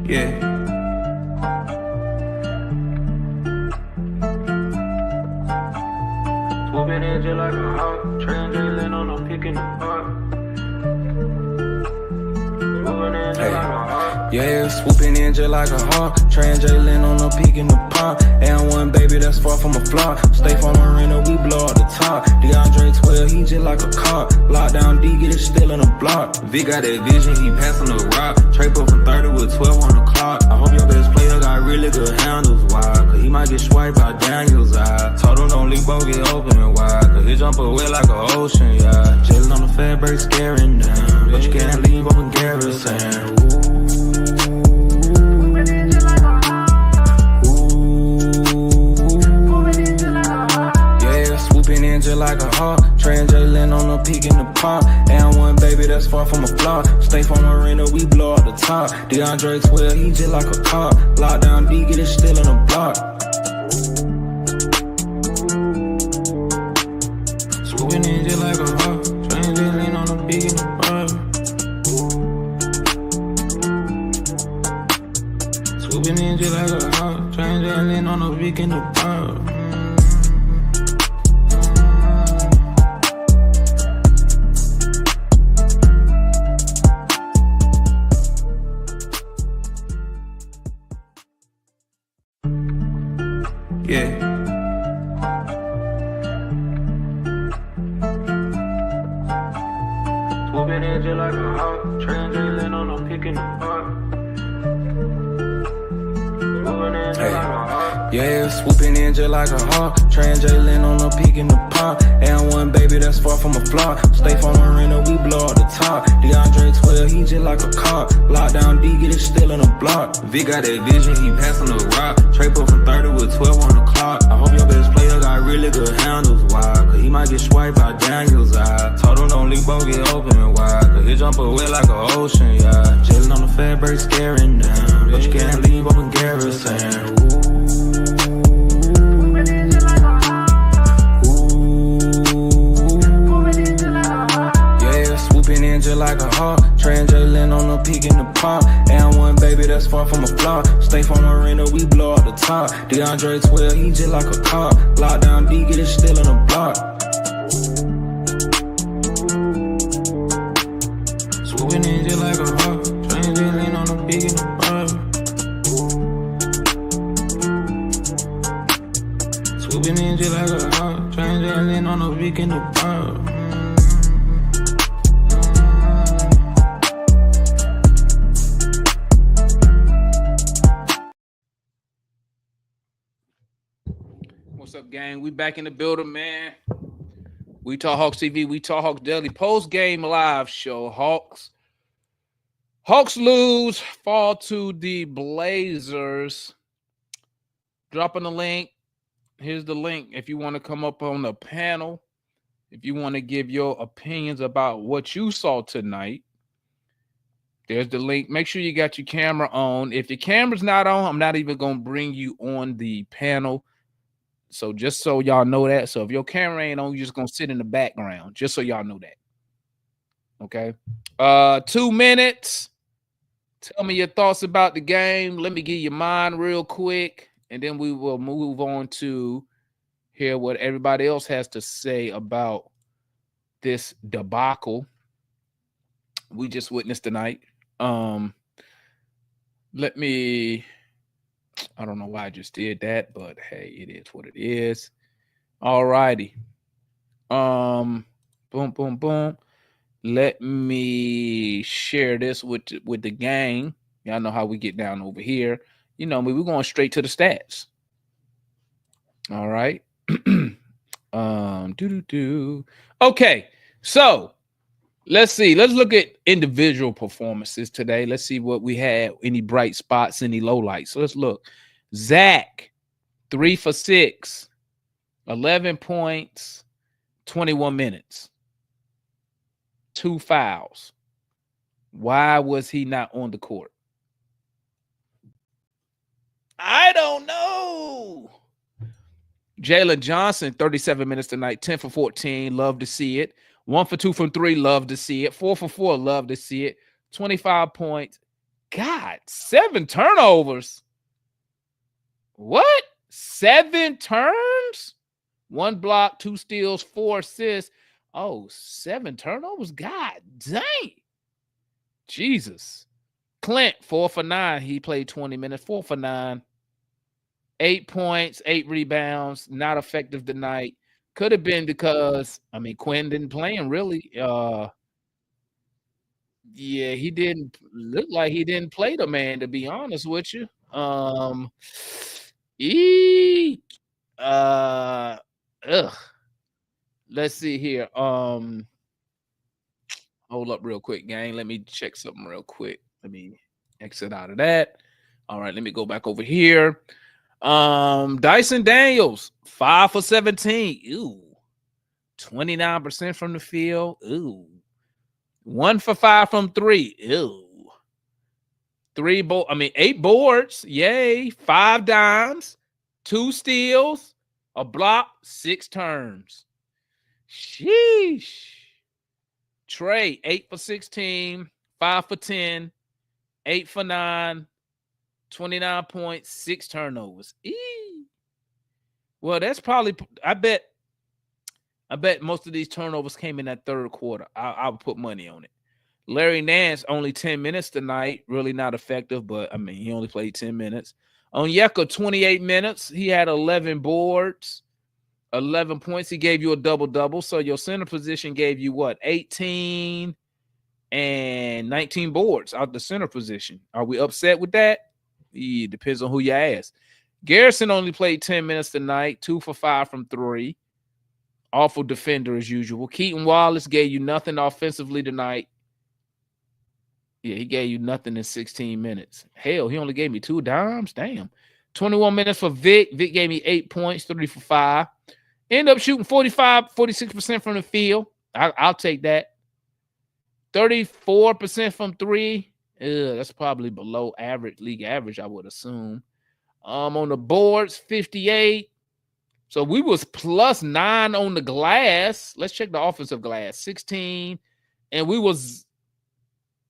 Yeah. Swooping in just like a hawk, translating on a pick in the park. Yeah, swooping in just like a hawk, translating on a peak in the pond. And one baby that's far from a flop. Stay from Marina, we blow out the top. DeAndre 12, he just like a cop. Lockdown D, get it still in the block. Vic got that vision, he passing the rock. Trade up from 30 with 12 on the clock. I hope your best player got really good handles, why? Cause he might get swiped by Daniel's eye. Told him don't leave, both get open and wide. Cause he jump away like an ocean, yeah. Jailing on the fat break, scaring them. But you can't leave open garrison. Just like a hawk, translating on a peak in the pond. And one baby that's far from a flop. Stay from Marina, we blow out the top. DeAndre 12, he just like a cop. Lockdown D, get it still in the block. Swooping in just like a hawk, translating on a peak in the pond. Swooping in just like a hawk, translating on a peak in the pond. Yeah. Swooping in just like a hawk, translating on a pick in the park. Yeah, swooping in just like a hawk, translating on a peak in the pond. And one baby that's far from a flop. Stay from Marina, we blow out the top. DeAndre 12, he just like a cop. Lockdown D, get it still in the block. Vic got that vision, he passing the rock. Trade up from 30 with 12 on the clock. I hope your best player got really good handles, why? Cause he might get swiped by Daniel's eye. Told him don't leave, both get open and wide. Cause he jump away like an ocean, yeah. Jailing on the fat break, scaring them. But you can't leave open garrison. Just like a hawk, translating on a peak in the pond. And one baby that's far from a flop. Stay from Marina, we blow out the top. DeAndre 12, he just like a cop. Lockdown D, get it still in the block. Swooping in just like a hawk, translating on a peak in the pond. Swooping in just like a hawk, translating on a peak in the pond. What's up, gang? We back in the building, man. We Talk Hawks TV, We Talk Hawks Daily post-game live show. Hawks lose, fall to the Blazers. Dropping the link. Here's the link if you want to come up on the panel. If you want to give your opinions about what you saw tonight, there's the link. Make sure you got your camera on. If your camera's not on, I'm not even going to bring you on the panel. So just so y'all know that. So if your camera ain't on, you're just going to sit in the background. Just so y'all know that. Okay. 2 minutes. Tell me your thoughts about the game. Let me get your mind real quick. And then we will move on to hear what everybody else has to say about this debacle we just witnessed tonight. Let me... I don't know why I just did that, but hey, it is what it is. All righty. Boom, boom, boom. Let me share this with the gang. Y'all know how we get down over here. You know me, we're going straight to the stats. All right. Okay, so let's see. Let's look at individual performances today. Let's see what we had. Any bright spots, any lowlights. So let's look. Zach, 3 for 6, 11 points, 21 minutes, 2 fouls. Why was he not on the court? I don't know. Jalen Johnson, 37 minutes tonight, 10 for 14. Love to see it. 1 for 2 from 3. Love to see it. 4 for 4. Love to see it. 25 points, God, 7 turnovers. What? 7 turns? 1 block, 2 steals, 4 assists. Oh, 7 turnovers? God dang. Jesus. Clint, 4 for 9. He played 20 minutes, 4 for 9. 8 points, 8 rebounds, not effective tonight. Could have been because, I mean, Quinn didn't play him really. Yeah, he didn't look like he didn't play the man, to be honest with you. Eek. Uh, ugh. Let's see here. Hold up real quick, gang. Let me check something real quick. Let me exit out of that. All right, let me go back over here. Dyson Daniels, 5 for 17. Ooh. 29% from the field. Ooh. 1 for 5 from 3. Ew. 8 boards. Yay. 5 dimes, 2 steals, a block, 6 turns. Sheesh. Trey, 8 for 16, 5 for 10, 8 for 9, 29 points, 6 turnovers. Eee. Well, that's probably, I bet most of these turnovers came in that third quarter. I would put money on it. Larry Nance, only 10 minutes tonight. Really not effective, but I mean, he only played 10 minutes. Onyeka, 28 minutes. He had 11 boards, 11 points. He gave you a double-double. So your center position gave you what? 18 and 19 boards out the center position. Are we upset with that? It depends on who you ask. Garrison only played 10 minutes tonight, 2 for 5 from 3. Awful defender as usual. Keaton Wallace gave you nothing offensively tonight. Yeah, he gave you nothing in 16 minutes. Hell, he only gave me 2 dimes. Damn. 21 minutes for Vic. Vic gave me 8 points, 3 for 5. End up shooting 46% from the field. I'll take that. 34% from 3. That's probably below average, league average, I would assume. On the boards, 58. So we was +9 on the glass. Let's check the offensive glass. 16. And we was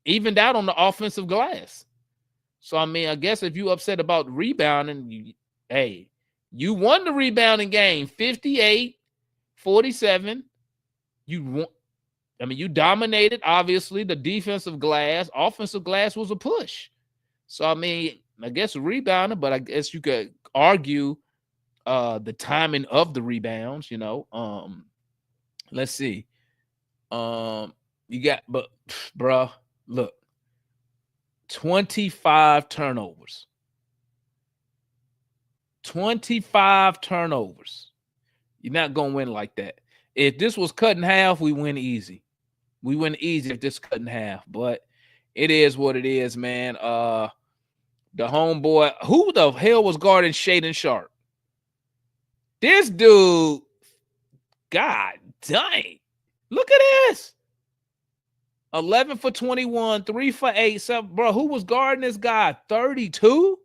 evened out on the offensive glass. So, I mean, I guess if you upset about rebounding, you won the rebounding game, 58-47. You dominated, obviously, the defensive glass. Offensive glass was a push. So, I mean, I guess rebounding, but I guess you could argue the timing of the rebounds, Let's see. Bruh, look. 25 turnovers. 25 turnovers. You're not going to win like that. If this was cut in half, we win easy. We win easy if this cut in half. But it is what it is, man. The homeboy, who the hell was guarding Shaden Sharp? This dude, God dang. Look at this. 11 for 21, 3 for 8, 7. Bro, who was guarding this guy? 32?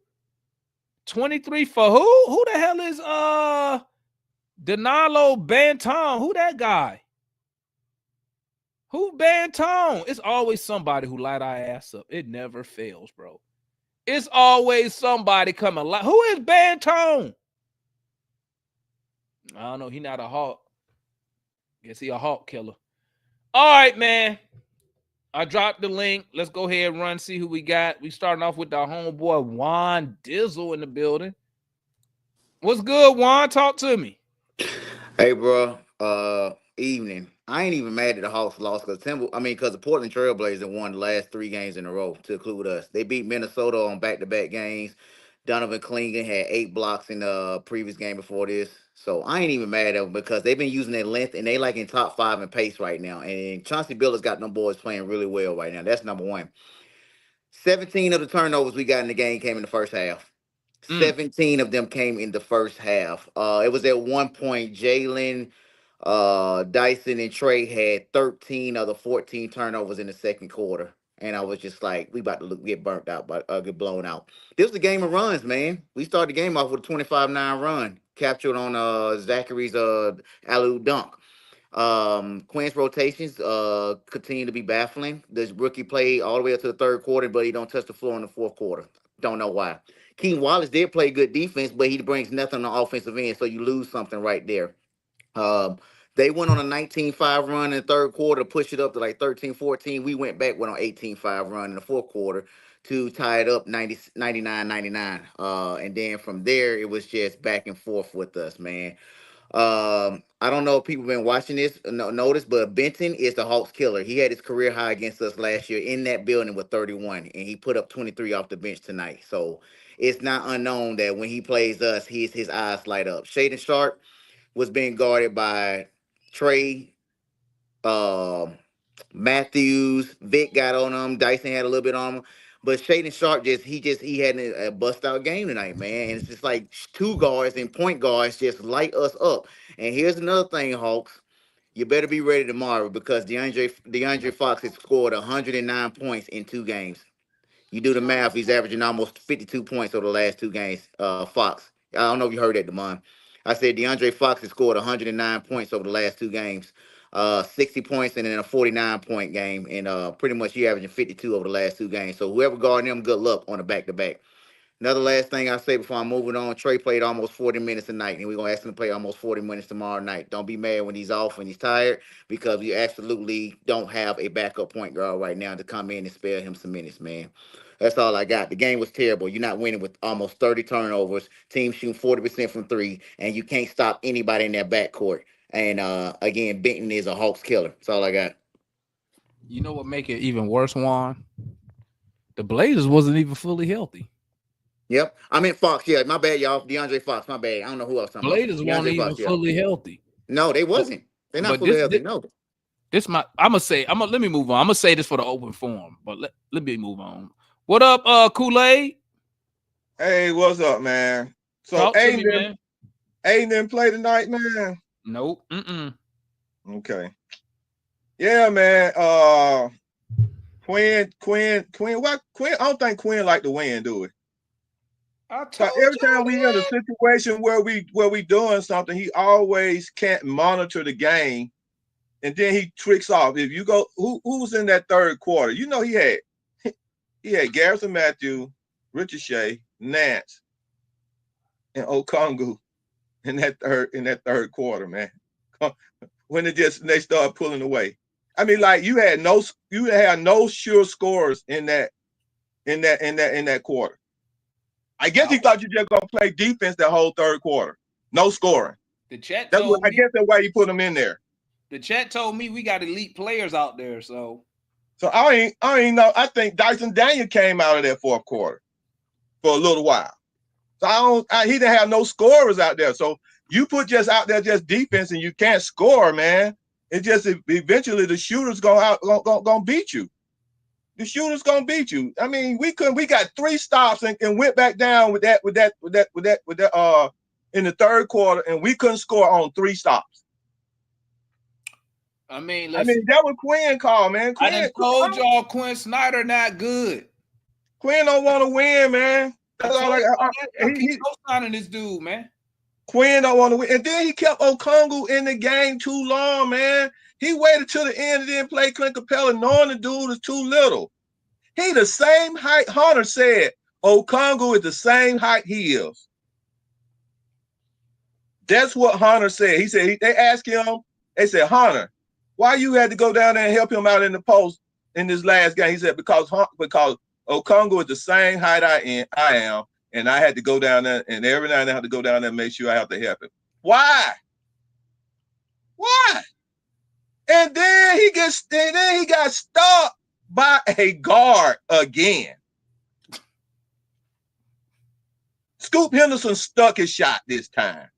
23 for who? Who the hell is Danilo Banton? Who that guy? Who Banton? It's always somebody who light our ass up. It never fails, bro. It's always somebody coming. Who is Banton? I don't know. He not a Hawk. Guess he a Hawk killer. All right, man. I dropped the link. Let's go ahead and run, see who we got. We starting off with our homeboy Juan Dizzle in the building. What's good, Juan? Talk to me. Hey, bro. Evening. I ain't even mad at the Hawks lost because the Portland Trailblazers won the last 3 games in a row to include us. They beat Minnesota on back-to-back games. Donovan Clingan had 8 blocks in the previous game before this. So I ain't even mad at them because they've been using their length and they like in top 5 in pace right now. And Chauncey Billups got them boys playing really well right now. That's number one. 17 of the turnovers we got in the game came in the first half. 17 of them came in the first half. It was at one point Jalen, Dyson, and Trey had 13 of the 14 turnovers in the second quarter. And I was just like, we about to get burnt out, but get blown out. This was a game of runs, man. We started the game off with a 25-9 run, captured on Zachary's alley dunk. Quinn's rotations continue to be baffling. This rookie played all the way up to the third quarter, but he don't touch the floor in the fourth quarter. Don't know why. Keen Wallace did play good defense, but he brings nothing on the offensive end, so you lose something right there. Um, they went on a 19-5 run in the third quarter, push it up to like 13-14. We went back, went on 18-5 run in the fourth quarter to tie it up 99-99. And then from there, it was just back and forth with us, man. I don't know if people been watching this, notice, but Benton is the Hawks killer. He had his career high against us last year in that building with 31, and he put up 23 off the bench tonight. So it's not unknown that when he plays us, his eyes light up. Shaden Sharp was being guarded by Trey, um, Matthews. Vic got on him. Dyson had a little bit on him. But Shaden Sharp he had a bust out game tonight, man. And it's just like two guards and point guards just light us up. And here's another thing, Hawks. You better be ready tomorrow because DeAndre Fox has scored 109 points in 2 games. You do the math, he's averaging almost 52 points over the last 2 games. Fox. I don't know if you heard that, Demond. I said DeAndre Fox has scored 109 points over the last 2 games. 60 points and then a 49-point game. And pretty much he averaging 52 over the last 2 games. So whoever guarding him, good luck on a back-to-back. Another last thing I say before I'm moving on, Trey played almost 40 minutes a night, and we're going to ask him to play almost 40 minutes tomorrow night. Don't be mad when he's off and he's tired because you absolutely don't have a backup point guard right now to come in and spare him some minutes, man. That's all I got. The game was terrible. You're not winning with almost 30 turnovers, team shooting 40% from three, and you can't stop anybody in that backcourt. And again, Benton is a Hawks killer. That's all I got. You know what make it even worse, Juan? The Blazers wasn't even fully healthy. Yep. I mean Fox. Yeah, my bad, y'all. DeAndre Fox. My bad. I don't know who else I'm talking about. Blazers weren't DeAndre even Fox. Yeah. fully healthy. No, they But, wasn't. They're not but fully this, healthy. this No. this my I'm gonna say let me move on. I'm gonna say this for the open forum, but let me move on. What up, Kool-Aid? Hey, what's up, man? So Talk to me, man. Aiden didn't play tonight, man. Nope. Okay. Yeah, man. Quinn. What Quinn? I don't think Quinn like to win, do it. I So told every you time we in a that. situation where we doing something, he always can't monitor the game, and then he tricks off. If you go, who's in that third quarter? You know he had Garrison Matthew, Richard Shea, Nance, and Okongu in that third quarter, man. When they start pulling away. I mean, like you had no sure scores in that quarter. I guess he thought you just gonna play defense that whole third quarter. No scoring. The chat That's told what I me. guess that's why you put him in there. The chat told me we got elite players out there, so I ain't know. I think Dyson Daniel came out of that fourth quarter for a little while. So he didn't have no scorers out there. So you put just out there just defense and you can't score, man. It just eventually the shooter's gonna beat you. The shooter's gonna beat you. I mean, we got 3 stops and went back down with that in the third quarter, and we couldn't score on 3 stops. I mean, that was Quinn call, man. I done told y'all Quinn Snyder not good. Quinn don't want to win, man. That's all I keep co-signing this dude, man. Quinn don't want to win. And then he kept Okongu in the game too long, man. He waited till the end and then played Clint Capella, knowing the dude is too little. He the same height. Hunter said Okongu is the same height he is. That's what Hunter said. He said they asked him, they said, Hunter, why you had to go down there and help him out in the post in this last game? He said, because Okongu is the same height I am, and I had to go down there, and every now and then I have to go down there and make sure I have to help him. Why? And then he got stopped by a guard again. Scoop Henderson stuck his shot this time.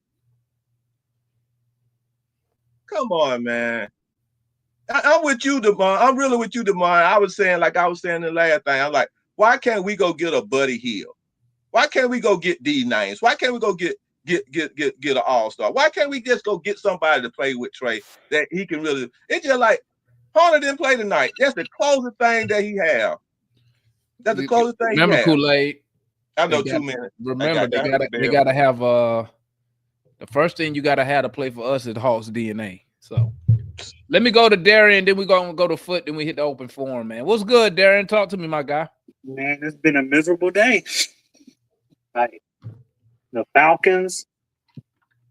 Come on, man. I'm with you, Demond. I'm really with you, Demond. I was saying in the last thing, I'm like, why can't we go get a Buddy Hield? Why can't we go get these names? Why can't we go get an all-star? Why can't we just go get somebody to play with Trey that he can really? It's just like Hunter didn't play tonight. That's the closest thing that he have. That's the closest thing. Remember, Kool-Aid. I know 2 minutes. Remember, they gotta have the first thing you gotta have to play for us is Hawks DNA. So Let me go to Darren, then we're gonna go to Foot, then we hit the open forum, man. What's good, Darren? Talk to me, my guy. Man, it's been a miserable day. Like the Falcons,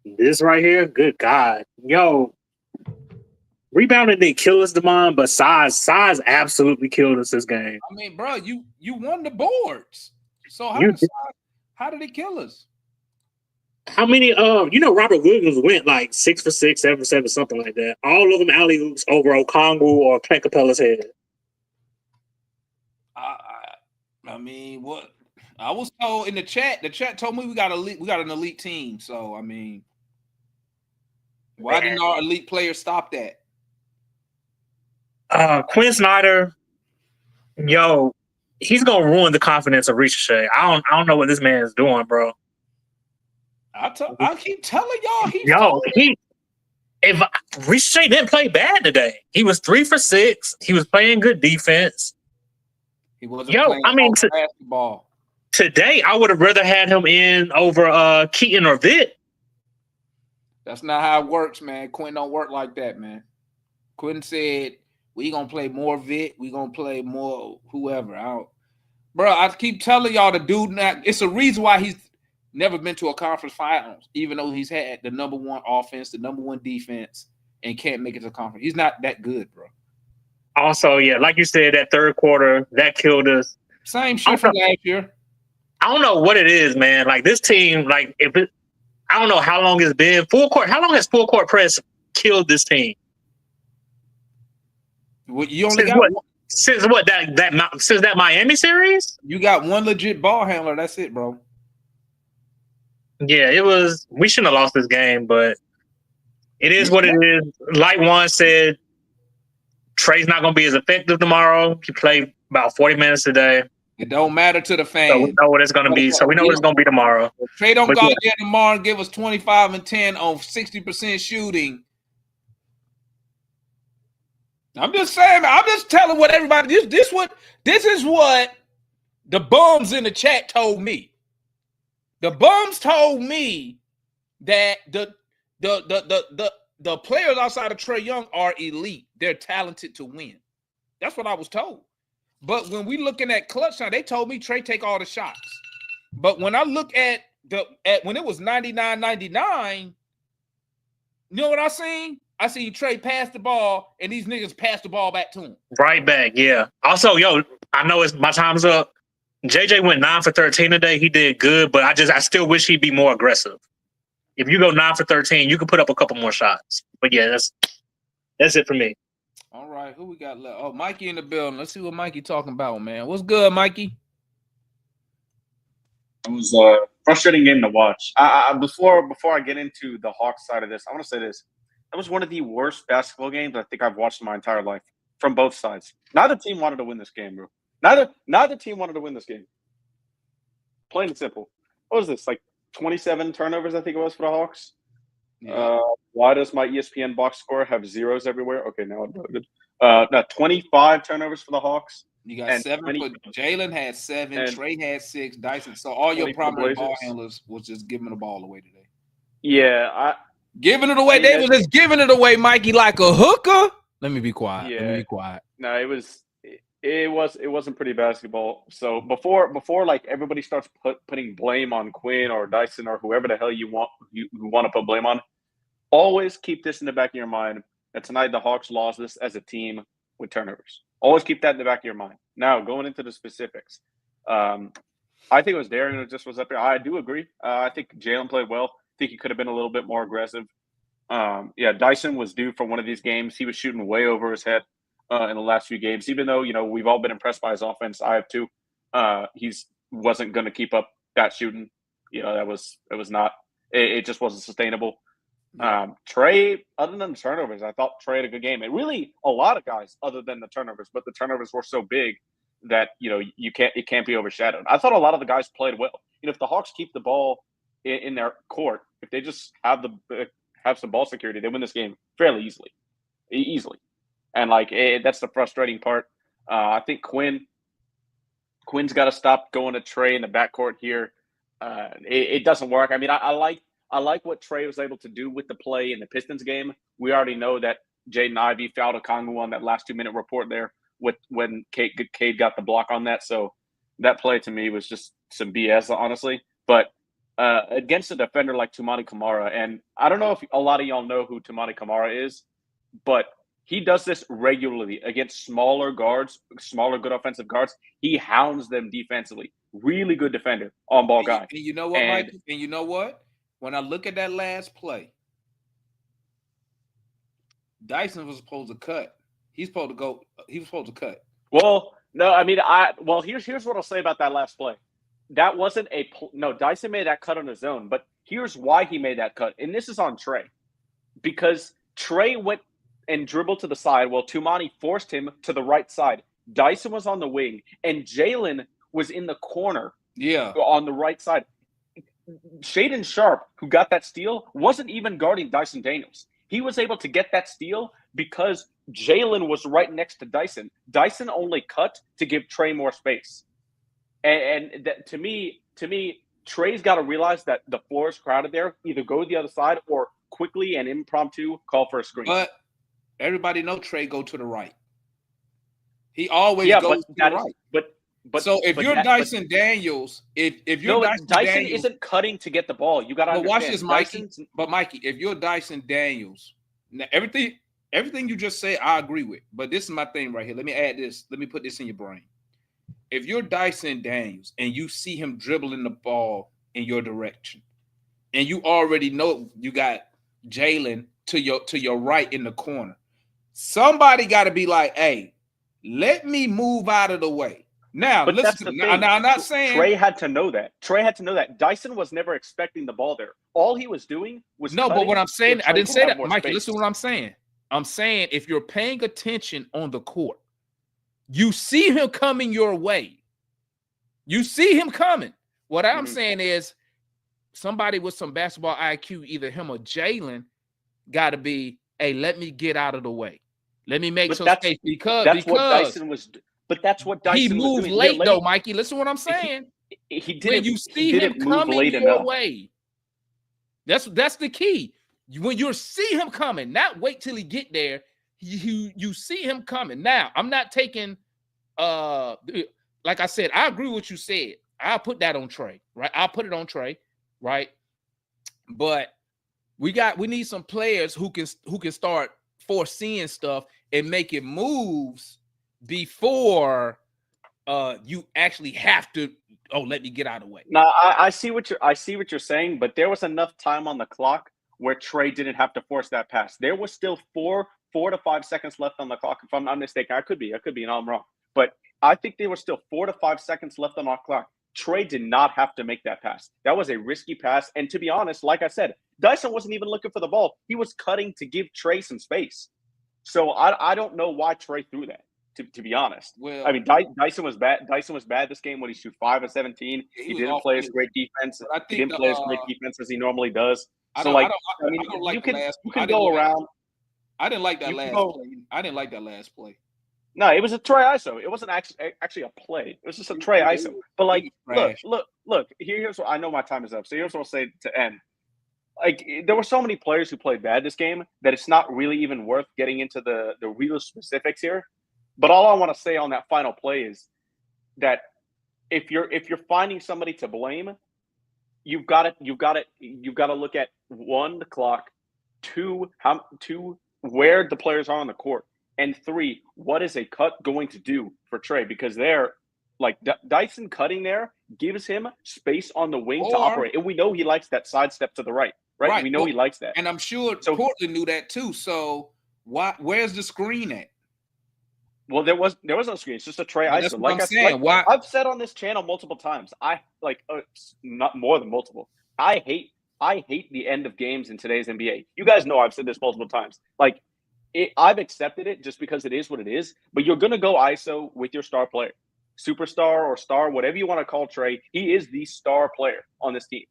this right here, good God. Yo, rebounding didn't kill us, Demond, but size absolutely killed us this game. I mean, bro, you won the boards. So how did it kill us? How many Robert Williams went like 6 for 6, 7 for 7, something like that. All of them alley oops over Okongwu or Clint Capella's head. I mean, what I was told in the chat told me we got an elite team. So I mean, why didn't our elite players stop that? Quinn Snyder, yo, he's gonna ruin the confidence of Ricochet. I don't know what this man is doing, bro. I keep telling y'all if Ricochet didn't play bad today. He was 3 for 6. He was playing good defense. He wasn't playing basketball. Today, I would have rather had him in over Keaton or Vitt. That's not how it works, man. Quinn don't work like that, man. Quinn said, we gonna play more Vitt. We gonna play more whoever. I keep telling y'all the dude not. It's a reason why he's never been to a conference finals, even though he's had the number one offense, the number one defense, and can't make it to conference. He's not that good, bro. Also, yeah, like you said, that third quarter, that killed us. Same shit from last year. I don't know what it is, man. Like this team, like I don't know how long it's been. Full court. How long has full court press killed this team? Well, you only got one. Since that Miami series? You got one legit ball handler. That's it, bro. Yeah, it was. We shouldn't have lost this game, but it is what it is. Like Juan said, Trey's not going to be as effective tomorrow. He played about 40 minutes today. It don't matter to the fans. So we know what it's going to be. So we know what it's going to be tomorrow. Trey don't go out there tomorrow and give us 25 and 10 on 60% shooting. I'm just saying. I'm just telling what everybody. This is what the bums in the chat told me. The bums told me that the players outside of Trae Young are elite. They're talented to win. That's what I was told. But when we looking at clutch time, they told me Trae take all the shots. But when I look at when it was 99-99, you know what I seen? I seen Trae pass the ball, and these niggas pass the ball back to him. Right back, yeah. Also, I know my time's up. JJ went 9 for 13 today. He did good, but I still wish he'd be more aggressive. If you go 9 for 13, you can put up a couple more shots. But yeah, that's it for me. All right, who we got left? Oh, Mikey in the building. Let's see what Mikey talking about, man. What's good, Mikey? It was a frustrating game to watch. Before I get into the Hawks side of this, I want to say this. That was one of the worst basketball games I think I've watched in my entire life from both sides. Neither team wanted to win this game, bro. Neither team wanted to win this game. Plain and simple. What was this, like 27 turnovers, I think it was, for the Hawks? Yeah. Why does my ESPN box score have zeros everywhere? Okay, now I'm good. 25 turnovers for the Hawks. You got 7, but Jalen had 7, Trae had 6, Dyson. So all your primary ball handlers was just giving the ball away today. Yeah, giving it away. They was just giving it away, Mikey, like a hooker. Let me be quiet. Yeah. Let me be quiet. No, it wasn't pretty basketball. So before like everybody starts putting blame on Quinn or Dyson or whoever the hell you want to put blame on, always keep this in the back of your mind that tonight the Hawks lost this as a team with turnovers. Always keep that in the back of your mind. Now, going into the specifics, I think it was Darren who just was up here. I do agree. I think Jalen played well. I think he could have been a little bit more aggressive. Dyson was due for one of these games. He was shooting way over his head in the last few games, even though, we've all been impressed by his offense. I have too. He wasn't going to keep up that shooting. It just wasn't sustainable. Trae, other than the turnovers, I thought Trae had a good game. And really a lot of guys other than the turnovers, but the turnovers were so big that, it can't be overshadowed. I thought a lot of the guys played well. If the Hawks keep the ball in their court, if they just have some ball security, they win this game fairly easily. And that's the frustrating part. I think Quinn's got to stop going to Trae in the backcourt here. It doesn't work. I mean, I like what Trae was able to do with the play in the Pistons game. We already know that Jaden Ivey fouled Okongwu on that last 2-minute report there when Cade got the block on that. So that play to me was just some BS, honestly. But against a defender like Toumani Camara, and I don't know if a lot of y'all know who Toumani Camara is, but he does this regularly against smaller guards, smaller good offensive guards. He hounds them defensively. Really good defender, on-ball guy. And you know what, Mike? And you know what? When I look at that last play, Dyson was supposed to cut. He was supposed to cut. Well, no, I mean, here's what I'll say about that last play. That wasn't no, Dyson made that cut on his own, but here's why he made that cut. And this is on Trey. Because Trey went and dribbled to the side while Toumani forced him to the right side. Dyson was on the wing, and Jalen was in the corner on the right side. Shaedon Sharpe, who got that steal, wasn't even guarding Dyson Daniels. He was able to get that steal because Jalen was right next to Dyson. Dyson only cut to give Trey more space. And that, to me, Trey's got to realize that the floor is crowded there. Either go to the other side or quickly and impromptu call for a screen. But everybody know Trey go to the right. He always goes to the right. But so if you're Dyson Daniels, if you're Dyson Daniels, isn't cutting to get the ball. You got to understand. Watch this, Mikey. But Mikey, if you're Dyson Daniels, now everything you just said, I agree with. But this is my thing right here. Let me add this. Let me put this in your brain. If you're Dyson Daniels and you see him dribbling the ball in your direction, and you already know you got Jalen to your right in the corner, somebody got to be like, "Hey, let me move out of the way." Now, but listen. Now, I'm not saying Trey had to know that. Dyson was never expecting the ball there. All he was doing was but what I'm saying, I didn't say that, Mikey. Space. Listen to what I'm saying. I'm saying if you're paying attention on the court, you see him coming your way. You see him coming. What I'm saying is somebody with some basketball IQ, either him or Jalen, got to be, hey, let me get out of the way. Let me make some space because what Dyson was. But that's what Dyson he moved was doing. late, though, Mikey. Listen to what I'm saying. He didn't. When you see him coming your way, that's the key. When you see him coming, not wait till he get there. You see him coming. Now, I'm not taking. Like I said, I agree with what you said. I'll put that on Trey, right? I'll put it on Trey, right? But we need some players who can start foreseeing stuff and making moves before you actually have to. Oh, let me get out of the way. No, I see what you're saying, but there was enough time on the clock where Trey didn't have to force that pass. There was still 4 to 5 seconds left on the clock. If I'm not mistaken, I could be, and I'm wrong. But I think there were still 4 to 5 seconds left on our clock. Trey did not have to make that pass. That was a risky pass. And to be honest, like I said, Dyson wasn't even looking for the ball. He was cutting to give Trey some space. So I don't know why Trey threw that, to be honest. Well, I mean, Dyson was bad. Dyson was bad this game when he shoot 5 of 17. He didn't play as great defense. He didn't play as great defense as he normally does. So, you can go around. I didn't like that last play. I didn't like that last play. No, it was a Trey ISO. It wasn't actually a play. It was just a Trey ISO. But look. Here's what I know. My time is up. So here's what I'll say to end. Like, there were so many players who played bad this game that it's not really even worth getting into the real specifics here. But all I want to say on that final play is that if you're finding somebody to blame, you've got to look at 1, the clock, 2, where the players are on the court, and 3, what is a cut going to do for Trey? Because they're like Dyson cutting there gives him space on the wing to operate, and we know he likes that side step to the right. Right? We know he likes that, and I'm sure Portland knew that too. So where's the screen at? Well, there was no screen. It's just a Trey ISO. Like I'm saying, I've said on this channel multiple times. Not more than multiple. I hate the end of games in today's NBA. You guys know I've said this multiple times. I've accepted it just because it is what it is. But you're gonna go ISO with your star player, superstar or star, whatever you want to call Trey. He is the star player on this team.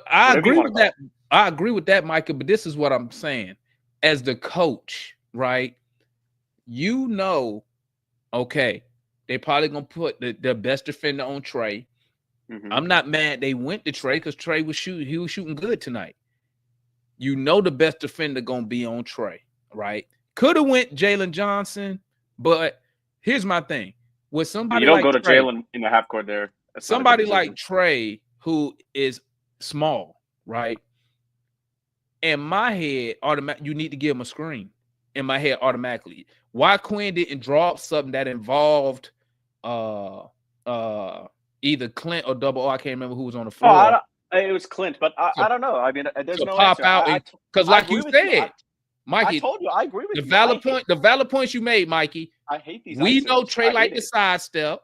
I agree with that. I agree with that, Micah. But this is what I'm saying. As the coach, right? Okay, they're probably gonna put the best defender on Trey. Mm-hmm. I'm not mad they went to Trey because Trey was shooting. He was shooting good tonight. The best defender gonna be on Trey, right? Could have went Jalen Johnson, but here's my thing: with somebody You don't like go to Trey, Jalen in the half court there. That's not a good somebody decision. like Trey, who is small, right? In my head, you need to give him a screen. In my head, automatically. Why Quinn didn't drop something that involved either Clint or Double O? I can't remember who was on the floor. It was Clint, but I don't know. I mean, there's To no pop answer. out because, like you said, Mikey, I told you, I agree with the you. the valid points you made, Mikey. I hate these. We ISOs. know Trey I like hate the it. sidestep.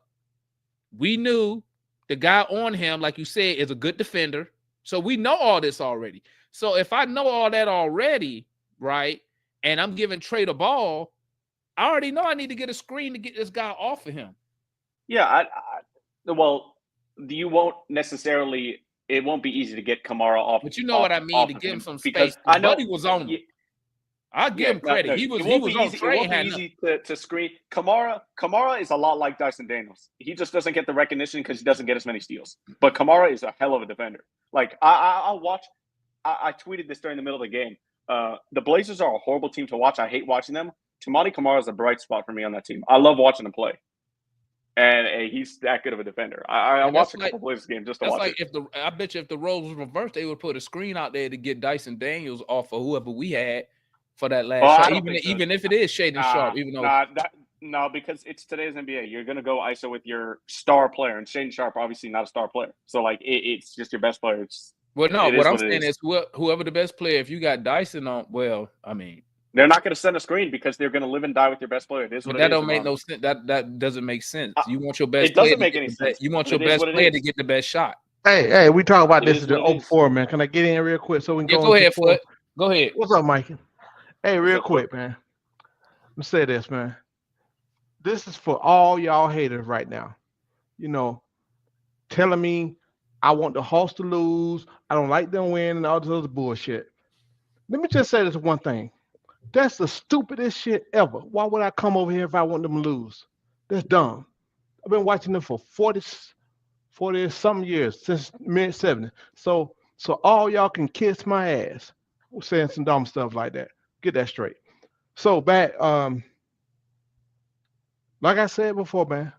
We knew the guy on him, like you said, is a good defender. So we know all this already. So if I know all that already, right, and I'm giving Trey the ball, I already know I need to get a screen to get this guy off of him. Yeah, well, you won't necessarily. It won't be easy to get Kamara off. But you know what I mean, to give him some space. I know Buddy was on him. I'll give him credit. He was on Trey. It won't be easy to screen. Kamara is a lot like Dyson Daniels. He just doesn't get the recognition because he doesn't get as many steals. But Kamara is a hell of a defender. Like I'll watch. I tweeted this during the middle of the game. The Blazers are a horrible team to watch. I hate watching them. Tamani Kamara is a bright spot for me on that team. I love watching him play. And he's that good of a defender. I watched a couple Blazers games just to watch it. I bet you if the roles was reversed, they would put a screen out there to get Dyson Daniels off of whoever we had for that last shot. Even if it is Shaden Sharp, even though no, because it's today's NBA. You're gonna go ISO with your star player, and Shaden Sharp obviously not a star player. So like it's just your best player. What I'm saying is whoever the best player. If you got Dyson on, well, I mean. They're not going to send a screen because they're going to live and die with your best player. It is what that don't make no sense. That doesn't make sense. You want your best. It doesn't make any sense. You want your best player to get the best shot. Hey, we talk about this in the 04, man. Can I get in real quick so we can go? Go ahead, Foot. Go ahead. What's up, Mikey? Hey, real quick, man. Let me say this, man. This is for all y'all haters right now. You know, telling me I want the Hawks to lose. I don't like them win and all this other bullshit. Let me just say this one thing. That's the stupidest shit ever. Why would I come over here if I want them to lose? That's dumb. I've been watching them for 40 something years, since mid-70s. So all y'all can kiss my ass saying some dumb stuff like that. Get that straight. So back, like I said before, man,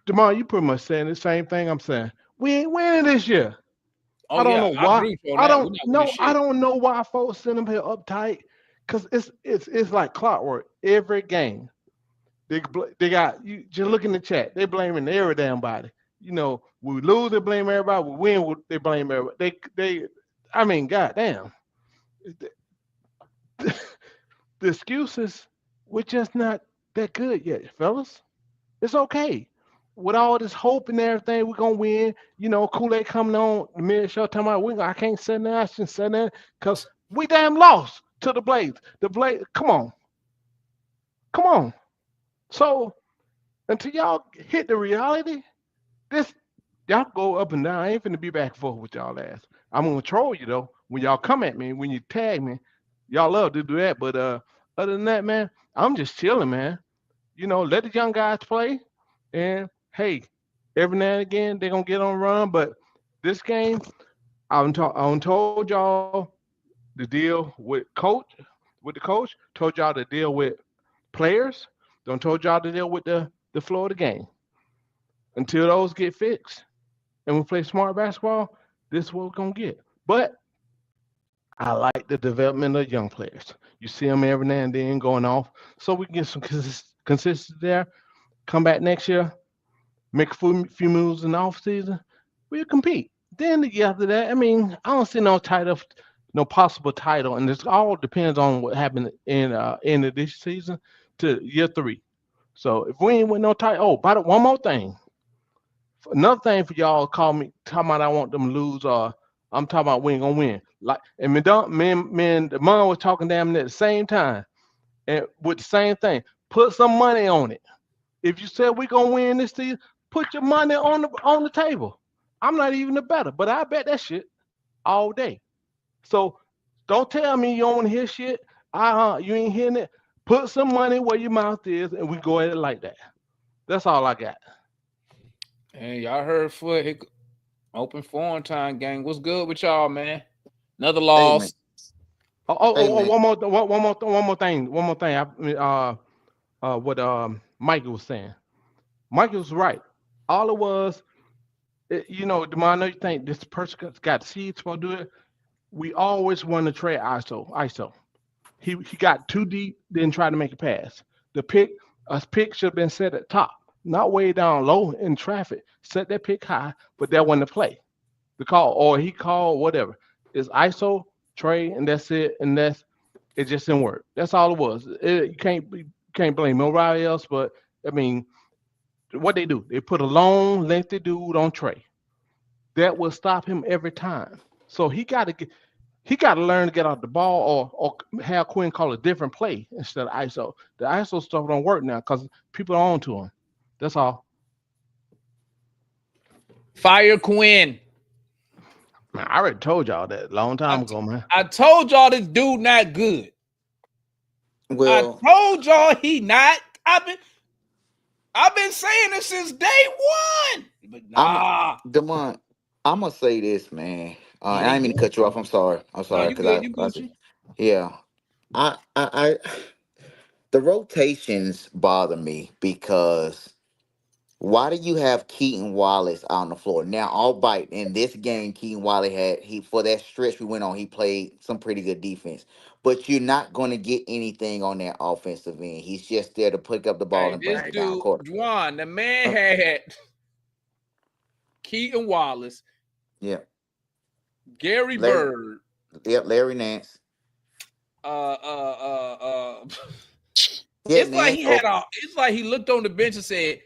Demar, you pretty much saying the same thing I'm saying. We ain't winning this year. I don't know why. I don't know why folks send them here uptight. Because it's like clockwork every game. They got you just look in the chat. They blaming every damn body. You know, we lose, they blame everybody. We win, they blame everybody. I mean, goddamn. The excuses, we're just not that good yet, fellas. It's okay. With all this hope and everything, we're gonna win. You know, Kool-Aid coming on the mid show talking about I can't say that, I shouldn't say that, because we damn lost to the Blades. The Blades, come on. So until y'all hit the reality, y'all go up and down. I ain't finna be back and forth with y'all ass. I'm gonna troll you though. When y'all come at me, when you tag me, y'all love to do that. But other than that, man, I'm just chilling, man. You know, let the young guys play. And hey, every now and again they're gonna get on run. But this game, I told y'all the deal with the coach, told y'all to deal with players, don't told y'all to deal with the flow of the game. Until those get fixed and we play smart basketball, this is what we're gonna get. But I like the development of young players. You see them every now and then going off, so we can get some consistency there. Come back next year, make a few moves in the off season, we'll compete. Then the year after that, I mean, I don't see no possible title, and this all depends on what happened in end of this season to year 3. So if we ain't with no title, one more thing. Another thing for y'all call me talking about I want them to lose, or I'm talking about we ain't gonna win. Like, and me and the mom was talking damn at the same time, and with the same thing. Put some money on it. If you said we gonna win this season, put your money on the table. I'm not even a better, but I bet that shit all day. So don't tell me you don't want to hear shit. You ain't hearing it. Put some money where your mouth is, and we go at it like that. That's all I got. Hey, y'all heard Foot open foreign time gang. What's good with y'all, man? Another loss. Hey man, One more thing. What Michael was saying. Michael was right. All it was, Demar, I know you think this person got seeds for do it. We always want to trade ISO. He got too deep, didn't try to make a pass. The pick should have been set at top, not way down low in traffic. Set that pick high, but that wasn't the play. The call, or he called whatever. It's ISO trade, and that's it. And it just didn't work. That's all it was. You can't blame nobody else. But I mean, what they do? They put a long, lengthy dude on Trey. That will stop him every time. So he got to learn to get out the ball or have Quinn call a different play instead of ISO. The ISO stuff don't work now because people are on to him. That's all. Fire Quinn. Man, I already told y'all that a long time ago, man. I told y'all this dude not good. well, I told y'all he not. I've been saying this since day one. But nah, Demont, I'm gonna say this, man. he And I ain't didn't mean to good. cut you off. I'm sorry. I'm No, sorry you because good. You I said, Gucci. yeah. I the rotations bother me because why do you have Keaton Wallace on the floor? Now, albeit in this game, Keaton Wallace he for that stretch we went on, he played some pretty good defense. But you're not going to get anything on that offensive end. He's just there to pick up the ball Hey, and bring this it down dude, court. Juan, the man Uh, had Keaton Wallace, yeah, Gary Larry. Bird, Yep, Larry Nance. uh, uh, uh, uh. Yeah, Nance. Oh, It's like he looked on the bench and said,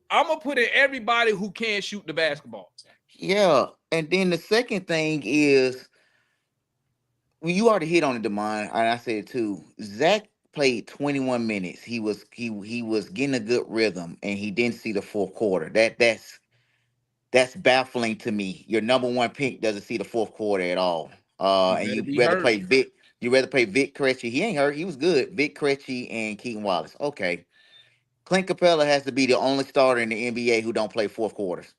"I'm gonna put in everybody who can't shoot the basketball." yeah. And then the second thing is, well, you already hit on it, Demond, and I said it too. Zach played 21 minutes. He was getting a good rhythm, and he didn't see the fourth quarter. That's baffling to me. Your number one pick doesn't see the fourth quarter at all. He And better you be rather hurt. play Vic. You rather play Vic Krejci. He ain't hurt. He was good. Vic Krejci and Keaton Wallace. Okay. Clint Capella has to be the only starter in the NBA who don't play fourth quarters.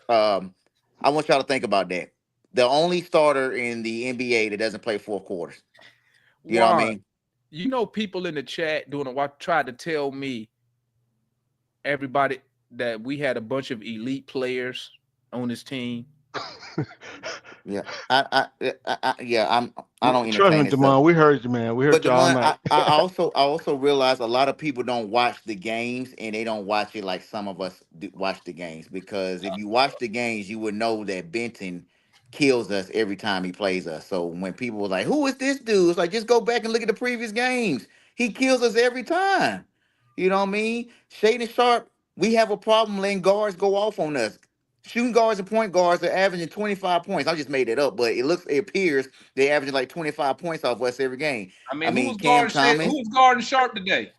Um, I want y'all to think about that. The only starter in the NBA that doesn't play fourth quarters. You know what I Juan, mean? people in the chat doing what tried to tell me everybody that we had a bunch of elite players on this team. Yeah. Yeah. I don't Trust entertain me, this stuff. Demond, we heard you, man. We But heard you the all one night. I also realize a lot of people don't watch the games and they don't watch it like some of us watch the games because if you watch the games, you would know that Benton kills us every time he plays us. So when people were like, "Who is this dude?" It's like just go back and look at the previous games. He kills us every time. You know what I mean? Shaden Sharp, we have a problem letting guards go off on us. Shooting guards and point guards are averaging 25 points. I just made it up, but it appears they're averaging like 25 points off us every game. I I mean, mean, Cam who Thomas. was guarding Sharp today?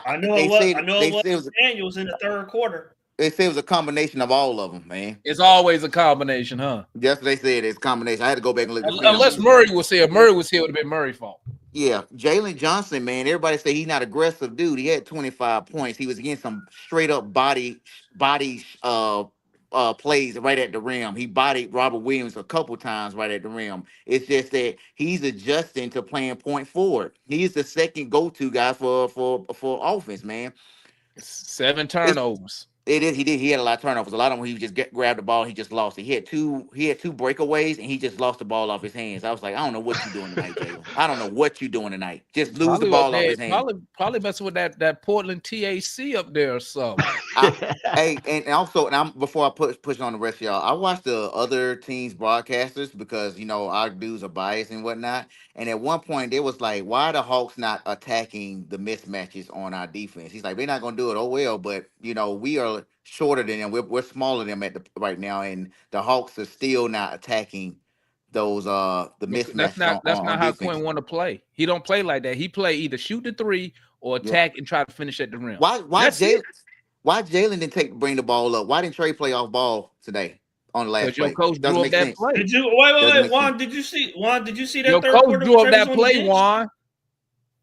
I know it They was. I said know it was Daniels in the third quarter. it was a combination of all of them, man. It's always a combination, huh? That's what they said. It's a combination. I had to go back and look at the film. Unless Murray was here. Murray was here, it would have been Murray's fault. Yeah, Jalen Johnson, man. Everybody say he's not aggressive, dude. He had 25 points. He was getting some straight up body plays right at the rim. He bodied Robert Williams a couple times right at the rim. It's just that he's adjusting to playing point forward. He's the second go to guy for offense, man. 7 It's turnovers. It is. He did. He had a lot of turnovers. A lot of them, he just grabbed the ball. He just lost it. He had two. He had two breakaways, and he just lost the ball off his hands. I was like, I don't know what you're doing tonight, Jalen. I don't know what you're doing tonight. Just lose the Probably ball off his hands. probably messing with that Portland TAC up there or something. Hey, and also, and I'm before I push on the rest of y'all, I watch the other teams' broadcasters because our dudes are biased and whatnot. And at one point, they was like, "Why are the Hawks not attacking the mismatches on our defense?" He's like, "They're not gonna do it. Oh well, but we are shorter than them. We're smaller than them right now, and the Hawks are still not attacking those the That's mismatches not on how defense." Quinn want to play. He don't play like that. He play either shoot the 3 or Yeah. attack and try to finish at the rim. Why That's it. Jalen? Why Jalen didn't bring the ball up? Why didn't Trey play off ball today on the last Because your play? coach Doesn't drew up make that sense. play. Did you wait, Doesn't wait, make sense. Juan? Did you see Juan? Did you see Your that third coach quarter when drew up Trey was that on the play, bench? Juan.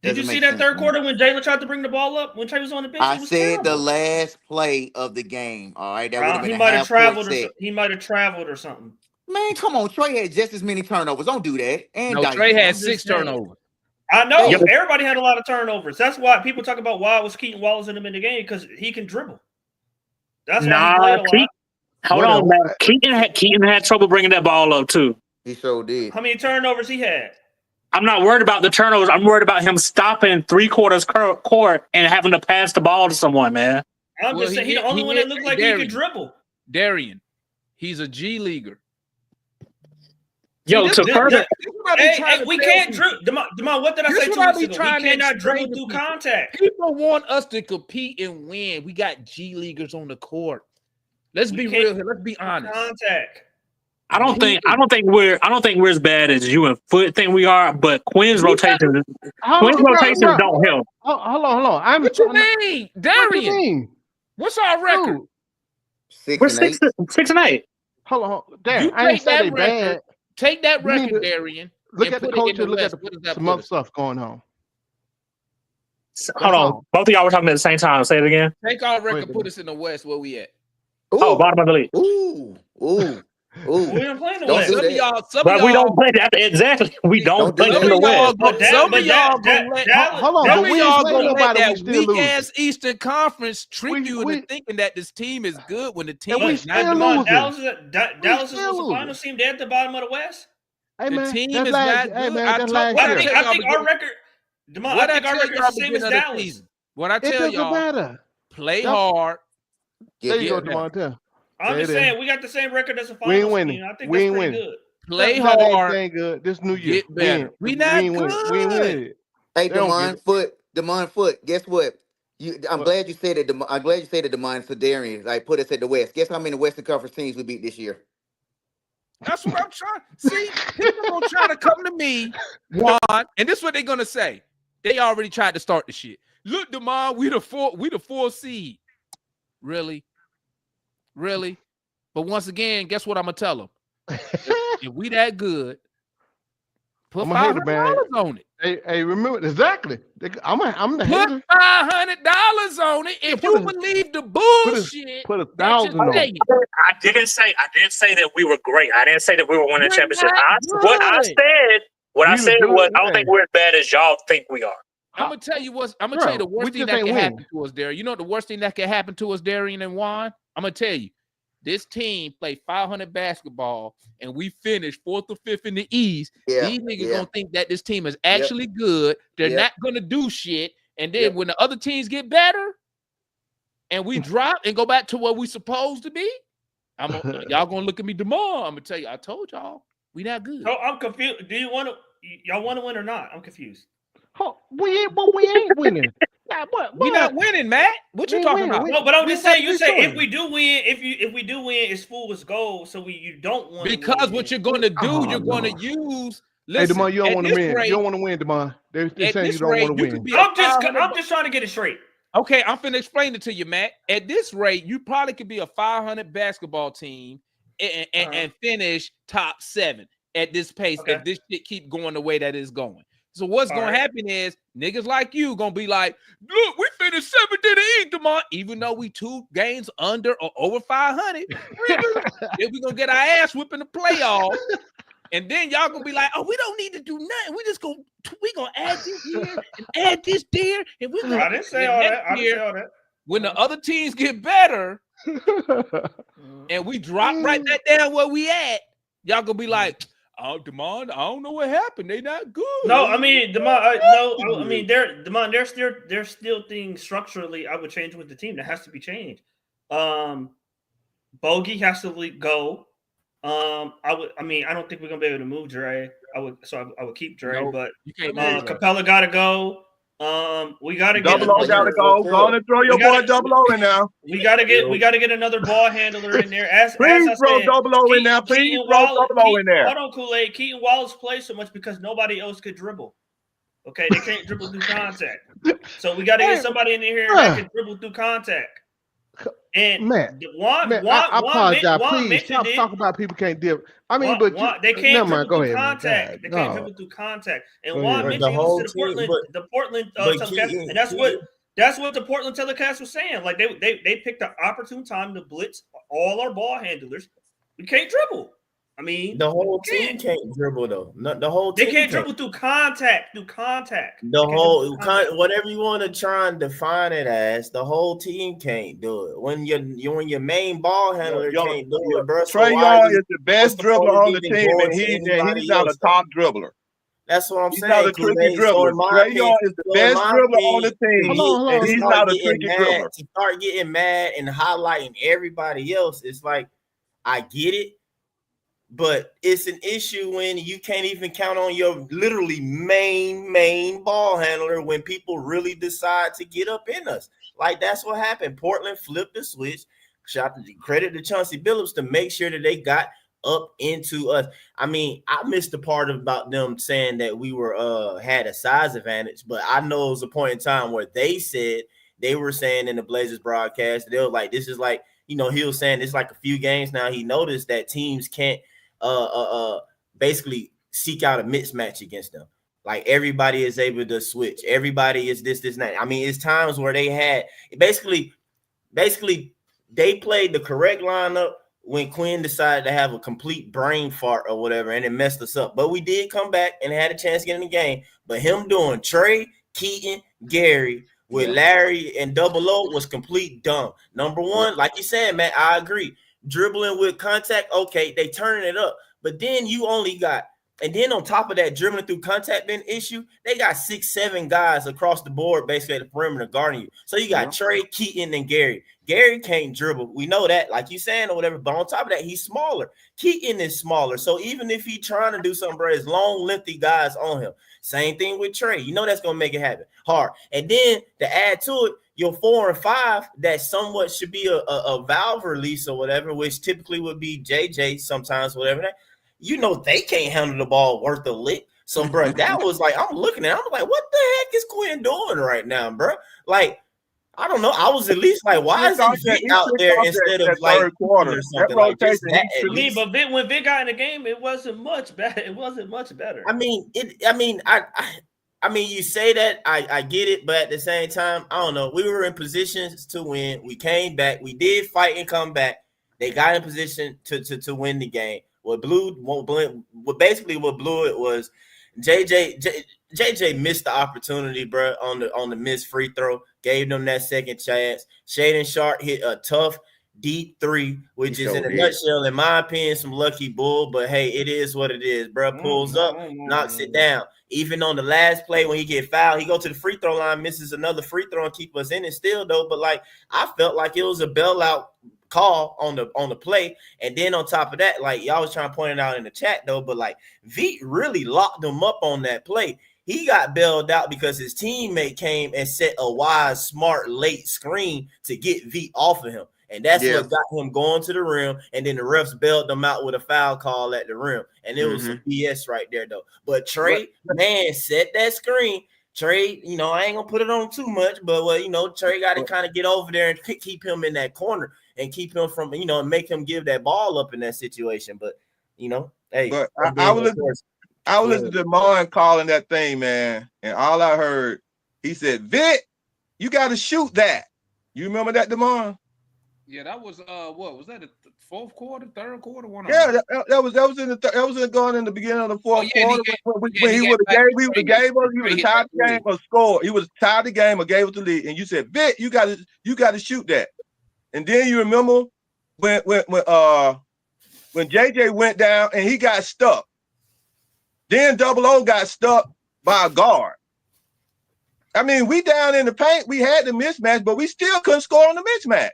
Did you Doesn't see make that sense, third man. quarter when Jalen tried to bring the ball up when Trey was on the bench? I It was said the terrible. last play of the game. All right, that would have been He a might have half court traveled, or set. he might have traveled or something. Man, come on. Trey had just as many turnovers. Don't do that. And No, Trey Dyson. had I'm just 6 saying. turnovers. I know Yeah. everybody had a lot of turnovers. That's why people talk about why was Keaton Wallace in the game because he can dribble. That's why he played a lot. Hold on, man. Keaton had trouble bringing that ball up too. He sure did. How many turnovers he had? I'm not worried about the turnovers. I'm worried about him stopping 3/4 court and having to pass the ball to someone, man. I'm just saying he's the only one that looked like he could dribble. Darian, he's a G leaguer. Yo, to further, hey, we can't dribble. Demond, what did I say 2 weeks ago? We cannot dribble through contact. People want us to compete and win. We got G leaguers on the court. Let's be real here. Let's be honest. Contact. I don't think we're as bad as you and Foot think we are, but Quinn's rotations don't help. Hold on. What you mean, Darian? What's our record? We're 6 and 8. Hold on. Darian, I ain't say they bad. Take that record, Darian. Look at the coach and look at some other stuff going on. Hold on. Both of y'all were talking at the same time. Say it again. Take our record, put us in the West. Where we at? Oh, bottom of the league. Ooh. We don't play in the Don't West. do that. But we don't play that. Exactly. We don't play in the West. Some of y'all gonna let that weak ass Eastern Conference trick you into thinking that this team is good when the team is not. Dallas is the final team. They're at the bottom of the West. Hey, the man, team is not good. I think our record. I think our record is the same as Dallas. What I tell y'all, play hard. There you go, Demonte. I'm just saying we got the same record as the finals. We ain't winning. I think that's pretty good. Play hard. Ain't good. This new year. Get better. We not good. We ain't winning. Hey, Demond Foot. Guess what? I'm glad you said it. I'm glad you said it, Demond, for Darian. Like put us at the West. Guess how many Western Conference teams we beat this year? That's what I'm trying. See, people gonna try to come to me, Juan, and this is what they're gonna say. They already tried to start the shit. Look, Demond, we the 4 seed. Really? But once again, guess what I'm gonna tell them? If we that good, put $500 on it. Hey, remember exactly. I'm the hater. Put $500 on it if you believe the bullshit. Put 1,000 on it. I didn't say that we were great. I didn't say that we were winning a championship. What I said was I don't think we're as bad as y'all think we are. I'm gonna tell you the worst thing that can happen to us, Darian. You know the worst thing that can happen to us, Darian and Juan? I'm gonna tell you. This team played 500 basketball, and we finished 4th or 5th in the East. These niggas gonna think that this team is actually good. They're not gonna do shit. And then when the other teams get better, and we drop and go back to where we supposed to be, y'all gonna look at me tomorrow. I'm gonna tell you, I told y'all we not good. So I'm confused. Y'all want to win or not? I'm confused. We ain't winning. We not winning, Matt. What you talking about? No, but I'm just saying. You say if we do win, if we do win, it's fool's gold. So you don't want because what you're going to do, you're going to use. Listen, hey, Demond, you don't want to win. You don't want to win, Demond. They're saying you don't want to win. I'm just trying to get it straight. Okay, I'm finna explain it to you, Matt. At this rate, you probably could be a 500 basketball team and finish top 7 at this pace if this shit keep going the way that it's going. So what's going to happen is niggas like you going to be like, look, we finished 7th in the East, Demond. Even though we 2 games under or over 500, then we going to get our ass whipped in the playoffs. And then y'all going to be like, oh, we don't need to do nothing. We going to add this here and add this there. And we're going I didn't say all that. When the other teams get better and we drop right back down where we at, y'all going to be like, oh, Demond, I don't know what happened. They not good. No, I mean, Demond, there's still things structurally I would change with the team that has to be changed. Bogey has to go. I don't think we're gonna be able to move Dre. I would keep Dre, but Capella gotta go. We gotta get Double O gotta go. Go on and throw your boy Double O in now. We gotta get another ball handler in there. Please throw Double O in there. Please throw Double O in there. Hold on, Kool-Aid. Keaton Wallace plays so much because nobody else could dribble. Okay, they can't dribble through contact. So we gotta get somebody in here that can dribble through contact. And I apologize. Please stop talking about people can't dip. I mean, they can't dribble through contact. They can't dribble through contact. And Juan mentioned the Portland telecast, and that's what the Portland telecast was saying. Like they picked an opportune time to blitz all our ball handlers. We can't dribble. I mean, The whole team can't dribble though. No, the whole they team can't dribble through contact. The They can't dribble whole through contact. whatever you want to try and define it as, the whole team can't do it. When your main ball handler can't do it, bro. So Trae why Young is the best what's the point dribbler of on the even team, going and to he's anybody not a else, though? top dribbler. That's what I'm He's saying. not a tricky So dribbler. in my Trae opinion, Young is the best dribbler on the team, Hold on. and he's not a tricky dribbler. to start getting mad and highlighting everybody else, it's like, I get it, but it's an issue when you can't even count on your literally main ball handler when people really decide to get up in us. Like, that's what happened. Portland flipped the switch. Credit to Chauncey Billups to make sure that they got up into us. I mean, I missed the part about them saying that we were had a size advantage, but I know it was a point in time where they were saying in the Blazers broadcast, they were like, this is like, he was saying it's like a few games now. He noticed that teams can't basically seek out a mismatch against them. Like, everybody is able to switch. Everybody is this, and that. I mean, it's times where they had basically they played the correct lineup when Quinn decided to have a complete brain fart or whatever, and it messed us up. But we did come back and had a chance to get in the game. But him doing Trae, Keaton, Gary with Larry and Double O was complete dumb. Number one, like you said, man, I agree. Dribbling with contact, okay, they turning it up. But then you only got, and then on top of that, dribbling through contact being an issue, they got 6-7 guys across the board basically at the perimeter guarding you. So you got Trae, Keaton, and Gary. Gary can't dribble. We know that, like you saying or whatever. But on top of that, he's smaller. Keaton is smaller. So even if he's trying to do something, bro, it's long, lengthy guys on him. Same thing with Trae. You know that's going to make it happen hard. And then to add to it, your 4 and 5 that somewhat should be a valve release or whatever, which typically would be JJ sometimes, whatever that. They can't handle the ball worth a lick. So, bro, that was like, I'm looking at it, I'm like, what the heck is Quinn doing right now, bro? Like, I don't know. I was at least like, why is he out there instead of like third quarter? or something like this? But when Vic got in the game, it wasn't much better. It wasn't much better. I mean, you say that, I get it, but at the same time, I don't know. We were in positions to win. We came back. We did fight and come back. They got in position to win the game. What blew it was JJ missed the opportunity, bro, on the missed free throw. Gave them that second chance. Shaedon Sharp hit a tough deep three, which is in a nutshell, in my opinion, some lucky bull. But hey, it is what it is, bro. Pulls up, knocks it down. Even on the last play when he get fouled, he go to the free throw line, misses another free throw and keep us in it still though. But like, I felt like it was a bailout call on the play. And then on top of that, like y'all was trying to point it out in the chat though, but like V really locked him up on that play. He got bailed out because his teammate came and set a wise, smart, late screen to get V off of him. And that's what got him going to the rim. And then the refs bailed them out with a foul call at the rim. And it was some BS right there, though. But Trae, man, set that screen. Trae, I ain't going to put it on too much. But, Trae got to kind of get over there and keep him in that corner and keep him from, and make him give that ball up in that situation. But, hey. But I was listening to Mon calling that thing, man. And all I heard, he said, Vic, you got to shoot that. You remember that, DeMond? Yeah, that was what was that? The fourth quarter, third quarter, one. Yeah, that was going in the beginning of the fourth quarter when he would have gave us, he would have tied the game or scored. He would have tied the game or gave us the lead, and you said, Vic, you got to shoot that. And then you remember when JJ went down and he got stuck. Then Double O got stuck by a guard. I mean, we down in the paint, we had the mismatch, but we still couldn't score on the mismatch.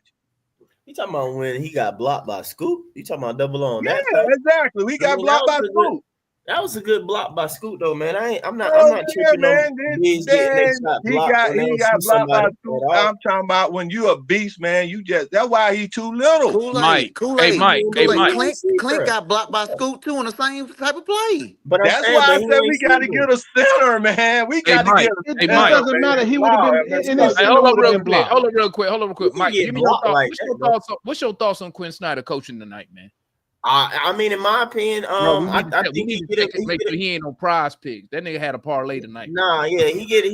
You talking about when he got blocked by Scoop? You talking about Double O? Yeah, exactly. We got blocked by Scoop. That was a good block by Scoot, though, man. I'm not tripping on these getting their shot blocked. He got blocked by Scoot. I'm talking about when you a beast, man. That's why he too little. Kool-Aid. Clint got blocked by Scoot too on the same type of play. But that's why I said we got to get a center, man. We got to get. It doesn't matter. He would have been. Hold up real quick, Mike. Give me your thoughts. What's your thoughts on Quinn Snyder coaching tonight, man? I mean, in my opinion, I think he ain't no prize picks. That nigga had a parlay tonight. Nah, yeah, he get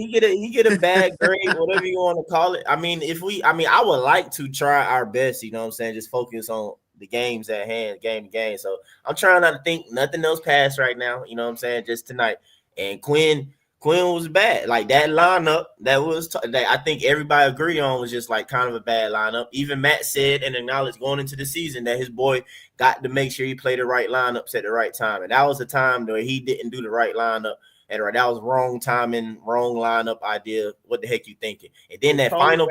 a bad grade, whatever you want to call it. I mean, I would like to try our best, you know what I'm saying, just focus on the game's at hand, game to game. So I'm trying not to think nothing else past right now. You know what I'm saying? Just tonight. And Quinn was bad. Like that lineup that I think everybody agreed on was just like kind of a bad lineup. Even Matt said and acknowledged going into the season that his boy got to make sure he played the right lineups at the right time. And that was a time where he didn't do the right lineup. And that was wrong timing, wrong lineup idea. What the heck you thinking? And then that final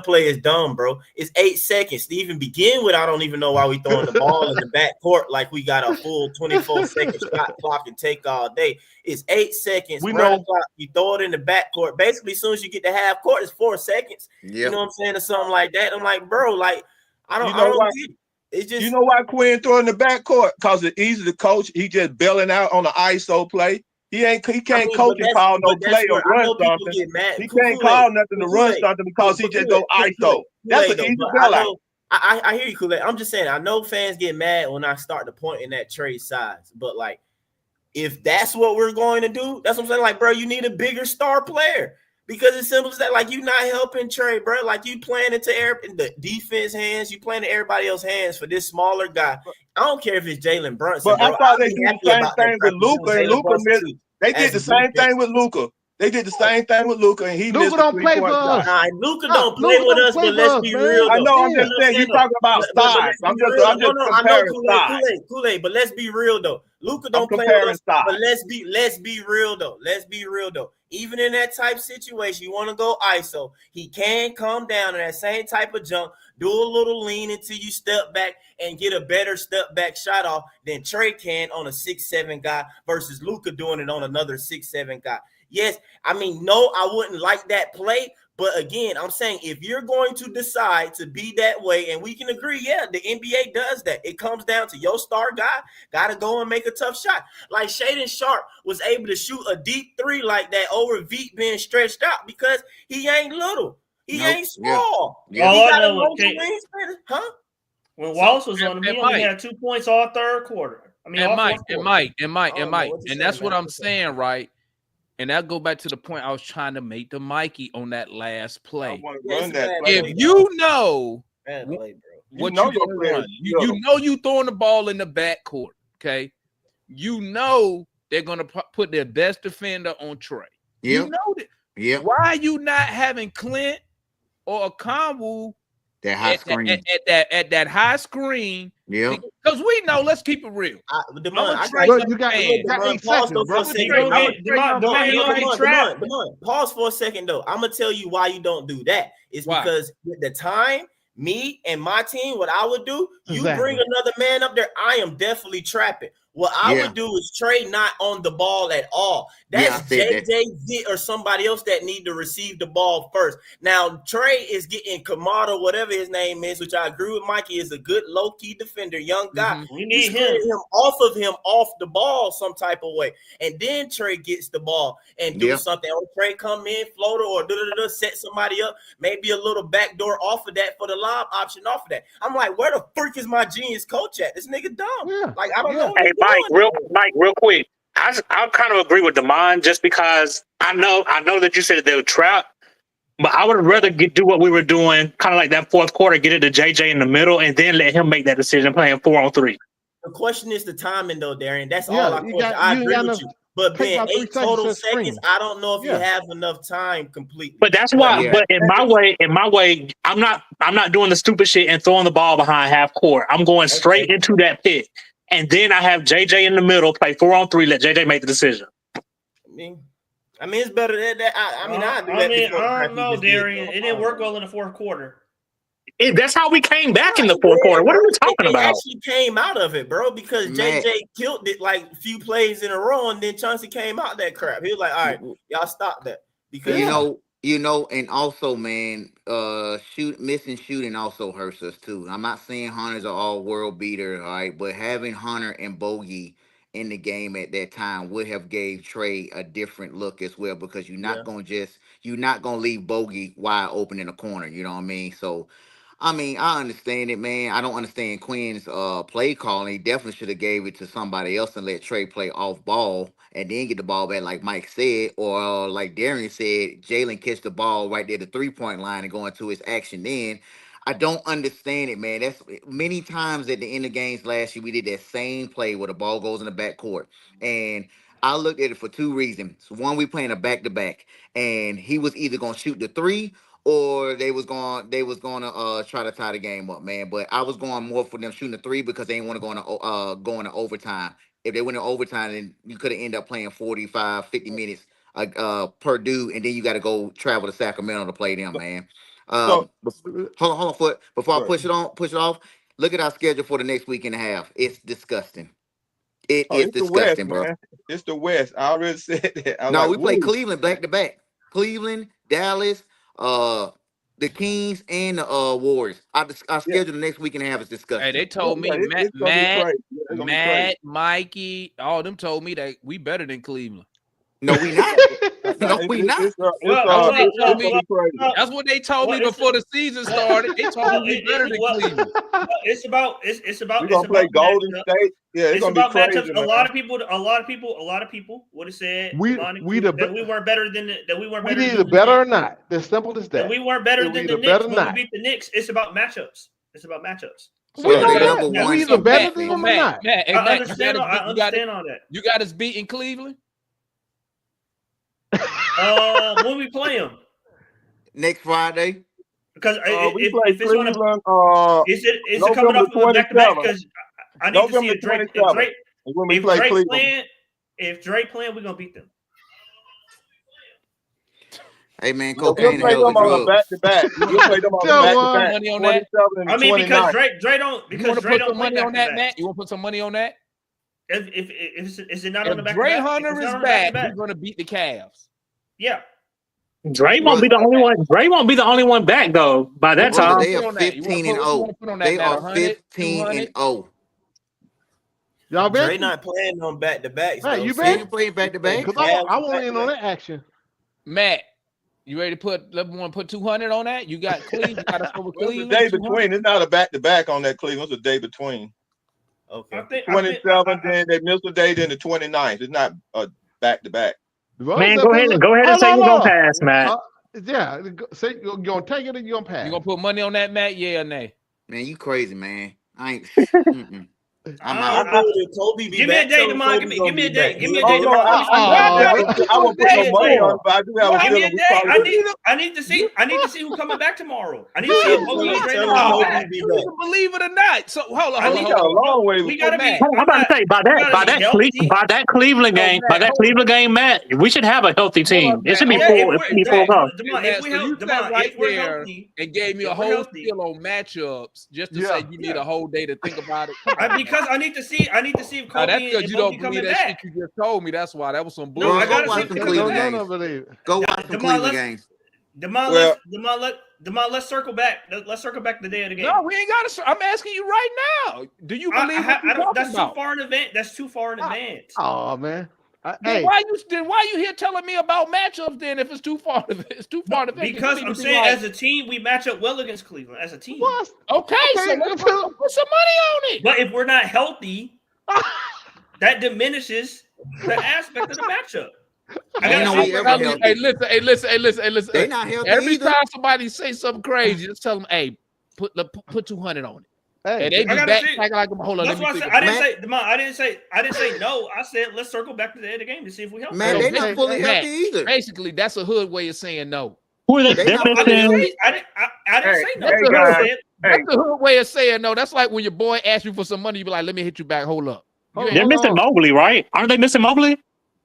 play is dumb, bro. It's 8 seconds to even begin with. I don't even know why we throwing the ball in the back court like we got a full 24-second shot clock and take all day. It's 8 seconds. We Run know. the clock, you throw it in the back court. Basically, as soon as you get to half court, it's 4 seconds. Yep. You know what I'm saying, or something like that. I'm like, bro, like I don't get it. It's just, you know why Quinn throw in the backcourt? Because it's easy to coach. He just bailing out on the ISO play. He can't coach and call no play or run something. He can't call nothing to run something because he just go ISO. That's an easy bailout. I hear you, Kool-Aid. I'm just saying, I know fans get mad when I start to point in that trade size, but like, if that's what we're going to do, that's what I'm saying. Like, bro, you need a bigger star player. Because it's simple as that. Like, you not helping Trey, bro. Like, you playing into the defense hands. You playing to everybody else's hands for this smaller guy. I don't care if it's Jalen Brunson. But I thought they did the same thing with Luka, and Luka missed. They did the same thing with Luka. They did the same thing with Luka, and he missed. Luka don't play for us. Nah, Luka don't play with us, but let's be real. I know. I'm just saying. You talking about size. I'm just comparing size. Kool-Aid, but let's be real though. Luka don't play with us, but let's be real though. Let's be real though. Even in that type situation, you want to go ISO. He can come down in that same type of jump, do a little lean until you step back and get a better step back shot off than Trey can on a 6'7" guy versus Luka doing it on another 6'7" guy. Yes, I mean, no, I wouldn't like that play. But again, I'm saying if you're going to decide to be that way, and we can agree, yeah, the NBA does that. It comes down to your star guy got to go and make a tough shot. Like Shaedon Sharpe was able to shoot a deep three like that over Veet being stretched out because he ain't little. He ain't small. Yeah. He got a wingspan, huh? When Wallace was on him, he only had 2 points all third quarter. I mean, and that's what I'm saying, right? And that go back to the point I was trying to make to Mikey on that last play. If you know what you're going to run, you know you throwing the ball in the backcourt, okay? You know they're going to put their best defender on Trey. Yeah. You know that. Yeah. Why are you not having Clint or a Conwu that high screen at that high screen? Yeah. Because we know, let's keep it real. Pause for a second, though. I'm going to tell you why you don't do that. It's because with the time, me and my team, what I would do, you bring another man up there, I am definitely trapping. What I would do is Trey not on the ball at all. That's JJ or somebody else that need to receive the ball first. Now, Trey is getting Kamada, whatever his name is, which I agree with Mikey, is a good low-key defender, young guy. Mm-hmm. We need him off the ball some type of way. And then Trey gets the ball and do something. Or Trey come in, floater, or set somebody up, maybe a little backdoor off of that for the lob option off of that. I'm like, where the freak is my genius coach at? This nigga dumb. Yeah. Like, I don't know. Hey, Mike, real quick. I kind of agree with Damon just because I know that you said they were trapped, but I would rather do what we were doing, kind of like that fourth quarter, get it to JJ in the middle, and then let him make that decision playing 4-on-3. The question is the timing, though, Darian. That's all I question. I agree with you. But being 8 total seconds, I don't know if you have enough time completely. But that's why. Yeah. But in my way, I'm not doing the stupid shit and throwing the ball behind half court. I'm going straight into that pit. And then I have JJ in the middle, play 4-on-3, let JJ make the decision. I mean, it's better than that. I don't know, Darian. It didn't work well in the fourth quarter. That's how we came back in the fourth quarter. What are we talking about? Actually came out of it, bro, because JJ killed it like a few plays in a row, and then Chauncey came out that crap. He was like, all right, y'all stop that. Because and also, man, missing shooting also hurts us too. I'm not saying Hunter's an all-world beater, all right, but having Hunter and Bogey in the game at that time would have gave Trey a different look as well, because you're not gonna leave Bogey wide open in the corner. You know what I mean? So, I mean, I understand it, man. I don't understand Quinn's play calling. He definitely should have gave it to somebody else and let Trey play off ball and then get the ball back, like Mike said, or like Darian said, Jalen catch the ball right there at the 3-point line and go into his action then. I don't understand it, man. That's many times at the end of games last year we did that same play where the ball goes in the backcourt, and I looked at it for two reasons. One, we playing a back to back, and he was either gonna shoot the three or they was going to try to tie the game up, man. But I was going more for them shooting the three because they didn't want to go into overtime. If they went to overtime, then you could have ended up playing 45, 50 minutes Purdue, and then you got to go travel to Sacramento to play them, man. So Hold on, foot. Before I Right. push it off. Look at our schedule for the next week and a half. It's disgusting. It is it's the West, disgusting, bro. man. It's the West. I already said that. I was No, like, we play woo. Cleveland back to back. Cleveland, Dallas, the Kings, and the Warriors. Our Yeah. schedule the next week and a half is Hey, disgusting. they told me it's gonna be Matt, crazy. Yeah, it's gonna be Matt, crazy. Mikey, all of them told me that we better than Cleveland. No, we not. No, we not. It's That's what they gonna told me. be crazy. That's what they told me Well, it's- before the season started. They told me we better than Cleveland. It's about We're gonna play Golden matchup. State. Yeah, it's It's gonna be about crazy. matchups. A lot of people would have said We the that we weren't better than that we weren't we better either than the better or Knicks. not. As simple as That that. we weren't better We than the either Knicks better or when not. we beat the Knicks. It's about matchups. It's about matchups. We So know they that. number Yeah. one. We So either better Matt, than So them or Matt, not. Matt, hey, I Matt, understand. I understand all that. you got us beat in Cleveland. When we play them, next Friday. we because play if it's gonna, Cleveland. is it coming November off of a back to back? 27th. Because I need to see November if Drake, 27th is when we if play Drake Cleveland. playing, if Drake playing, we're gonna beat them. Hey man, We'll cocaine play and them on a drugs. back to back. We'll play them on Tell a back to one. back. Money on that. 27 and I mean, because 29. Drake don't You want because to Drake put don't some play money back on to that, back. Matt? You want to put some money on that? If is it not on the If back Dre to back? Hunter is back, we're gonna beat the Cavs. Yeah. Dre won't be the only one. Dre won't be the only one back though by that Brother, time. they Put are on that. You wanna 15 and put- what you 0. wanna put on that, They Matt? are 100, 15 and 200? 0. Y'all Dre bet? not playing on back to backs. Hey, you They bet? ain't playing back to back. Because I want in on that action. Matt, you ready to put? Let me want to put 200 on that. You got Cleveland. You got us over Well, it's a Cleveland. day 200? between. It's not a back to back on that Cleveland. It's a day between. Okay. 27th, then they missed a day, then the 29th. It's not a back to back. Man, go ahead and say you're gonna pass, Matt. Yeah, say you're gonna take it and you're gonna pass. You gonna put money on that, Matt? Yeah or nay? Man, you crazy, man. I ain't. Mm-mm. I'm I'm out. good with Kobe be Give me a back. date, Tell Demond. Kobe Give gonna me a be date. back. Give me a He date, always- Demond. I won't put no money on it, but I do have a Give me a feeling. date. I need to see who's coming back tomorrow. I need to see if Tell Kobe him- and Dre tell are him coming Kobe back. be You back. can believe it or not. So hold on. I Hold need on, We got a hold on. long way. We gotta be. Matt, I'm about to say by that Cleveland No, game, Matt, by that hold Cleveland game, Matt, we should have a healthy team. on, It should be Matt. full. Yeah, It should be full go. If we so you help, sat right if we're there healthy, and gave me a if we're whole healthy. spiel on matchups just to Yeah, say you need a whole day to think about it. because I need to see if Now, Kobe that's and because you Kobe don't coming believe that back. shit you just told me. That's why that was some No, Bro, bullshit. I gotta go watch see some if Cleveland Kobe games. believe it. Go watch some Cleveland games. Demond, let's circle back. Let's circle back the day of the game. No, we ain't got to. I'm asking you right now. Do you believe what you're talking that's about? too far in advance. That's too far in advance. Oh man. Then why you here telling me about matchups then if it's too far to it's too far to Because I'm saying as a team, we match up well against Cleveland as a team. Okay, so let's put some money on it. But if we're not healthy, that diminishes the aspect of the matchup. Hey, listen. They not healthy Every either. time somebody say something crazy, just tell them, hey, put 200 on it. Hey, And they be I gotta back see. like hold on. That's Let me why think I about said I didn't say no. I said let's circle back to the end of the game to see if we help. Man, they not fully Matt, healthy either. Basically, that's a hood way of saying no. Who are they? They not I didn't missing. say I didn't say no. Hey, I guys. said, That's a hood way of saying no. That's like when your boy asks you for some money, you be like, let me hit you back. Hold up. They're missing Mobley, right? Aren't they missing Mobley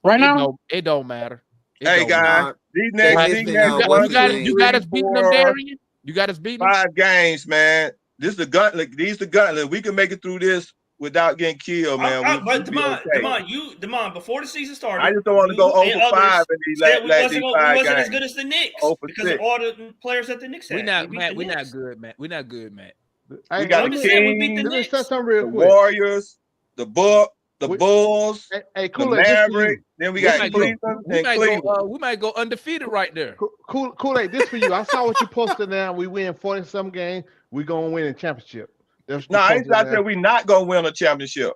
right now? It don't matter. Hey guys, these next missing You got us beating them, Darian. You got us beating them. 5 games, man. This is the gauntlet. These the gauntlet. We can make it through this without getting killed, man. but Demond, before the season started, I just don't want to go over 5 in these said we last wasn't 5 as games. good as the Knicks 0 for because of 6. all the players that the Knicks had. We're not Knicks. good, Matt. We're not good, Matt. We got the Kings, Let me say something the real quick. Warriors, the Bulls, Hey, the Kool-Aid, this for you. Mavericks. Then we got Cleveland and Cleveland. We might go undefeated right there. Kool-Aid, this for you. I saw what you posted now. We win 40-some games. We're going to win a championship. No, I said we're not going to win a championship.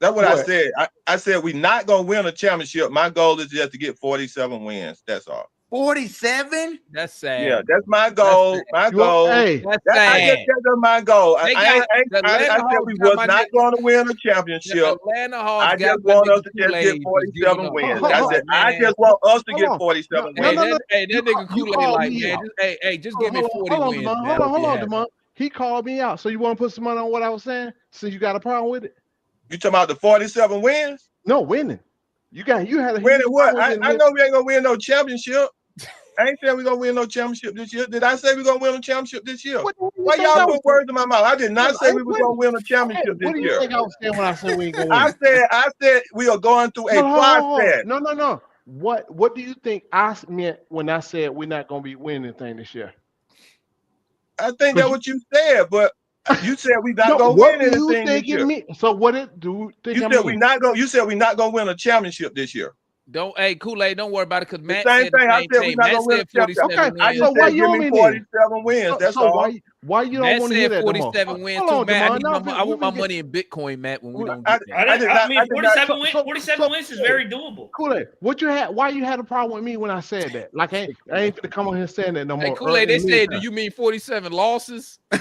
That's what I said. I said we're not going to win a championship. My goal is just to get 47 wins. That's all. 47? That's sad. Yeah, that's my goal. sad. My You want- goal. hey, That's I sad. just said that's my goal. They I got the Atlanta said Hawks we got was my not nigga. going to win a The championship. Atlanta Hawks I got just my want us nigga to just get Kool-Aid for giving 47 up. wins. Hold That's on, it. I man. just want us to Hold get on. 47 No, Hey, wins. no. that You nigga you Kool-Aid called like, me man, out. just give me 40 Hold on, wins, Demond. man. Hold I'll on, be Demond. He called me out. So you want to put some money on what I was saying? So you got a problem with it? You talking about the 47 wins? No, winning. You had a Winning huge what? problem with I know we ain't gonna win no championship. I ain't saying we're gonna win no championship this year. Did I say we're gonna win a championship this year? What do you Why think y'all I put was words in my mouth? I did not say we were What- gonna win a championship this What do you year. think I was saying when I said we ain't gonna win? I said we are going through a Hold on. process. No. What do you think I meant when I said we're not gonna be winning anything this year? I think that's what you said, but you said we not No, gonna what win do you anything this think it year. mean? So what it do you think You I said we mean? not gonna. You said we not gonna win a championship this year. Hey, Kool-Aid, don't worry about it because The Matt same said the thing. I same said we thing. not Matt gonna win a said championship. 47 Okay, I wins. just so why said you give on me me 47 wins. then? That's So all. why you don't Matt want to hear said that no more? 47 wins Hold too. on, Matt, I Demond. want my money in Bitcoin, Matt, when we don't I get that. did not. I mean, 47 wins. So- 47 wins is very doable. Kool-Aid, what you had? Why you had a problem with me when I said that? Like I ain't finna come on here saying that no Hey, more. Kool-Aid, they In the said, do meantime. you mean 47 losses? No.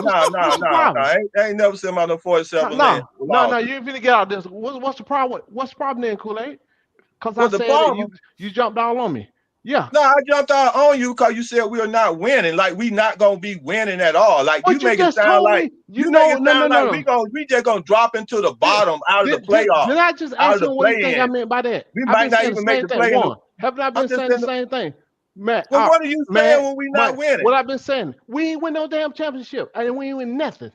What's the problem? I ain't never said about no 47 No, wins. you ain't finna get out of this. What's the problem? What's the problem then, Kool-Aid? Because I What's the said that problem? you jumped all on me. Yeah. No, I jumped out on you because you said we are not winning. Like we not gonna be winning at all. Like What you you make it just sound told like me? you make it sound like No. we just gonna drop into the bottom out of the Did playoffs, I just out ask of the him what he think I play-in. meant by that? We I've might been not saying the even make same the thing. play in the. One, haven't I I'm been just saying the saying. same thing? Matt, Well, what are you saying when we not Mike, winning? what I've been saying, we ain't win no damn championship. And we ain't win nothing.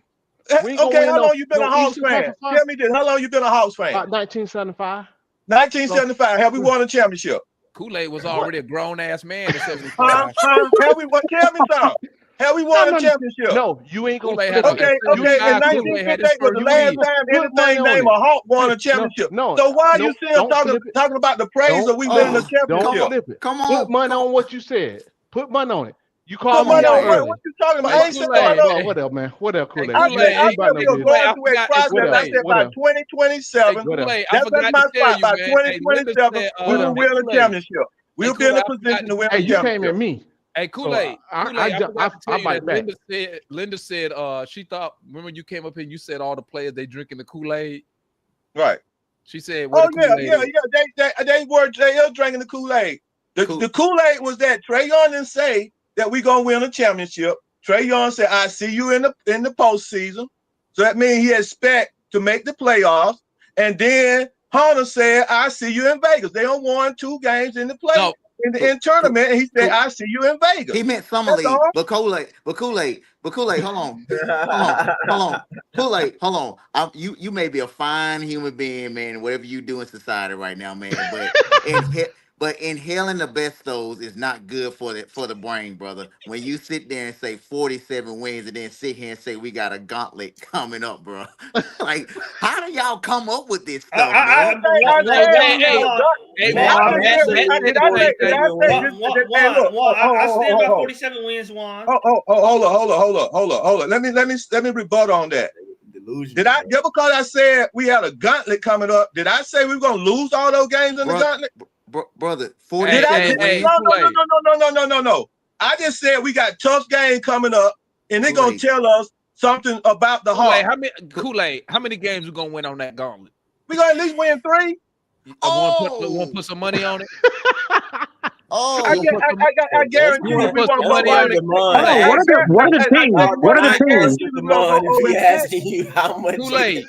We ain't gonna Okay, win how long you been a no Hawks Eastern fan? Conference Final. Tell me this. How long you been a Hawks fan? About 1975. 1975. Have we won a championship? Kool-Aid was already a grown-ass man in 75. Have we won? Tell me something. Have we won a championship? No, you ain't gonna Kool-Aid flip had it. Okay. In 75, Kool-Aid had his 1958 was first the last ring. time Put money anything on named it. a Hawk won a championship. So why are you still talking about the praise of we winning a Don't championship? flip it. Come Put on. money on what you said. Put money on it. You Put called me money out on early. what you talking about? Hey, I ain't saying about no. Whatever, man. Whatever, Kool-Aid. I Kool-Aid, said we are going through a process. I said by 2027. Kool-Aid, I That's forgot my to tell spot. you, By man. Hey, Linda 2027, said, we will win a championship. We'll be in a position to win a Hey, you championship. came at me. Hey, Kool-Aid, I forgot to tell you bite that back. Linda said she thought, remember you came up here and you said all the players they drinking the Kool-Aid? Right. She said, Oh the Kool-Aid yeah. They were drinking the Kool-Aid. The Kool-Aid was that Trae Young didn't say that we gonna win a championship. Trae Young said, I see you in the postseason. So that means he expect to make the playoffs. And then Hunter said, I see you in Vegas. They don't won 2 games in the play in tournament. And he said, I see you in Vegas. He meant Summer League, but Kool-Aid, hold on. Kool-Aid, hold on. You may be a fine human being, man, whatever you do in society right now, man. But inhaling the bestos is not good for the brain, brother. When you sit there and say 47 wins and then sit here and say we got a gauntlet coming up, bro. Like, how do y'all come up with this stuff, man? I stand by 47 wins, Juan. Hold on. Let me rebut on that. Did I just because I said we had a gauntlet coming up? Did I say we were gonna lose all those games in the gauntlet? Brother, 47 wins. No. I just said we got tough game coming up, and they're gonna tell us something about the Hawks. Kool-Aid, how many games we gonna win on that gauntlet? We gonna at least win 3. Want to put some money on it? I guarantee you we want money on it. What are the teams? What are the teams? How much? Kool-Aid,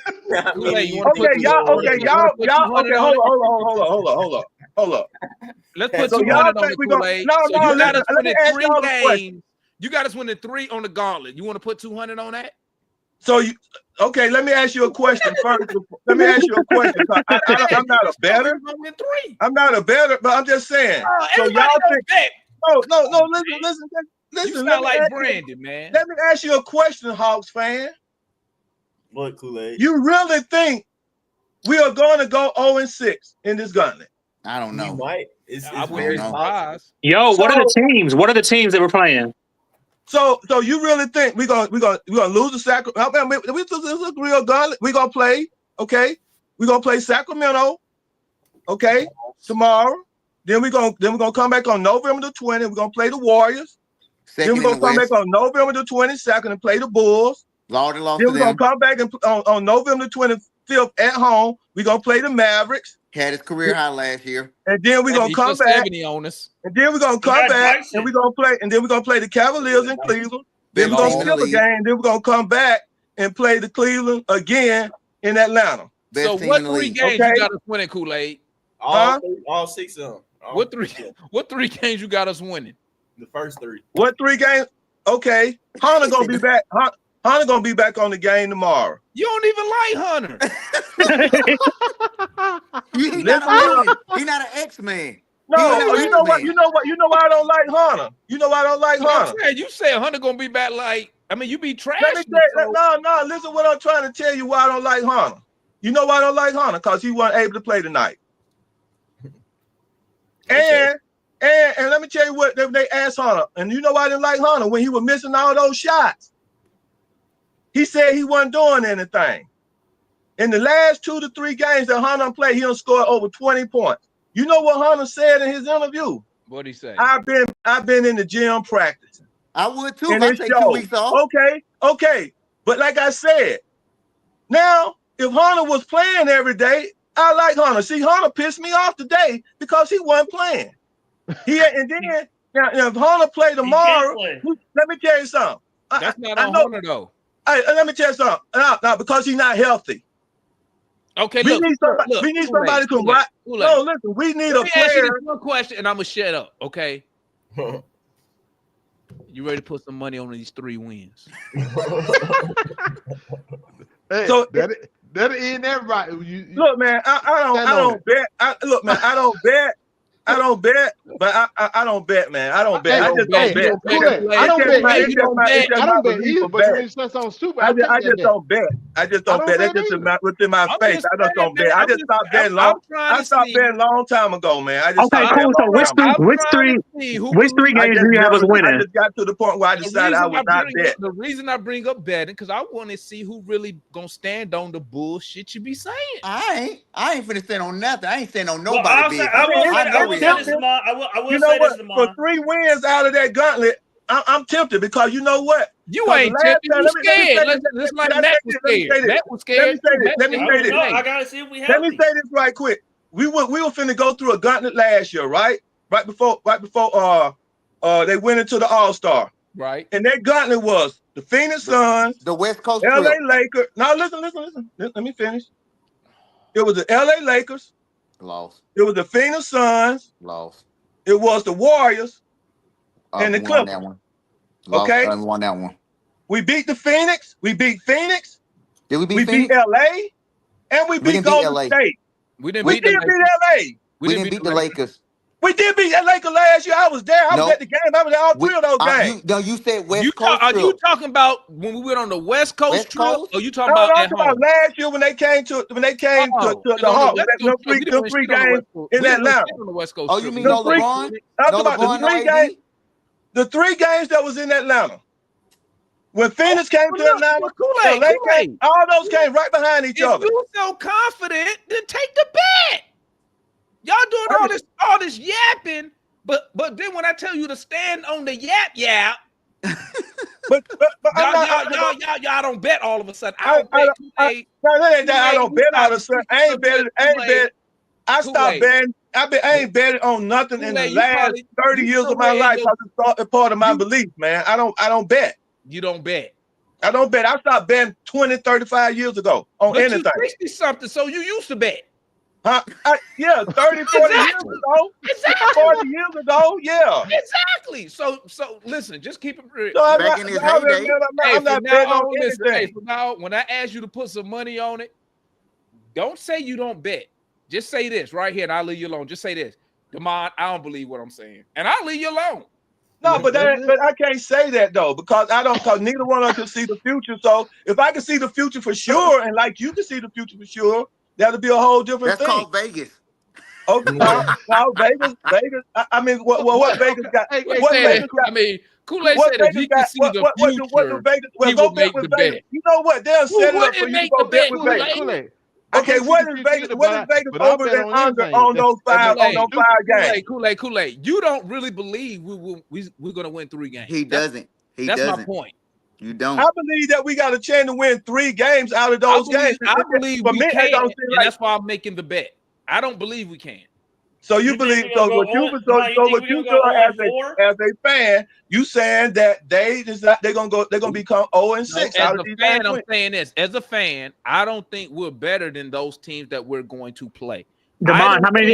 you want to put hold on. Let's put 200 on the Kool-Aid. You got us winning 3 games. You got us winning 3 on the gauntlet. You want to put 200 on that? So let me ask you a question first. Let me ask you a question. I'm not a better. I'm not a better, but I'm just saying. So y'all think? No. Listen. You sound like Brandon, man. Let me ask you a question, Hawks fan. What, Kool-Aid? You really think we are going to go 0-6 in this gauntlet? I don't know. We might. It's very surprised. Yo, what are the teams? What are the teams that we're playing? So you really think we're gonna lose the Sacramento? This is real gauntlet. We're gonna play, okay? We're gonna play Sacramento, okay, tomorrow. Then we're gonna come back on November the 20th. We're gonna play the Warriors. Second Then we're in gonna the come West. back on November the 22nd and play the Bulls. Already lost Then to we're gonna them. come back and on November the 25th at home. We're gonna play the Mavericks. Had his career high last year. And then we're gonna He come put back. 70 on us. And then we're gonna You come got back Dyson. and we're gonna play. And then we're gonna play the Cavaliers in Cleveland. Then Best we're gonna team in skip the a league. game. Then we're gonna come back and play the Cleveland again in Atlanta. Best So team what in the three league. games Okay. you got us winning, Kool-Aid? All 6 of them. What three games you got us winning? The first 3. What 3 games? Okay, Hunter gonna be back. Hunter gonna be back on the game tomorrow. You don't even like Hunter. He's not a man. He's not an X-Man. No, He was you know what? man. You know what? You know why I don't like Hunter. You know why I don't like You know what Hunter. I'm saying? You said Hunter gonna be back like, I mean, you be trash. Let me tell you, no. Listen, what I'm trying to tell you why I don't like Hunter. You know why I don't like Hunter? Because he wasn't able to play tonight. Okay. And let me tell you what they asked Hunter. And you know why I didn't like Hunter? When he was missing all those shots, he said he wasn't doing anything. In the last 2 to 3 games that Hunter played, he done scored over 20 points. You know what Hunter said in his interview? What'd he say? I've been in the gym practicing. I would too And if I it take 2 showed. weeks off. Okay. But like I said, now if Hunter was playing every day, I like Hunter. See, Hunter pissed me off today because he wasn't playing. And then now if Hunter play tomorrow, play. let me tell you something. That's not I on know. Hunter though. Let me tell you something. No, because he's not healthy. Okay, We look, need somebody. look, We need Kool-Aid, somebody to Kool-Aid, right. Kool-Aid. No, listen. We need Let a me ask you player. this one question, and I'm gonna shut up. Okay, you ready to put some money on these 3 wins? Hey, So- that ain't that right. Look, man. I don't bet. Look, man. I don't bet. I don't bet, but I don't bet, man. I don't bet. I just don't bet. I don't bet. You don't bet. I don't bet either. But when you say something stupid, I just don't bet. I just don't bet. That's just within my I'm face. just I just don't saying, bet. man, I I'm just just- stopped betting I'm long. trying I to stopped see- betting long time ago, man. I just Okay, stopped cool. betting So long which time three, ago. which three, which 3 games do you have us I winning? just got to the point where I decided I would not bet. The reason I bring up betting because I want to see who really gonna stand on the bullshit you be saying. I ain't finna stand on nothing. I ain't standing on Well, nobody I'll big. say, I will I know say reality. this, Lamont. I will You know say what? this, For Lamont. 3 wins out of that gauntlet, I'm tempted because you know what? You 'Cause ain't the last tempted. time- You let me say scared. this, Let's like let me Matt say was this, let me say scared. this. Matt was scared. Let me Matt say said I he don't know. was I gotta see if we Let me healthy. say this right quick. We were finna go through a gauntlet last year, right? Right before they went into the All-Star. right. And that gauntlet was the Phoenix Suns, The West Coast LA trip. Lakers. Now listen. Let me finish. It was the LA Lakers. Lost. It was the Phoenix Suns. Lost. It was the Warriors. And the Won Clippers. that one. Lost. Okay. Won that one. We beat the Phoenix. We beat Phoenix. Did we beat We Phoenix? beat LA. And we beat didn't beat Golden LA. State. We didn't We beat did the beat Lakers. LA. We didn't beat the Lakers. We did beat that Lakers last year. I was there. I was No. at the game. I was at all 3 of those games. You said West You Coast are trip. you talking about when we went on the West Coast West trip? Coast? Or you No, talking about I'm at talking about home? last year when they came to the Hawks. Them three games in Atlanta. On the West Coast Oh, trip. you mean We no didn't win LeBron? shit. I'm No talking about LeBron, no AD? the 3 games that was in Atlanta. When Phoenix came to Atlanta, Kool-Aid, LA came, Kool-Aid. all those came right behind each If other. you so confident, then take the bet. Y'all doing all this yapping, but then when I tell you to stand on the yap, But y'all don't bet all of a sudden. I don't bet Kool-Aid. I don't bet all of a sudden. I ain't bet. I stopped betting. I ain't betting on nothing in the Kool-Aid, last 30 years of my life because it's part of my belief, man. I don't bet. You don't bet. I don't bet. I stopped betting 20, 35 years ago on But anything. you 60-something, so you used to bet. Huh? 30, 40 years ago. Exactly. 40 years ago, yeah. Exactly. So listen, just keep it real. So Back in his heyday. I'm not betting on anything. So now when I ask you to put some money on it, don't say you don't bet. Just say this right here, and I'll leave you alone. Just say this. Demond, I don't believe what I'm saying. And I'll leave you alone. No, but I can't say that though, because neither one of us can see the future. So if I can see the future for sure, and like you can see the future for sure, that'll be a whole different That's thing. called Vegas. Okay, no, Vegas. I mean, what Vegas got? What Vegas got? I mean, Kool-Aid What said if he Vegas can got? see the future, What do Vegas? Well, he go would bet make with the Vegas. bet. You know what? They'll Who set it up wouldn't for you to make go the bet bet, with Vegas. Kool-Aid. Okay, what is Vegas over and under on those five Kool-Aid. You don't really believe we're gonna win 3 games. He doesn't. That's my point. You don't. I believe that we got a chance to win 3 games out of those games. I believe we can, and that's why I'm making the bet. I don't believe we can. So you believe what you doing as a fan, you saying that they're gonna become 0-6 out of these fan, I'm saying this. As a fan, I don't think we're better than those teams that we're going to play. Damon, how many do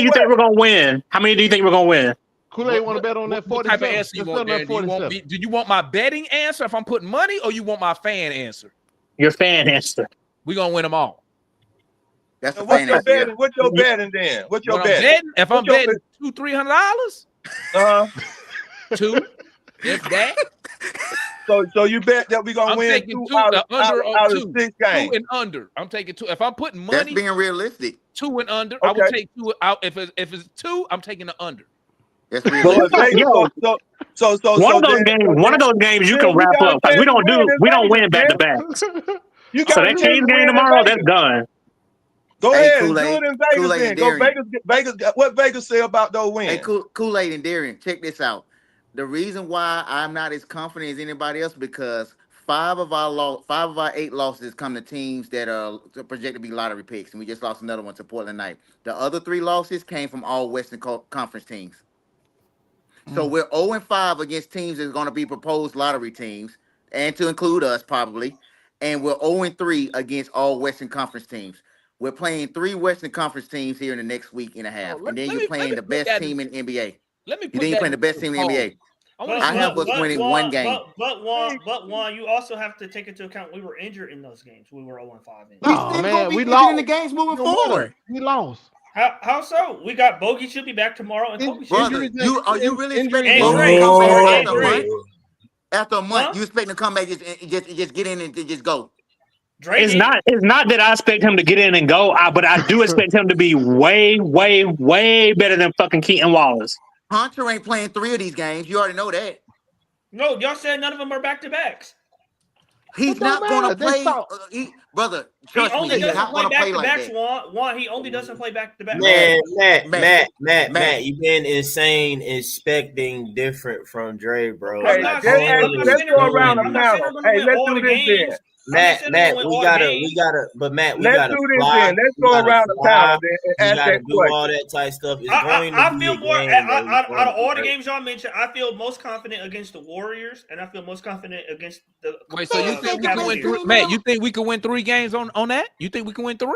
you think we're gonna win? How many do you think we're gonna win? Kool-Aid want to bet on that 47. What type of answer you want, Darren? Do you want my betting answer if I'm putting money, or you want my fan answer? Your fan answer. We're gonna win them all. That's the what's your betting? What's your betting then? What's your betting? If I'm betting $200-$300, 2, if that. So you bet that we're gonna win 2 out of 6 games. 2 and under. I'm taking 2. If I'm putting money, that's being realistic. 2 and under. Okay. I would take 2 out. If it's 2, I'm taking the under. That's realistic. So one of those games you can wrap up. Like we don't win back to back. So that Kings game tomorrow, that's done. Go ahead, do it in Vegas. Then. Go Vegas. What Vegas say about those wins? Hey, Kool-Aid and Darren, check this out. The reason why I'm not as confident as anybody else because 5 of our 8 losses come to teams that are projected to be lottery picks, and we just lost another one to Portland Knight. The other 3 losses came from all Western Conference teams. So we're 0-5 against teams that's going to be proposed lottery teams, and to include us probably. And we're 0-3 against all Western Conference teams. We're playing 3 Western Conference teams here in the next week and a half, and then you're playing the best team in NBA. Let me. Then you're playing the best team in the NBA. I have us winning 1 game. But Juan, you also have to take into account we were injured in those games. We were 0-5 in. Oh man, we lost in the games moving forward. We lost. How so? We got Bogey should be back tomorrow, and Kobe Brother, are you really expecting Bogey to come back Drake. after a month? You expect to come back and just get in and just go? It's not that I expect him to get in and go, but I do expect him to be way, way, way better than fucking Keaton Wallace. Hunter ain't playing 3 of these games. You already know that. No, y'all said none of them are back to backs. He's not going to play, brother. Trust me, he's not going to play like that. Juan, he only doesn't play back to back. Matt, you've been insane expecting different from Dre, bro. Hey, let's go around the panel. Hey, let's do this then. Matt, we gotta. But Matt, we gotta. Let's do this then. Let's go around the panel and ask that question. All that type stuff. I feel more out of all the games y'all mentioned. I feel most confident against the Warriors, and I feel most confident against the. Wait, so you think we can win 3? Matt, you think we can win 3 games on that? You think we can win 3?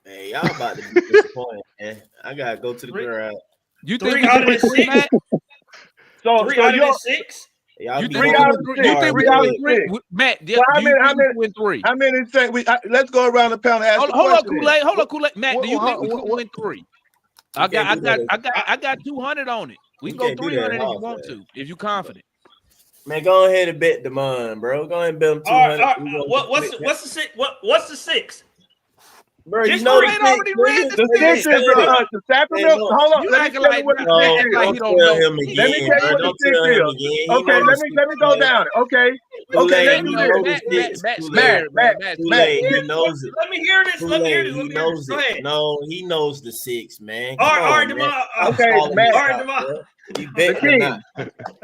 Hey, y'all about to be disappointed, man. I gotta go to the crowd. You think 3 out of 6? So 3 out of 6? You think we can win 3? Matt, do you win 3? How many say we? Let's go around the panel. Hold on, Kool-Aid. Matt, do you think we can win 3? I got 200 on it. We can go 300 if you want to. If you're confident. Man, go ahead and bet Damon, bro. Go ahead and bet him 200. What's the 6? What's the 6? Bro, you know the 6 is the Sacramento. Hold on, let me tell you what the 6 is. Don't tell him again. Let me tell you what the 6 is. Okay, let me go down it. Okay, let me hear this. Matt, he knows it. Let me hear this. He knows it. No, he knows the 6, man. All right, Damon. Okay, Matt. All right, Damon. You bet or not.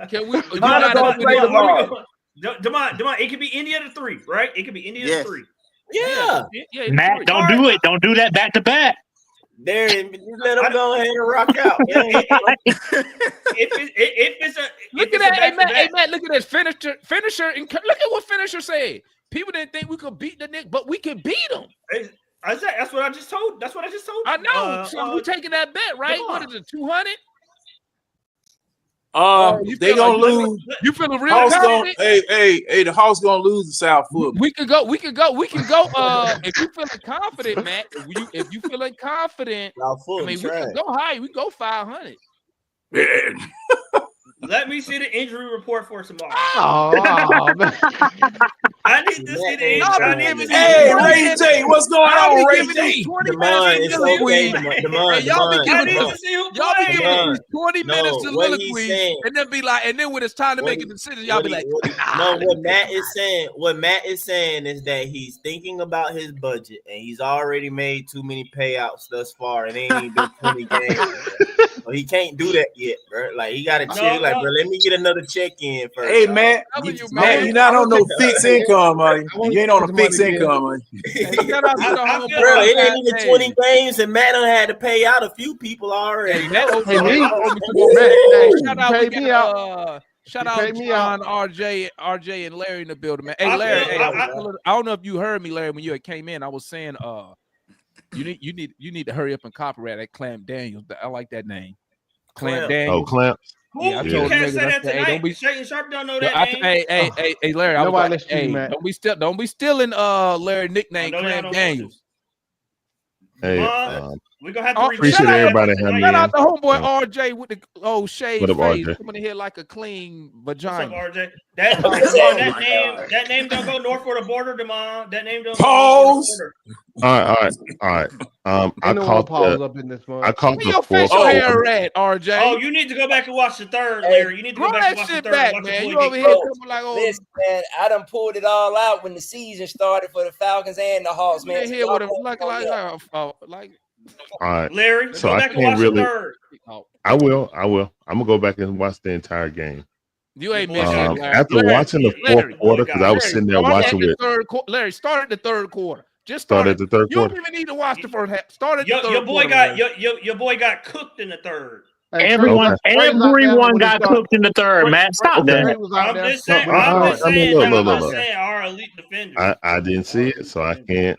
Can we? Damon, it could be any of the 3, right? It could be any of the 3. Yeah. Matt, don't do it. Don't do that back to back. There, let him go ahead and rock out. If it's a look at that, hey Matt, look at this finisher, and look at what finisher said. People didn't think we could beat the Knicks, but we can beat them. That's what I just told. I know. So we're taking that bet, right? What is it? 200? They gonna lose. You feeling real confident? Hey, the Hawks gonna lose the South football. We can go. If you feeling confident, Matt. If you feeling confident, we can go high. We go 500. Let me see the injury report for tomorrow. Oh, man. I need to see the injury. I need to see Hey, the Ray J, what's going on, Ray J? 20 Demond, minutes it's of okay. soliloquy. Demond, And y'all be Demond, giving I need Demond. to see who Y'all be played. giving these 20 minutes No, of what he's soliloquies, saying. and then be like, and then when it's time to make a decision, y'all be like, no, what Matt is saying is that he's thinking about his budget and he's already made too many payouts thus far and ain't even been 20 games. So he can't do that yet, bro. Like he gotta chill. Like, bro, let me get another check in first. Hey, Matt, Matt, you're not on no fixed income, man. You ain't on a fixed income, man. shout out to the homeboy. Bro, it ain't even 20 games, and Matt done had to pay out a few people already. Hey, Hey, me? shout out, we got shout out John, RJ, and Larry in the building, man. Hey, Larry, I don't know if you heard me, Larry, when you had came in. I was saying, you need to hurry up and copyright that Clamp Daniels. I like that name, Clamp Daniels. Oh, Clamp. Yeah, I You told can't niggas, say that hey, tonight. don't be. Shane Sharp don't know that name. Hey, Larry. I was Nobody like, listen to you, hey, Matt. don't be stealing Larry nickname Clamp Daniels. Hey, we're gonna have to appreciate everybody having me. Shout out to homeboy RJ with the old shaved What up, face RJ? coming in here like a clean What's vagina. up, RJ? That name don't go north of the border, Demond. That name don't go north of the border. All right. I Ain't no caught pause the. up in this I month. caught Where the your fourth. facial hair at, RJ? Oh, you need to go back and watch the third, Larry. You need to go Grow back and that watch the shit third. back, Watch man. the You boy over get here cooked. coming like, oh, Listen, man, I done pulled it all out when the season started for the Falcons and the Hawks, man. here with him like All right, Larry, so go I back and can't watch really. the third. I will. I'm gonna go back and watch the entire game. You ain't missing it, Larry. After Larry, watching the fourth quarter, because I was sitting there watching with. Larry, start at the third quarter. Just Start at the third You quarter. don't even need to watch the first half. Start at the Your third boy quarter. got your boy got cooked in the third. Hey, Everyone when got cooked in the third, Matt. Stop that. I'm just saying. I'm just saying. Our elite defenders. I didn't see it, so I can't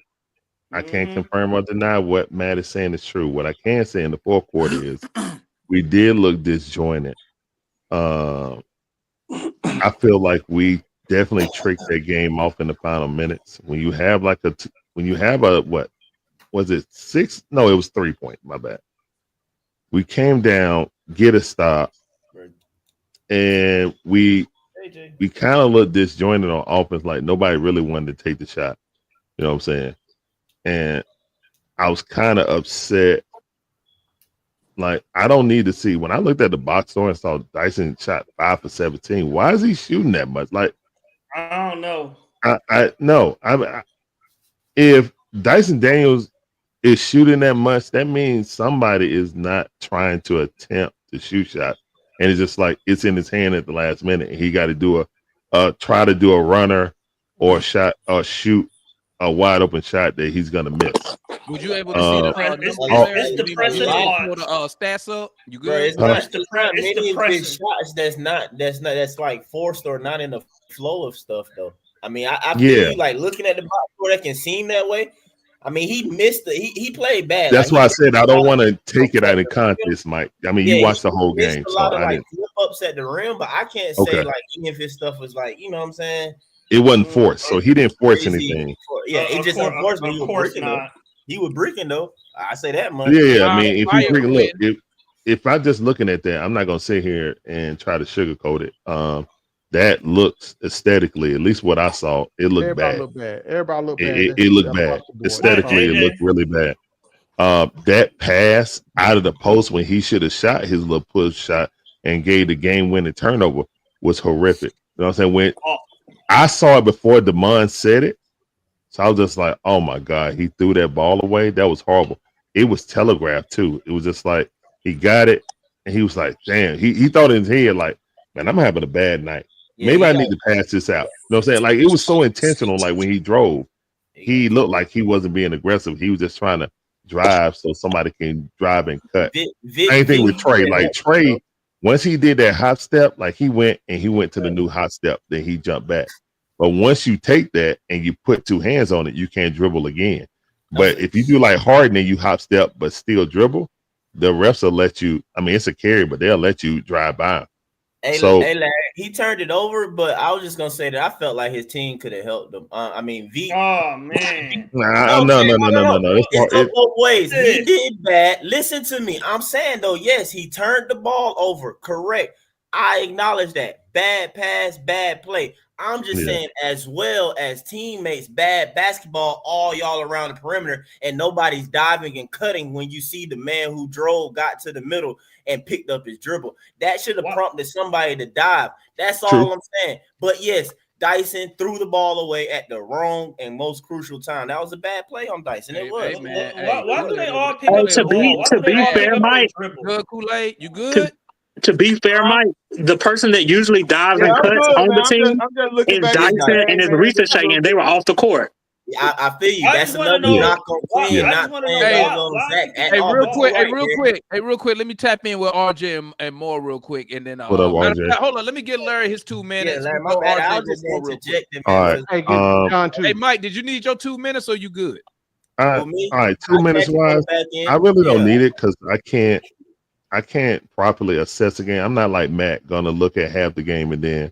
confirm or deny what Matt is saying is true. What I can say in the fourth quarter is we did look disjointed. I feel like we definitely tricked that game off in the final minutes. When you have what was it 6? No, it was 3 point. My bad. We came down, get a stop, and we kind of looked disjointed on offense, like nobody really wanted to take the shot. You know what I'm saying? And I was kind of upset. Like, I don't need to see. When I looked at the box score and saw Dyson shot 5 for 17, why is he shooting that much? Like, I don't know. If Dyson Daniels is shooting that much, that means somebody is not trying to attempt to shoot shot. And it's just like it's in his hand at the last minute. And he got to try to do a runner or shot or shoot a wide open shot that he's gonna miss. Was you able to see the it's depressing to watch. Stats up? You good? Bro, it's not many of his shots that's like forced or not in the flow of stuff though. I mean, I feel you, like looking at the box score that can seem that way. I mean, he missed he played bad. That's why I said I don't want to take it out of context, Mike. I mean, you watched the whole game, a lot so of I didn't. Flip ups at the rim, but I can't say like any of his stuff was like, you know what I'm saying? It wasn't forced, so he didn't force anything. Yeah, it just unfortunate. He was breaking though. I say that much. Yeah. I mean, if you bring look, if I'm just looking at that, I'm not gonna sit here and try to sugarcoat it. That looks aesthetically, at least what I saw, it looked bad. Everybody looked bad. It looked bad. Aesthetically, it looked really bad. That pass out of the post when he should have shot his little push shot and gave the game-winning turnover was horrific. You know what I'm saying? When I saw it before Demond said it, so I was just like, "Oh my God, he threw that ball away. That was horrible." It was telegraphed too. It was just like he got it, and he was like, "Damn." He thought in his head like, "Man, I'm having a bad night. Maybe I need to pass this out." You know what I'm saying? Like it was so intentional. Like when he drove, he looked like he wasn't being aggressive. He was just trying to drive so somebody can drive and cut. Same thing with Trey. Like Trey, once he did that hop step, like he went to the new hop step, then he jumped back. But once you take that and you put two hands on it, you can't dribble again. But if you do like Harden and you hop step but still dribble, the refs will let you. I mean, it's a carry, but they'll let you drive by him. Hey, Larry, he turned it over, but I was just gonna say that I felt like his team could have helped him. I mean, Oh man. No. It's go both ways. He did bad. Listen to me. I'm saying though, yes, he turned the ball over. Correct. I acknowledge that. Bad pass, bad play. I'm just saying, as well as teammates, bad basketball, all y'all around the perimeter, and nobody's diving and cutting when you see the man who drove, got to the middle, and picked up his dribble. That should have prompted somebody to dive. That's all I'm saying. But yes, Dyson threw the ball away at the wrong and most crucial time. That was a bad play on Dyson. It was. Why do they all pick up the ball? Why do they all pick up the dribble? Good, Kool-Aid, you good? To be fair, Mike, the person that usually dives and cuts on the team is Dyson and his ricochet, and they were off the court. Yeah, I feel you. That's another knock on Quinn. Not saying on Zach at all. Real quick. Let me tap in with RJ and more real quick, and then what up, RJ? Hold on. Let me get Larry his 2 minutes. Yeah, Larry, my bad. I'll just interject him. All right. Hey, Mike, did you need your 2 minutes or you good? All right, 2 minutes wise, I really don't need it because I can't properly assess the game. I'm not like Matt gonna look at half the game and then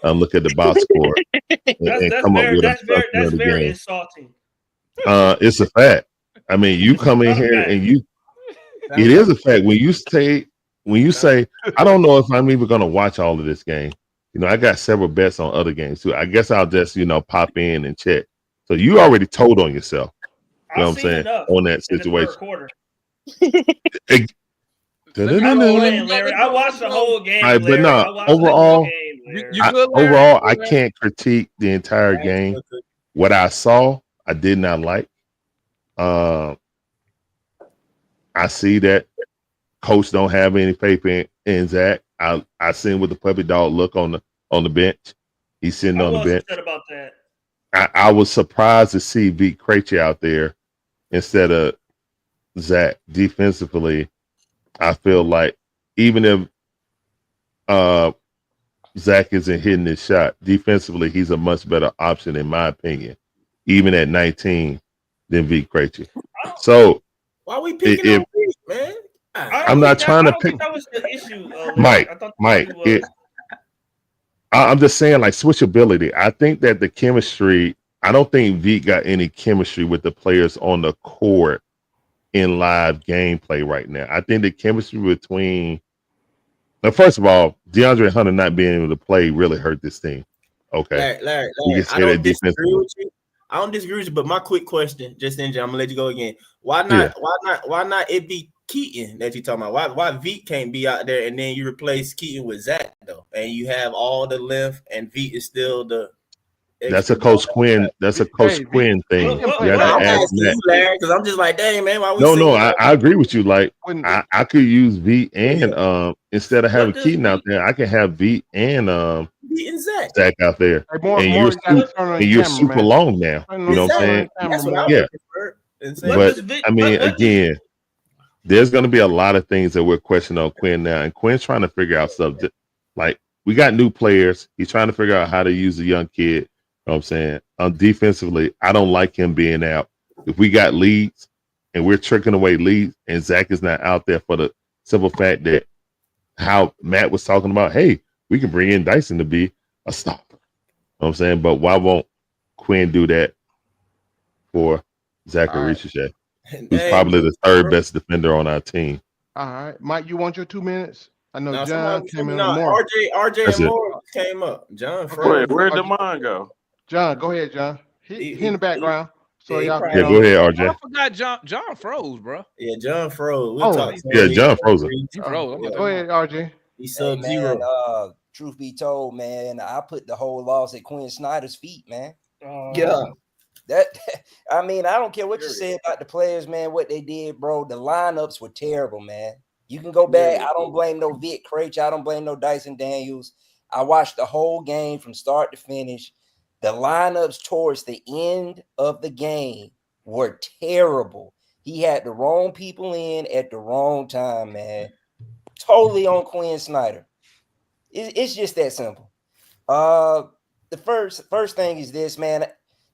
look at the box score and come up with that's very insulting. It's a fact. I mean, you come in here and it is a fact when you say I don't know if I'm even gonna watch all of this game. You know, I got several bets on other games too. I guess I'll just pop in and check. So you already told on yourself. You know what I'm saying on that situation. I watched the whole game. Right, but no, overall, I can't critique the entire game. What I saw, I did not like. I see that coach don't have any faith in Zach. I seen with the puppy dog look on the bench. He's sitting on the bench. About that. I was surprised to see Vic Krejci out there instead of Zach defensively. I feel like even if Zach isn't hitting his shot defensively, he's a much better option in my opinion, even at 19 than Vic Krejci. So why are we picking on Vic, man? I'm not trying to pick. That was the issue, Mike. I'm just saying, like switchability. I think that the chemistry. I don't think Vic got any chemistry with the players on the court in live gameplay right now. I think the chemistry between, first of all, DeAndre Hunter not being able to play really hurt this team. Okay, Larry, I don't disagree with you. I don't disagree with you, but my quick question, just in, I'm gonna let you go again. Why not it be Keaton that you talking about? Why Vic can't be out there and then you replace Keaton with Zach though, and you have all the length and Vic is still the. That's a Coach Quinn. That's a Coach Quinn thing. You have to ask that. Larry, because I'm just like, dang man, why we? No, I agree with you. Like I could use V and instead of having Keaton out there, I can have V and Zach out there, and you're super long now. You know what I'm saying? Yeah. But I mean, again, there's going to be a lot of things that we're questioning on Quinn now, and Quinn's trying to figure out stuff. Like we got new players. He's trying to figure out how to use a young kid. You know what I'm saying? Defensively, I don't like him being out. If we got leads and we're tricking away leads and Zach is not out there for the simple fact that how Matt was talking about, hey, we can bring in Dyson to be a stopper. You know what I'm saying? But why won't Quinn do that for Zachary Ricochet, who's probably the third best defender on our team? All right. Mike, you want your 2 minutes? I know John came in. RJ and Moore came up. John froze. Where'd Demond go? John, go ahead, John. He in the background. So y'all go ahead, RJ. I forgot John froze, bro. Yeah, John froze. John froze. He froze. Go ahead, RJ. He's Sub-Zero. Truth be told, man, I put the whole loss at Quinn Snyder's feet, man. That I mean, I don't care what you say about the players, man. What they did, bro. The lineups were terrible, man. You can go back. I don't blame no Vic Krejci. I don't blame no Dyson Daniels. I watched the whole game from start to finish. The lineups towards the end of the game were terrible. He had the wrong people in at the wrong time, man. Totally on Quinn Snyder. It's just that simple. The first thing is this, man.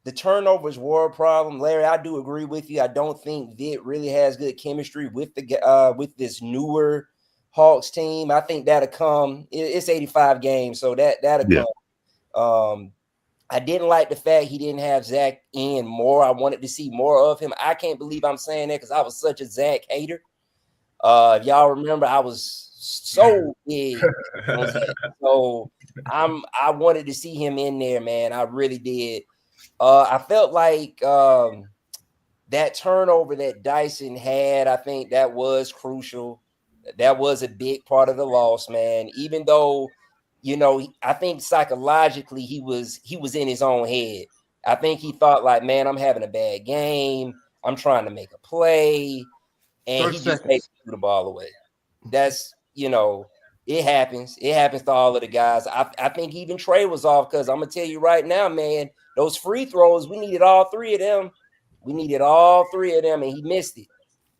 The turnovers were a problem. Larry, I do agree with you. I don't think Vic really has good chemistry with with this newer Hawks team. I think that'll come. It's 85 games, so that'll come. I didn't like the fact he didn't have Zach in more. I wanted to see more of him. I can't believe I'm saying that because I was such a Zach hater. If y'all remember, I was so big. So I wanted to see him in there, man. I really did. I felt like that turnover that Dyson had, I think that was crucial. That was a big part of the loss, man. Even though, you know, I think psychologically he was in his own head. I think he thought like, man, I'm having a bad game. I'm trying to make a play, and he just threw the ball away. That's, you know, it happens. It happens to all of the guys. I think even Trey was off because I'm gonna tell you right now, man, those free throws, we needed all three of them. We needed all three of them, and he missed it.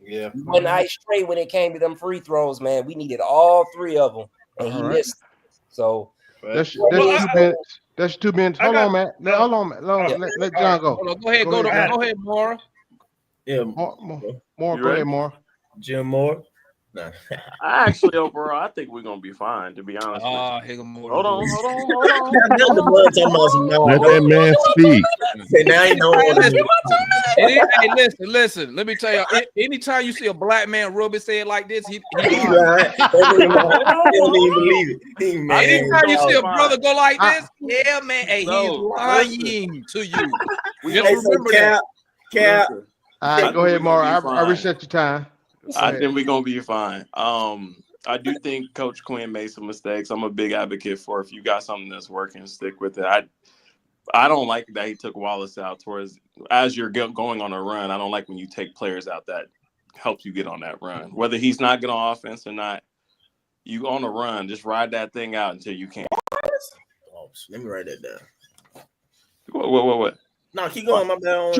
Yeah. He wasn't ice straight when it came to them free throws, man. We needed all three of them, and he missed it. So that's 2 minutes. That's 2 minutes. Hold on, Matt. Hold on, Matt. Let John go. Go ahead, go ahead, Maura. Yeah, More. Go ahead, Maura. Jim Moore. Nah. Actually, overall, I think we're gonna be fine. To be honest. Hold on. Let that man speak. Now you know Hey, listen. Let me tell you. Anytime you see a black man rub his head like this, he right. He don't even believe it. Anytime you see a brother go like this, yeah, man. Hey, he's lying to you. Just remember that. Cap. All right, go ahead, Maura. I reset your time. I think we're gonna be fine. I do think Coach Quinn made some mistakes. I'm a big advocate for if you got something that's working, stick with it. I don't like that he took Wallace out towards as you're going on a run. I don't like when you take players out that helps you get on that run. Whether he's not good on offense or not, you on a run, just ride that thing out until you can't. Oh, let me write that down. What? No, keep going. My bad.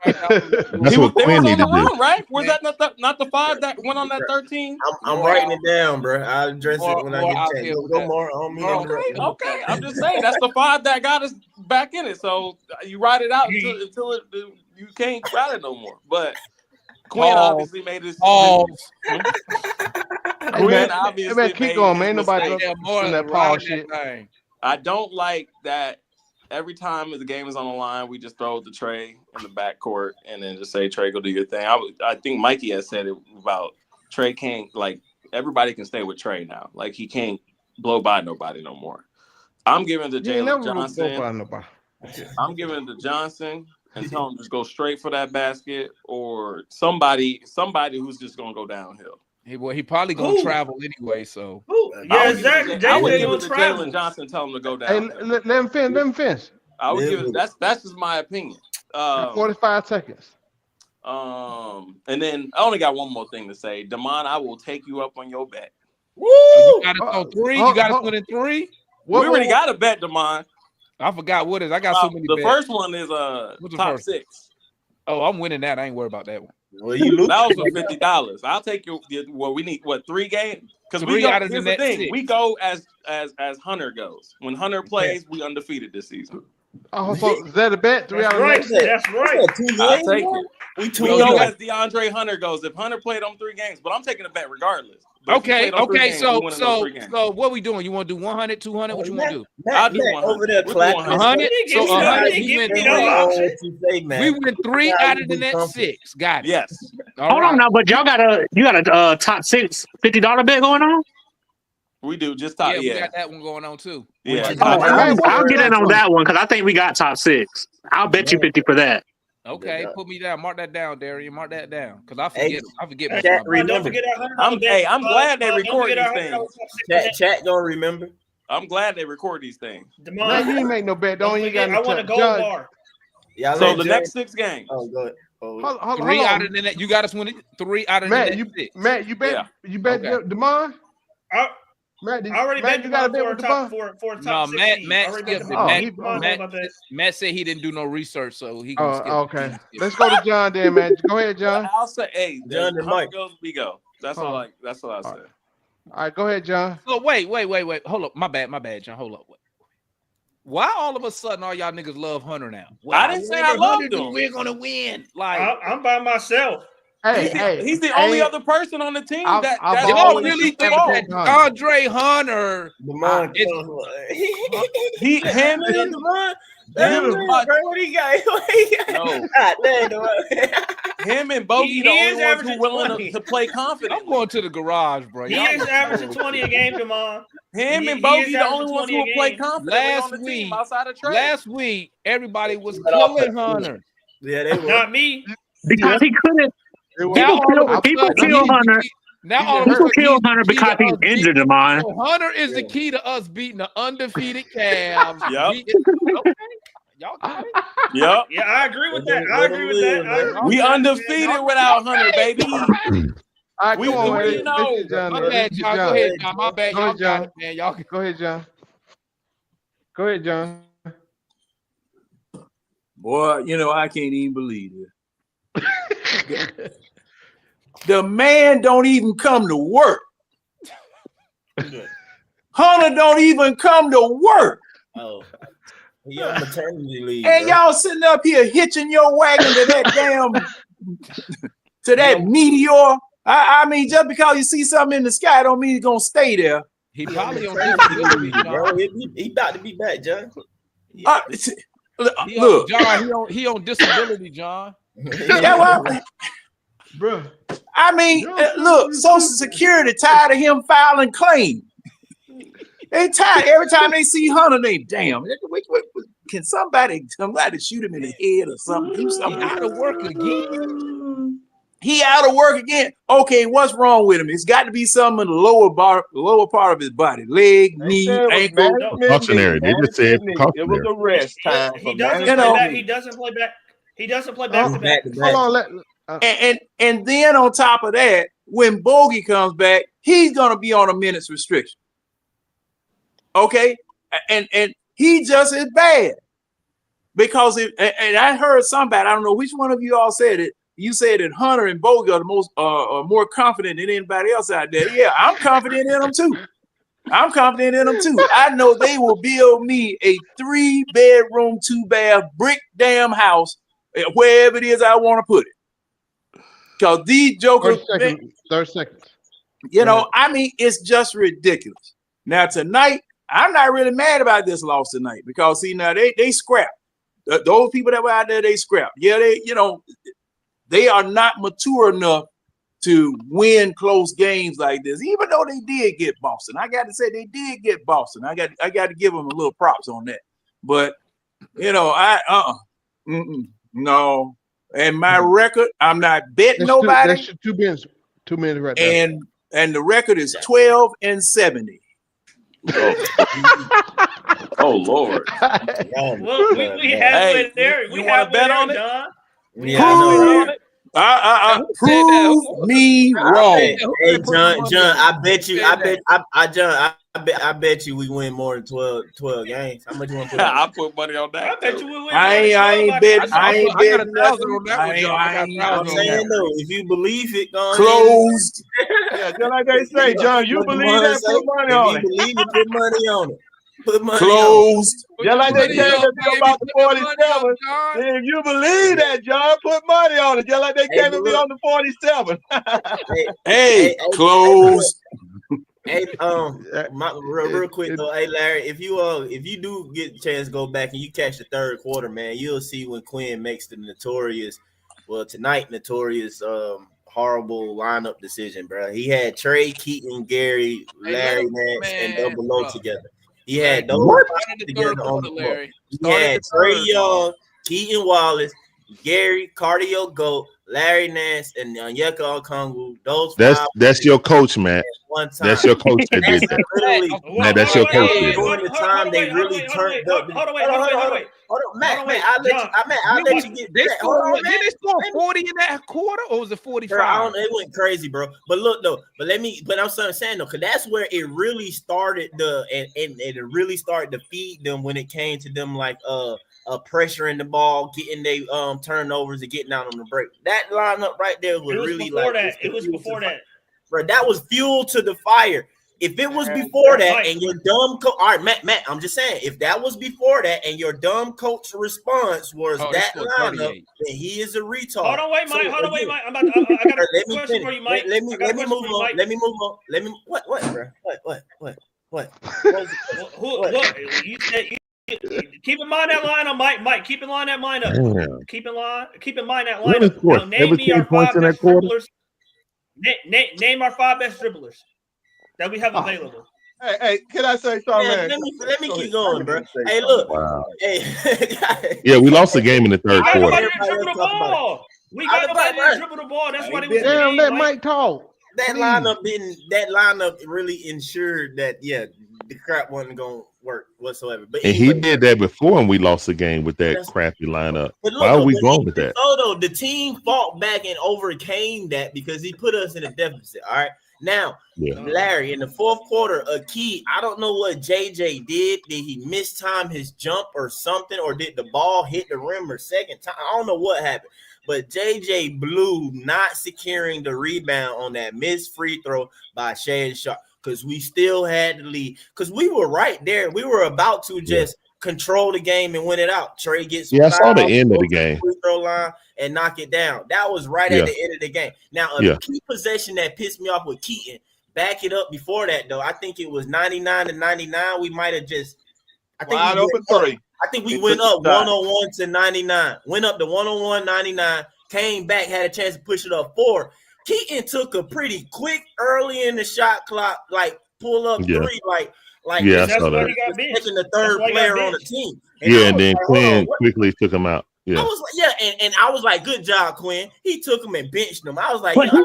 That's what Quinn needed to do. Right? Was that not the 5 that went on that 13? I'm writing it down, bro. I'll address it when I get a chance. Go more on me. Okay. I'm just saying that's the 5 that got us back in it. So you ride it out until you can't ride it no more. But Quinn obviously made his. Quinn obviously keep going, man. Nobody more that Paul shit. I don't like that. Every time the game is on the line, we just throw it to Trey in the backcourt and then just say, Trey, go do your thing. I think Mikey has said it about Trey can't, like, everybody can stay with Trey now. Like, he can't blow by nobody no more. I'm giving it to Jalen Johnson. I'm giving it to Johnson and tell him just go straight for that basket or somebody who's just going to go downhill. He probably going to travel anyway, so. Yeah, exactly. I would give it to Jalen Johnson, tell him to go down. Hey, let him finish. I would give it. That's just my opinion. 45 seconds. And then I only got one more thing to say. Damon, I will take you up on your bet. Woo! You got to go 3. You got to put in 3. We already got a bet, Damon. I forgot what is. I got so many. The bets. first one is top 6. Oh, I'm winning that. I ain't worried about that one. Well, you lose. That was for $50. I'll take your. Well, we need 3 games because we go. Here's the thing: 6. We go as Hunter goes. When Hunter plays, we undefeated this season. Oh, so is that a bet? 3 out of right. That's right. I'll take it. We go as DeAndre Hunter goes. If Hunter played on 3 games, but I'm taking a bet regardless. Okay. So what we doing? You want to do 100, 200? What you want to do? I'll do 100. Over there, 100. So 100. We win 3 out of the next 6. Got it. Yes. Hold on now, but you got a top 6 $50 bet going on. We do just top. Yeah, we got that one going on too. Yeah, I'll get in on that one because I think we got top 6. I'll bet you 50 for that. Okay, put me down. Mark that down, Darian. Mark that down because I forget. I forget. Don't forget I'm glad they record these things. Chat don't remember. I'm glad they record these things. Man, you ain't make no bet. Don't you got no. I want a gold bar. Yeah. So the next 6 games. Oh, go ahead. Hold 3 out of the net. You got us winning 3 out of the next 6. Matt, you bet. You bet Damon. Matt, I already bet you got to bet for top 6. Matt skipped it. Matt said he didn't do no research, so he gonna skip. Okay. Let's go to John then, man. Go ahead, John. I'll say, hey, John and Mike goes, we go. That's all I said. All right, go ahead, John. So wait. Hold up. My bad, John. Hold up. Why all of a sudden all y'all niggas love Hunter now? I didn't say I loved him. We're gonna win. Like I'm by myself. He's the only other person on the team that y'all really think that Andre Hunter he him and Demond. What he got? No. Him and Bogey He the only is ones who averaging willing 20. to play confident. I'm going to the garage, bro. He Y'all is averaging 20 a game, Jamal. Him He and is Bogey the averaging only ones 20 who a will play game. confidently on the team outside of Trey. Last week, everybody was killing Hunter. Yeah, they were. Not me. Because he couldn't. Now all of a People sudden, kill Hunter. now all of a People sudden, kill he's the Hunter key because to he's us injured, beating- Jamon. So Hunter is the key to us beating the undefeated Cavs. Yep. Okay. Y'all got it. Yep. Yeah, I agree with that. I agree with that. I agree We with that. undefeated without Hunter, baby. All right, We come on, man. 3-0. This is John. My This bad, is John. Go ahead, John. My bad. Go Y'all ahead, got John. it, man. Y'all Go ahead, John. Go ahead, John. Boy, you know, I can't even believe it. The man don't even come to work. Hunter don't even come to work. Oh, he on maternity leave. And bro. y'all sitting up here hitching your wagon to that damn meteor. I mean, just because you see something in the sky don't mean it's gonna stay there. He probably on disability, Bro, John. he about to be back, John. Look, John, he on disability, John. yeah, well, Bro. I mean, look, Social Security tired of him filing claims. They tired every time they see Hunter. They damn. Can somebody shoot him in the head or something? Do something. He out of work again. He out of work again. Okay, what's wrong with him? It's got to be something in the lower part of his body, leg, knee, ankle. Precautionary. They just said It was precautionary. a rest time. He doesn't play back. He doesn't play back. He doesn't play back to back. Hold on. And then on top of that, when Bogey comes back, he's gonna be on a minutes restriction. Okay, and he just is bad because and I heard somebody, I don't know which one of you all said it. You said that Hunter and Bogey are the most are more confident than anybody else out there. Yeah, I'm confident in them too. I know they will build me a 3-bedroom, 2-bath brick damn house wherever it is I want to put it. Because these jokers, 30 seconds. you know, I mean, it's just ridiculous. Now tonight, I'm not really mad about this loss tonight because see now they scrapped. Those people that were out there, they scrapped. Yeah, they are not mature enough to win close games like this, even though they did get Boston. I got to say they did get Boston. I got to give them a little props on that. But no. And my record, I'm not betting nobody. That's 2 minutes. 2 minutes right there. And the record is 12-70. Oh Lord! Well, we halfway there. We you want to bet on it? John. Yeah, Prove me wrong. Hey, John, I bet you, I bet you we win more than 12 games. How much you want to put on? I put money on that. I bet you we win. I ain't betting. I ain't betting nothing. I'm saying though, if you believe it, closed. Yeah, just like they say, John, you believe that? Put money on it. If you believe it, put money on it. Put money closed. Just like they say about the 47. If you believe that, John, put money on it. Just like they came to me on the 47. Hey, closed. Hey, real quick though, hey Larry, if you do get a chance to go back and you catch the third quarter, man, you'll see when Quinn makes the notorious horrible lineup decision, bro. He had Trey, Keaton, Gary, Larry Nance, and Double O together. He had those together on the floor. He had Trey Young, Keaton Wallace, Gary, Cardio Goat, Larry Nance, and Onyeka Okongwu. Those that's your coach, man. That's your coach that did that. That's your coach. During the time they really turned up. Hold on, Matt. I'll let you get that. Hold on, man. Did they score 40 in that quarter, or was it 45? It went crazy, bro. But look though, but I'm saying though, because that's where it really started and it really started to feed them when it came to them like pressuring the ball, getting they turnovers and getting out on the break. That lineup right there was really like that. It was before that. Bro, that was fuel to the fire. If it was before that and your dumb coach, all right, Matt, I'm just saying, if that was before that and your dumb coach response was that lineup, then he is a retard. Hold on, wait, Mike. I got a question for you, Mike. Let me move on. What, bro? What? Who? You said Keep in mind that lineup, Mike. Keep in mind that lineup. Damn. Keep in mind that What is lineup. score? Now name me 17 our points 5 in that best quarter? dribblers. Name our 5 best dribblers that we have available. Hey, can I say something, man? Let me Go keep ahead. going, I bro. didn't say Hey, something. look. Wow. Hey. Yeah, we lost the game in the We third got quarter. nobody to dribble the ball. We got nobody to dribble the ball. That's why they was in the Damn, game, let Mike. Mike talk. That Please. lineup really ensured that the crap wasn't gonna work whatsoever. But And he anyway, did that before, and we lost the game with that crappy lineup. but look, Why are we but going with that? though, the team fought back and overcame that because he put us in a deficit. All right. Now, Larry, in the fourth quarter, a key. I don't know what JJ did. Did he mistime his jump or something, or did the ball hit the rim or second time? I don't know what happened. But JJ blew not securing the rebound on that missed free throw by Shay Sharp because we still had the lead. Because we were right there. We were about to just control the game and win it out. Trey gets I saw the fouled, end of go the to game. free throw line and knock it down. That was right at the end of the game. Now, a key possession that pissed me off with Keaton, back it up before that, though. I think it was 99-99. We might have just I think wide open three. I think we went up 101 to 99. Went up to 101, 99. Came back, had a chance to push it up 4. Keaton took a pretty quick early in the shot clock, like pull up 3, like I saw that. taking the third player on the team. And then Quinn quickly took him out. I was like, and I was like, good job, Quinn. He took him and benched him. I was like, but he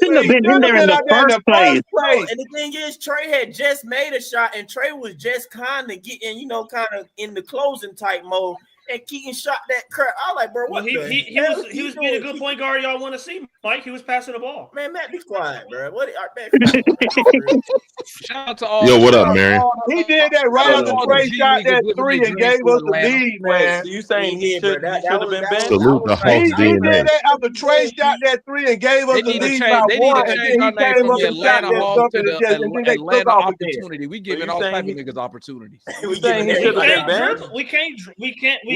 shouldn't have been in there in the first place. And the thing is, Trey had just made a shot, and Trey was just kind of getting, kind of in the closing type mode. And Keaton shot that crap. I was like, bro, what he was being a good point guard y'all want to see, Mike. He was passing the ball. Man, Matt, be quiet, bro. What? Shout out to all. Yo, what up, Marion? He did that right after Trey shot that 3 and gave us the lead, man. So you saying he should have been benched? Salute the Hawks He did DNA. that after Trey shot that 3 and gave us the lead by They need 1, to and change then our he name came from up the and shot Atlanta that Hawks stuff to and then they took Atlanta off again. Opportunity. We giving all type of niggas opportunities. We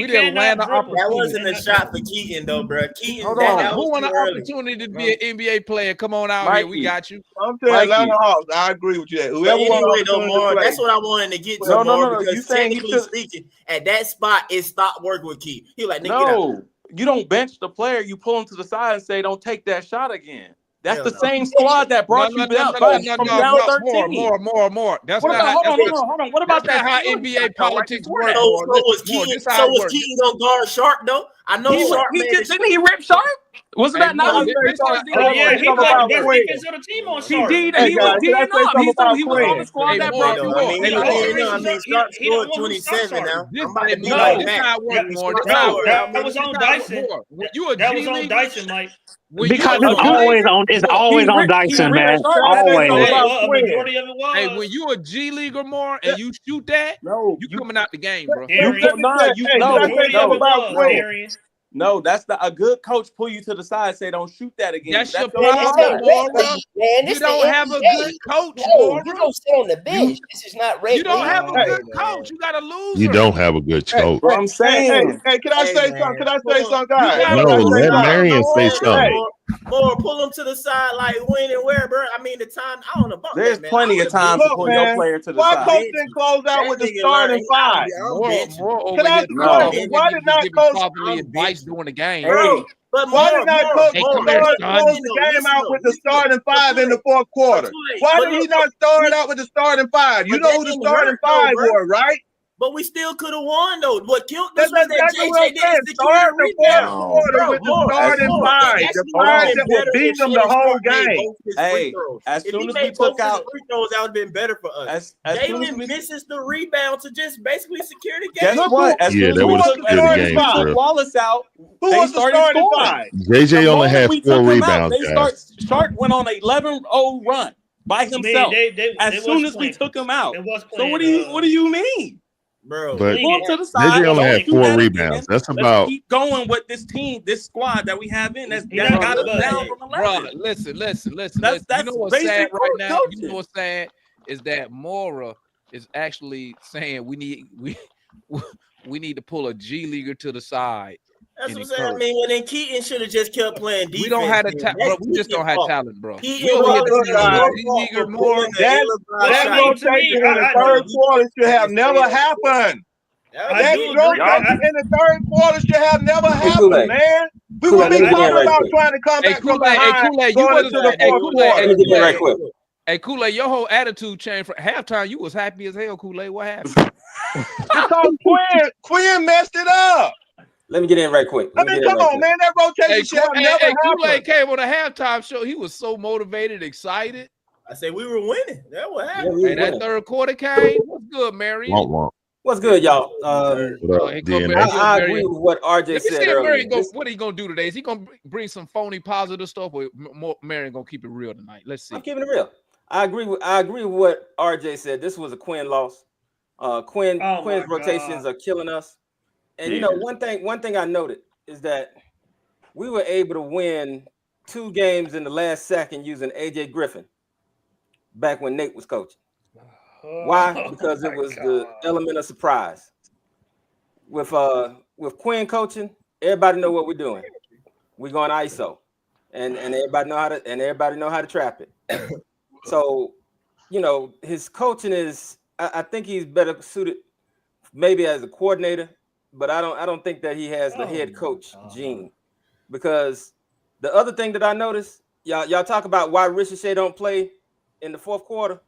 can't Atlanta dribble. That wasn't a shot for Keaton, though, bro. Keaton, Hold that on. was Who want too an early. opportunity to be an NBA player? Come on out here. We got you. I'm telling Atlanta Hawks. I agree with you. Whoever Anyway, though, wants Mar, to play. that's what I wanted to get to, No, Mar, you because saying technically speaking, at that spot, it stopped working with Keaton. He was like, nigga, get out. No, you don't bench the player. You pull him to the side and say, "Don't take that shot again." That's the same squad that brought you down from down 13. More. That's What not about? how, Hold on. What about that's that? not how NBA politics work. So was Keaton gonna guard Sharp though? I know Sharp made didn't he rip Sharp? Wasn't that not? Yeah, he played the best defense of the team on Sharp. He was D&up. He was on the squad that brought you up. Sharp scored 27 now. That was on Dyson. That was on Dyson, Mike. Because it's always on Dyson, man. Always. A majority of it was. Hey, when you a G leaguer more and you shoot that, you coming out the game, bro. No, that's a good coach pull you to the side, say don't shoot that again. That's your problem, Maura. You don't have a good coach, Maura. You don't sit on the bench. This is not regular. You don't have a good coach. You got a loser. You don't have a good coach. What I'm saying. Hey, can I say something? Can I say something, guys? No, let Marion say something. More pull him to the side like when and where, bro. I mean, the time I don't know. There's plenty of time to pull your player to the why side. Why coach didn't close out with the starting 5? Can I ask you a question? Why did not coach advice during the game? Why did not coach close the game out with the starting 5 in the fourth quarter? Why did he not start out with the starting 5? You know who the starting 5 were, right? But we still could have won, though. What killed us was that JJ didn't start the fourth quarter with the starting 5. The 5 that will beat them the whole game. Hey, as soon as we took out free throws, that would have been better for us. Jalen misses the rebound to just basically secure the game. Guess what? As soon as we took Wallace out, they started scoring. JJ only had 4 rebounds. Sharp went on an 11-0 run by himself. As soon as we took him out. So what do you mean? Bro, but pull him to the side. JJ only had 4 rebounds. That's about. Let's keep going with this team, this squad that we have in. That got us down from 11. Bro, listen. That's you know what's sad right now? Coaching. You know what's sad is that Maura is actually saying we need to pull a G leaguer to the side. That's what I'm saying. I mean, well, then Keaton should have just kept playing defense. We don't have the talent, bro. We just don't have talent, bro. That rotation in the third quarter should have never happened. That drunk in the third quarter should have never happened, man. We would be talking about trying to come back from behind going into the fourth quarter. Hey, Kool-Aid, your whole attitude changed. From halftime, you was happy as hell, Kool-Aid. What happened? Because Quinn messed it up. Let me get in right quick. I mean, come on, man. That rotation should have never happened. Kool-Aid came on a halftime show. He was so motivated, excited. I said we were winning. That what happened. And that third quarter came. What's good, Marion? What's good, y'all? What up, I agree with what RJ said earlier. What are you gonna do today? Is he gonna bring some phony positive stuff, or Marion gonna keep it real tonight? Let's see. I'm keeping it real. I agree with what RJ said. This was a Quinn loss. Quinn's rotations are killing us. And you know, one thing I noted is that we were able to win 2 games in the last second using AJ Griffin back when Nate was coaching. Why? Because it was the element of surprise. With Quinn coaching, everybody know what we're doing. We're going ISO, and everybody know how to trap it. So, you know, his coaching is. I think he's better suited, maybe as a coordinator, but I don't think that he has the head coach gene. Because the other thing that I noticed, y'all talk about why Ricochet don't play in the fourth quarter.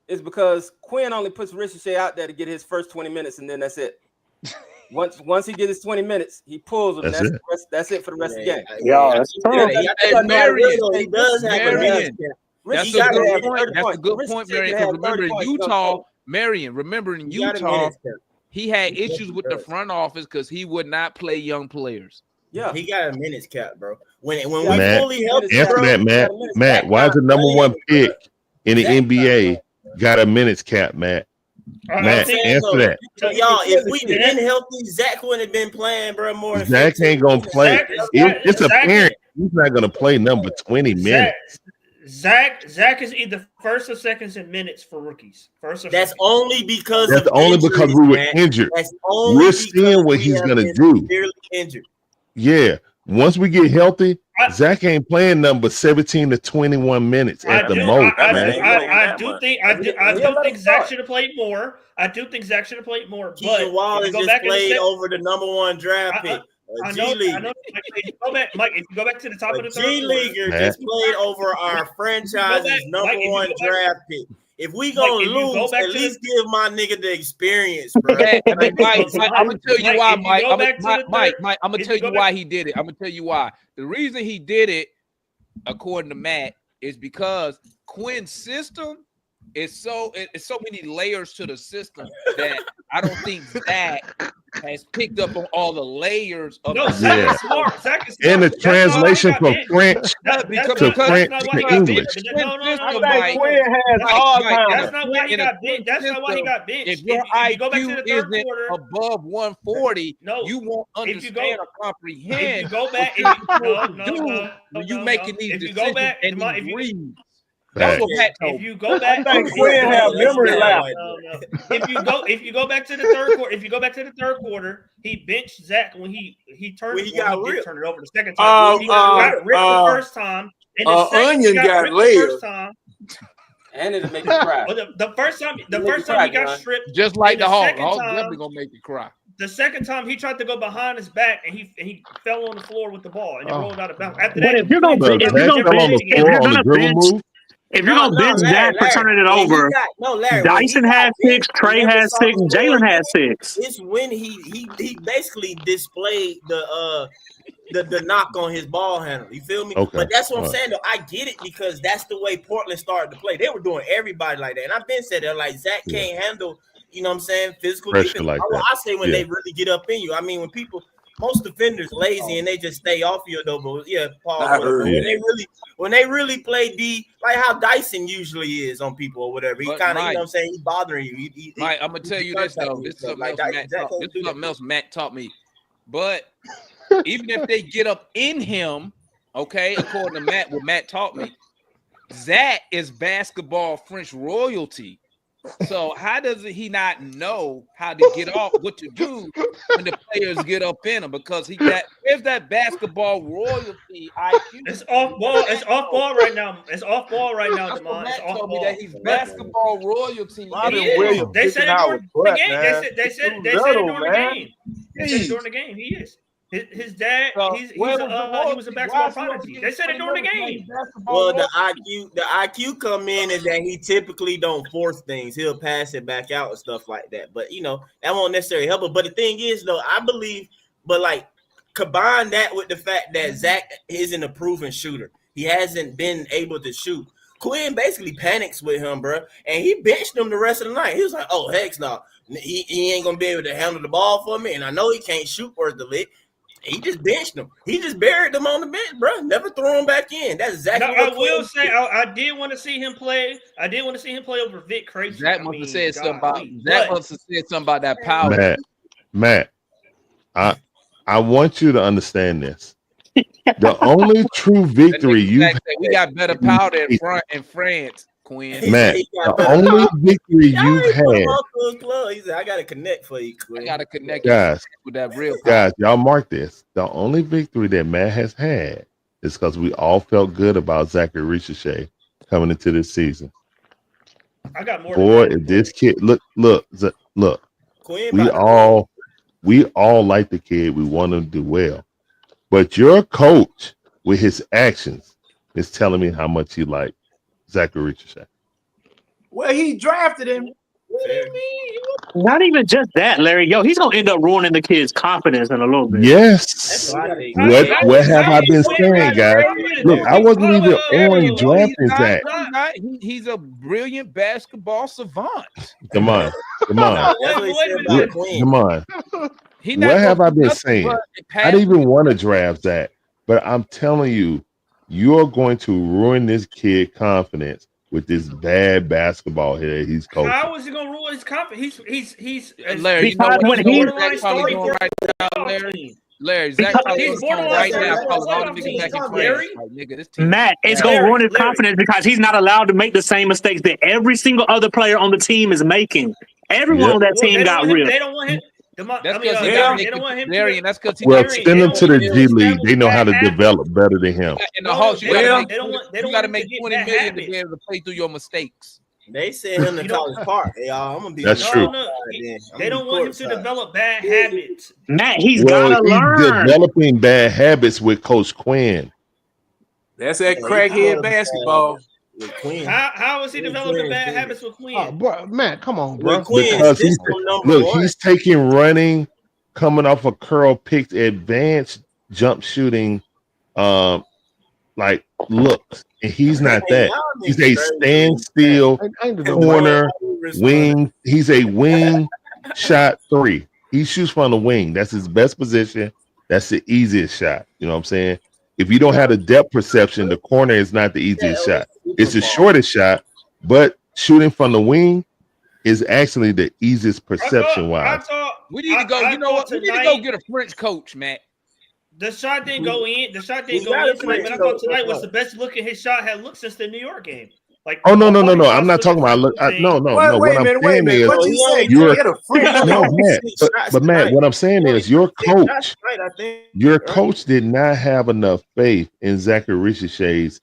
Is because Quinn only puts Ricochet out there to get his first 20 minutes, and then that's it. Once he gets his 20 minutes, he pulls them. That's it for the rest of the game. Yeah, that's true. Hey, Marion, he does have Marion. That's a good point, Marion. Remember in Utah, he had issues with the front office because he would not play young players. Yeah, he got a minutes cap, bro. When we fully healthy, answer that, Matt. Why is the number 1 pick in the NBA got a minutes cap, Matt? Matt, answer that. Y'all, if we been healthy, Zach wouldn't have been playing, bro. More than Zach ain't gonna play. It's apparent he's not gonna play number 20 minutes. Zach is either first or second in minutes for rookies. That's only because we were injured. We're seeing what he's gonna do. Injured. Yeah. Once we get healthy, Zach ain't playing number 17 to 21 minutes at the most. I do think Zach should have played more. Keegan Wallace just played over the number 1 draft pick. I know. If you go back, Mike, if you go back to the top of the third G-Leaguer just played over our franchise's number 1 draft pick. If we gonna lose, at least give my nigga the experience, bro. Mike, I'm gonna tell you why, Mike. I'm gonna tell you why he did it. I'm gonna tell you why. The reason he did it, according to Matt, is because Quinn's system is so many layers to the system that I don't think Zach has picked up on all the layers of Zach is smart. Zach is smart. And the translation from French to English. I think Quinn has all time. That's not why he got benched. That's not why he got benched. If your IQ isn't above 140, you won't understand or comprehend. If you go back, you making these decisions. If you go back, That's what Pat told. If you go back, I think Quinn have memory lapse. If you go back to the third quarter, he benched Zach when he turned. When he got ripped. Turn it over the second time. He got ripped the first time. And the Onion got layered. And it'll make you cry. The first time he got stripped, just like the Hawk. Hawk definitely gonna make you cry. The second time he tried to go behind his back and he fell on the floor with the ball and it rolled out of bounds. After that, if you're gonna bench Zach for turning it over, Dyson had 6, Trey had 6, Jalen had 6. It's when he basically displayed the knock on his ball handle. You feel me? Okay. But that's what I'm saying though. I get it because that's the way Portland started to play. They were doing everybody like that. And I've been said that like Zach can't handle, you know what I'm saying, physical pressure defense. like I say when they really get up in you. I mean, when most defenders lazy and they just stay off you though. But when they really play D, like how Dyson usually is on people or whatever, he kind of, you know what I'm saying, he's bothering you. Mike, I'm gonna tell you this though. This is something else Matt taught me. But even if they get up in him, okay, according to Matt, what Matt taught me, Zach is basketball French royalty. So how does he not know how to get off, what to do when the players get up in him? Because there's that basketball royalty IQ. It's off ball. It's off ball right now. It's off ball right now, That's what Demond. It's Matt off told me, ball. that he's basketball royalty. Robin Williams They said kicking it our during the butt, game. man. They said Too it little, during the man. game. They said it during the game. He is. His dad. So, He where was was a the basketball royalty? prodigy. They said it during the game. Well, the IQ come in is that he typically don't force things. He'll pass it back out and stuff like that. But that won't necessarily help him. But the thing is, though, I believe, combine that with the fact that Zach isn't a proven shooter. He hasn't been able to shoot. Quinn basically panics with him, bro, and he benched him the rest of the night. He was like, "Oh, heck no, he ain't gonna be able to handle the ball for me, and I know he can't shoot worth the lick." He just benched him. He just buried him on the bench, bro. Never threw him back in. That's exactly what I will say. I did want to see him play. I did want to see him play over Vic Crazy. Zach must have said something about that power. Matt, I want you to understand this. The only true victory we got better powder in France, Quinn. Matt, the only victory you've had. He said, "I got to connect for you, Quinn. I got to connect guys with that real power." Guys, y'all mark this. The only victory that Matt has had is because we all felt good about Zachary Ricochet coming into this season. I got more. Boy, if this kid look. Quinn, We all like the kid. We want him to do well. But your coach, with his actions, is telling me how much he liked Zachary Ricochet. Well, he drafted him. What do you mean? Not even just that, Larry. Yo, he's gonna end up ruining the kid's confidence in a little bit. Yes. What have I been saying, guys? Look, I wasn't even on drafting Zach. He's a brilliant basketball savant. Come on. What have I been saying? I didn't even want to draft Zach, but I'm telling you, you're going to ruin this kid's confidence with this bad basketball here he's coaching. How is he gonna ruin his confidence? He's Larry. You know what he's probably doing right now, Larry. Larry, Zach he's borderline right now calling all the niggas back in France. Like, nigga, this team. Matt, it's gonna ruin his confidence because he's not allowed to make the same mistakes that every single other player on the team is making. Everyone on that team got real. They don't want him. That's because they don't want him. That's because send him to the G League. They know how to develop better than him. In the Hawks, you got to make 20 million to be able to play through your mistakes. They sent him to College Park. Y'all, I'm gonna be. That's true. They don't want him to develop bad habits. Matt, he's gotta learn. Developing bad habits with Coach Quinn. That's that crackhead basketball. With Quinn. How is he developing bad habits with Quinn? Oh, bro, man, come on, bro. Because he's taking running, coming off a curl picked advanced jump shooting, looks, and he's not that. He's a standstill corner wing. He's a wing shot three. He shoots from the wing. That's his best position. That's the easiest shot. You know what I'm saying? If you don't have the depth perception, the corner is not the easiest shot. It's the shortest shot, but shooting from the wing is actually the easiest perception wise. We need to go. You know what? We need to go get a French coach, Matt. The shot didn't go in. The shot didn't go in tonight. But I thought tonight was the best looking his shot had looked since the New York game. Like, oh no! I'm not talking about. No. What I'm saying is, you're but Matt, what I'm saying is, your coach did not have enough faith in Zachary Ricochet's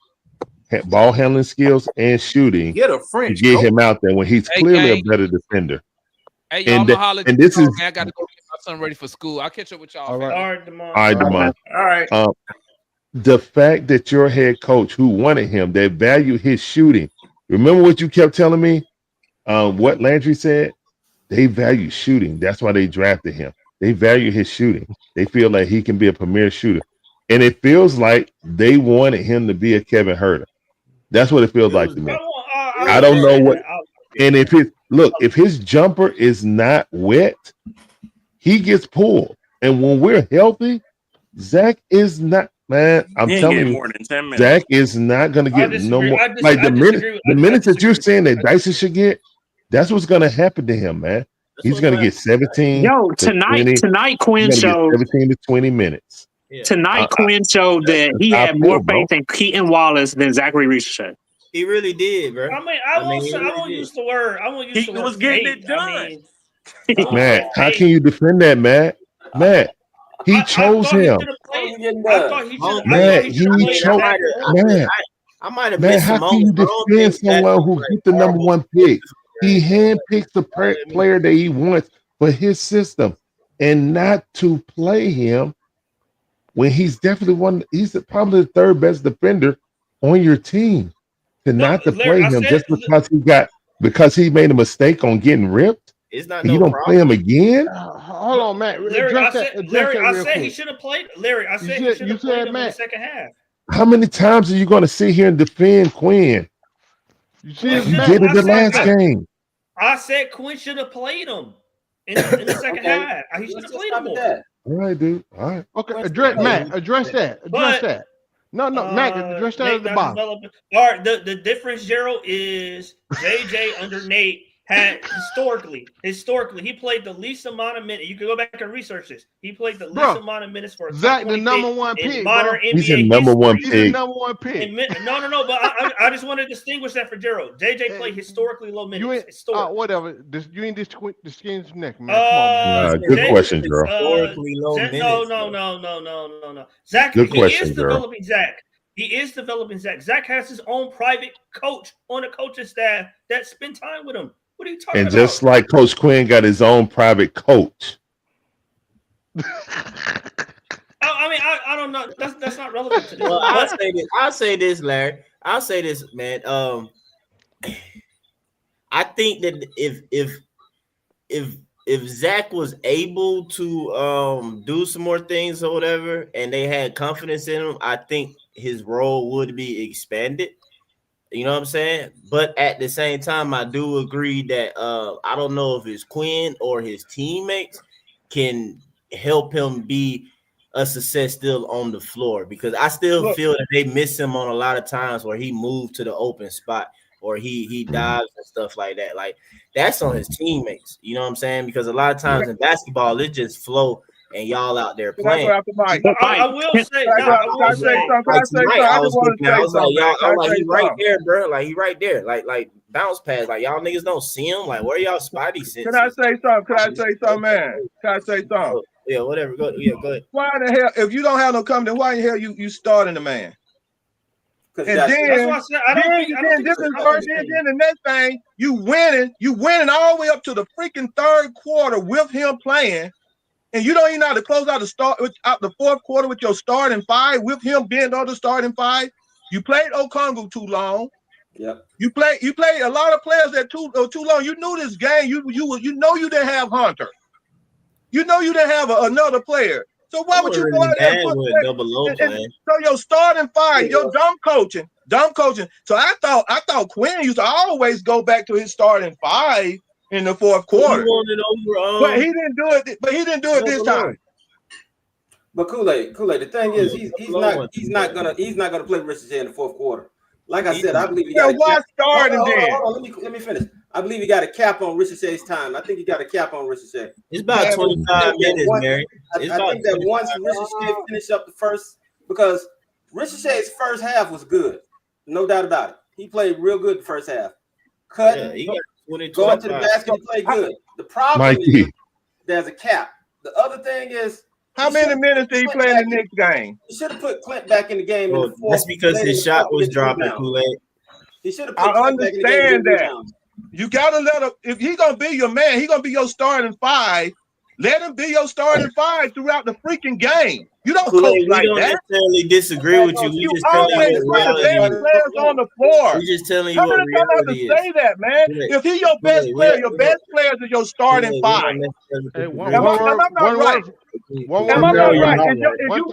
ball handling skills and shooting to get him out there when he's clearly a better defender. Hey, y'all, and this is. I got to go get my son ready for school. I'll catch up with y'all. All right, Demond. All right. The fact that your head coach, who wanted him, they value his shooting. Remember what you kept telling me? What Landry said? They value shooting. That's why they drafted him. They value his shooting. They feel like he can be a premier shooter. And it feels like they wanted him to be a Kevin Huerter. That's what it feels like to me. I don't know what. And if his jumper is not wet, he gets pulled. And when we're healthy, Zach is not. Man, I'm telling you, Zach is not going to get no more. Like the minutes that you're saying that Dyson should get, that's what's going to happen to him, man. He's going to get 17. Yo, tonight Quinn showed 17 to 20 minutes. Tonight Quinn showed that he had more faith in Keaton Wallace than Zachary Ricochet. He really did, bro. I mean, I won't use the word. I won't use the word. He was getting fake. it done. I mean, Matt, how fake. can you defend that, Matt? Matt, he chose him. I thought he should have Matt, played. he chose. Matt, I might have man, missed how some can you moments. I don't defend think that someone who was, get the number one pick? He handpicks the player that he wants for his system, and not to play him when he's definitely one. He's probably the third best defender on your team. To not to Larry, play him just because he made a mistake on getting ripped. It's not And you no don't play him again. Hold on, Matt. Larry, I real said he quick. should have played. Larry, I said he should have played him in the second half. How many times are you going to sit here and defend Quinn? You see, you did it the last game. I said Quinn should have played him in the second half. He should have played him more. All right, dude. All right. Okay, address that. No, Matt, address that at the bottom. All right, the difference, Gerald, is JJ under Nate had historically he played the least amount of minutes. You can go back and research this. He played the least amount of minutes for a Zach, the number one pick. Modern NBA He's the number one pick. He's the number one pick. No, but I just want to distinguish that for Gerald. JJ played historically low minutes. Whatever. You ain't the skin's neck, man. Come on, man. Good question, Gerald. Historically low minutes. No. Zach, Good question, he is developing Zach. He is developing Zach. Zach has his own private coach on the coaching staff that spend time with him. What are you talking about? And just like Coach Quinn got his own private coach. I don't know. That's not relevant to this. Well, I'll say this, Larry. I'll say this, man. I think that if Zach was able to do some more things or whatever, and they had confidence in him, I think his role would be expanded. You know what I'm saying? But at the same time, I do agree that I don't know if it's Quinn or his teammates can help him be a success still on the floor, because I still feel that they miss him on a lot of times where he moved to the open spot or he dives and stuff like that. Like, that's on his teammates. You know what I'm saying? Because a lot of times in basketball, it just flow and y'all out there playing. I will say, I was like, he right there, bro. Like, he right there. Like bounce pass. Like, y'all niggas don't see him. Like, where y'all spidey senses? Can I say something, man? Can I say something? Yeah, whatever. Go ahead. Why the hell, if you don't have no confidence, why the hell you starting the man? And then the next thing, you winning all the way up to the freaking third quarter with him playing, and you don't even know how to close out the fourth quarter with your starting five with him being on the starting five. You played Okongwu too long. Yep. You played a lot of players that too long. You knew this game. You know you didn't have Hunter. You know you didn't have another player. So why would you go out there and put double low playing? So your starting five, your dumb coaching. So I thought Quinn used to always go back to his starting five in the fourth quarter. But he didn't do it. But he didn't do it this time. But Kool-Aid. The thing is, he's not gonna play Richard J in the fourth quarter. Like I said, I believe he got. Why start him then? Hold on, let me finish. I believe he got a cap on Richard J's time. I think he got a cap on Richard J. It's about 25 minutes, Mary. I think that once Richard J finished up the first, because Richard J's first half was good, no doubt about it. He played real good the first half. Going to the basket, he played good. The problem is there's a cap. The other thing is, how many minutes did he play in the next game? He should have put Clint back in the game. In the fourth. That's because his shot was dropping, Kool-Aid. He should have put I understand that. You gotta let him. If he's gonna be your man, he's gonna be your starting five. Let him be your starting five throughout the freaking game. You don't coach like that. We don't necessarily disagree with you. We just telling you what players on the floor. We just telling you what reality is. Say that, man. If he's your best player, your best players is your starting five. Am I not right? If you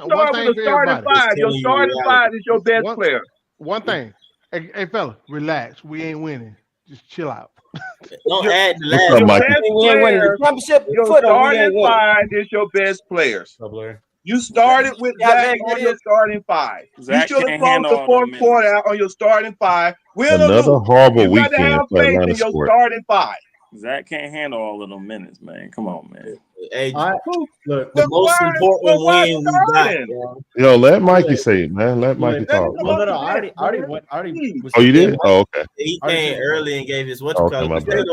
start with a starting five, your starting five is your best player. One thing, hey fella, relax. We ain't winning. Just chill out. Don't add the last. Your starting five is your best players. You started with Zach on your starting five. You should have closed the fourth quarter out on your starting five. Another horrible weekend for Atlanta sports. Your starting five. Zach can't handle all of them minutes, man. Come on, man. Hey, look, the most important win we got, bro. Yo, let Mikey say it, man. Let Mikey talk. No. I already was. Oh, you did? Oh, okay. He came early and gave his what you Okay, call my it. bad.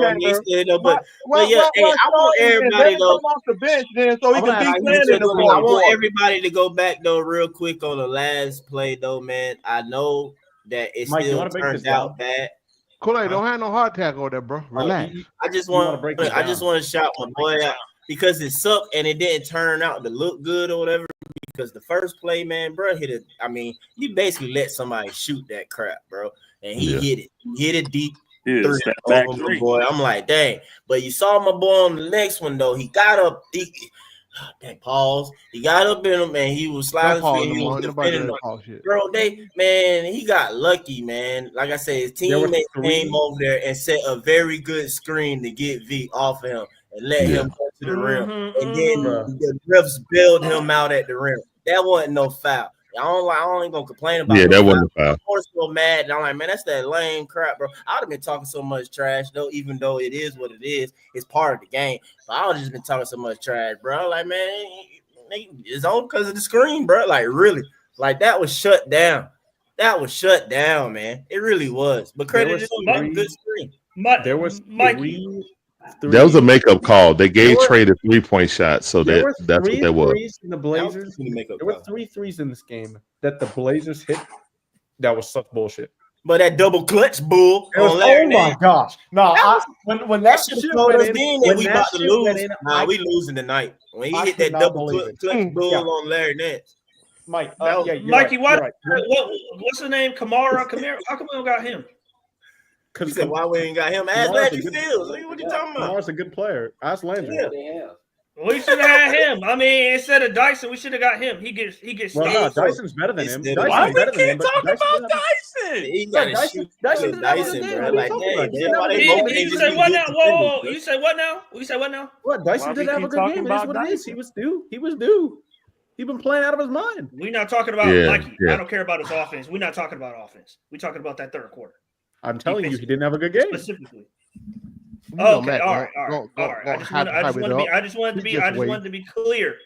But yeah, hey, I want everybody though. Come off the bench then, so he can be playing in the I fourth. want everybody to go back though, real quick on the last play though, man. I know that it Mike, still turned out bad. Kool-Aid, don't have no heart attack over there, bro. Relax. I just want to shout my boy out because it sucked and it didn't turn out to look good or whatever. Because the first play, man, bro, hit it. I mean, you basically let somebody shoot that crap, bro, and he hit it. He hit it deep. Three over my boy. I'm like, dang. But you saw my boy on the next one though. He got up. Pause. He got up in him and he was sliding. He was defending him. Bro, he got lucky, man. Like I said, his teammate came over there and set a very good screen to get V off of him and let him go to the rim. And then the refs bailed him out at the rim. That wasn't no foul. I ain't gonna complain about it. Yeah, that wasn't a foul. I'm so mad. And I'm like, man, that's that lame crap, bro. I would have been talking so much trash, though, even though it is what it is. It's part of the game. But I would have just been talking so much trash, bro. I'm like, man, it's all because of the screen, bro. Like, really. Like, that was shut down. That was shut down, man. It really was. But credit to them, good screen. There was That was a makeup call. They gave Trey the 3-point shot, so that's what that was. In the Blazers, there were 3 threes in this game that the Blazers hit. That was such bullshit. But that double clutch bull. Oh my gosh! No, when that shit told us went then in, that when we that about to shit lose. went in, We losing tonight. When he I hit could that not double believe clutch bull on Larry Nance. Mike, Mikey, what's the name? Kamara? How come we don't got him? He said, why we ain't got him? Ask Landry Fields. What you talking about? Kamara's a good player. Ask Landry. We should have had him. I mean, instead of Dyson, we should have got him. He gets. Well, no, Dyson's better than him. Why we can't talk about Dyson? He got to shoot Dyson, bro. Like, you say what now? Whoa! You say what now? You say what now? What? Dyson didn't have a good game. It is what it is. He was due. He's been playing out of his mind. We're not talking about Mikey. I don't care about his offense. We're not talking about offense. We're talking about that third quarter. I'm telling you, he didn't have a good game. Specifically. Okay, all right. I just wanted to be clear.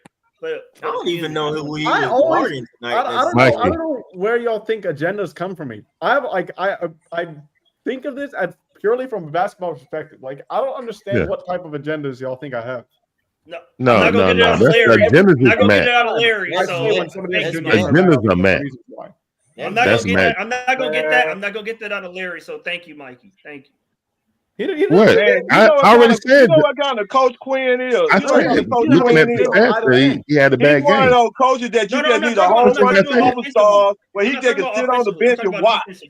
But I don't even know who we I don't know where y'all think agendas come from me. I think of this as purely from a basketball perspective. Like, I don't understand what type of agendas y'all think I have. No. I'm not gonna get it out of Larry. Agendas are mad. I'm not gonna get that out of Larry. So thank you, Mikey. Thank you. What? I already said. You know what kind of coach Quinn is. I said, looking at the stats, he had a bad game. He's one of those coaches that you just need a whole bunch of superstars where he just can sit on the bench and watch.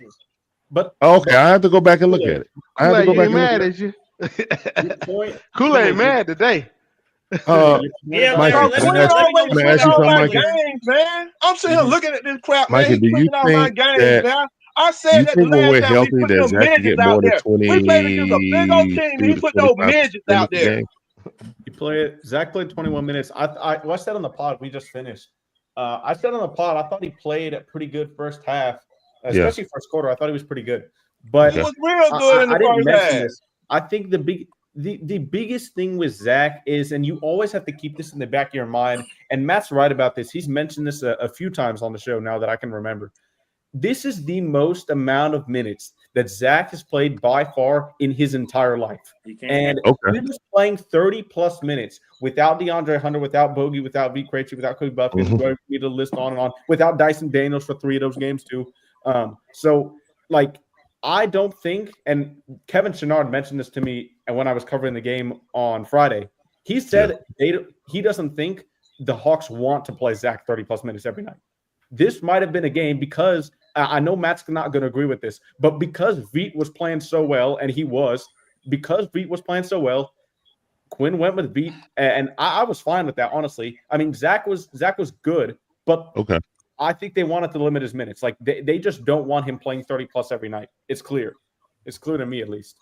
But okay, I have to go back and look at it. I have to go back and look at it. Kool-Aid mad today. Mikey, Quinn always win all my games, man. I'm sitting here looking at this crap, man. Mikey, do you think that? I said that the last time healthy, we put those midgets out there. We played against a big old team, and he put those midgets out there. Zach played 21 minutes. I said on the pod, we just finished. I said on the pod, I thought he played a pretty good first half, especially first quarter. I thought he was pretty good. But he was real good in the first half. This. I think the biggest thing with Zach is, and you always have to keep this in the back of your mind, and Matt's right about this. He's mentioned this a few times on the show now that I can remember. This is the most amount of minutes that Zach has played by far in his entire life. And he was playing 30-plus minutes without DeAndre Hunter, without Bogey, without V. Krejci, without Cody Buffett, need to list on and on, without Dyson Daniels for 3 of those games too. I don't think, and Kevin Chouinard mentioned this to me when I was covering the game on Friday. He said he doesn't think the Hawks want to play Zach 30-plus minutes every night. This might have been a game because I know Matt's not going to agree with this, but because Veet was playing so well, and because Veet was playing so well, Quinn went with Veet, and I was fine with that, honestly. I mean, Zach was good, but I think they wanted to limit his minutes. Like, they just don't want him playing 30-plus every night. It's clear. It's clear to me, at least.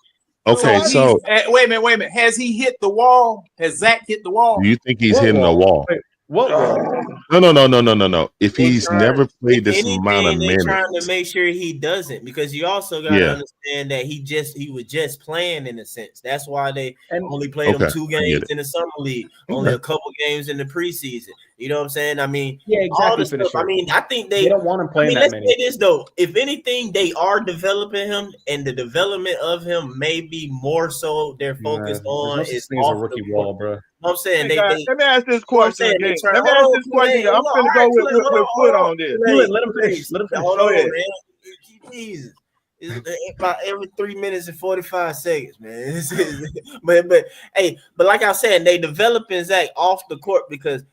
Okay, so wait a minute. Has he hit the wall? Has Zach hit the wall? Do you think he's hitting the wall? What? No. If They he's trying, never played if this amount of anything, they trying to minutes, make sure he doesn't, because you also got to yeah, understand that he was just playing in a sense. That's why they only played him okay, 2 I games get it. in the summer league, only a couple games in the preseason. You know what I'm saying? I mean, Yeah, all exactly. this stuff. I mean, I think They don't want him playing that let's many. say this though. If anything, they are developing him, and the development of him may be more so they're focused There's on no such is thing as a off rookie the wall, court. bro. I'm saying Hey guys, let me ask this you know what I'm question saying? They again. trying, Let me hold ask on, this question again. I'm Kool-Aid. finna All go right, with, Kool-Aid, with, hold with on, foot hold on. on this. Kool-Aid, Let him finish. Let him finish. hold Go on, ahead. man. Jesus. It's about every 3 minutes and 45 seconds, man. But hey, but like I said, they developing Zach off the court because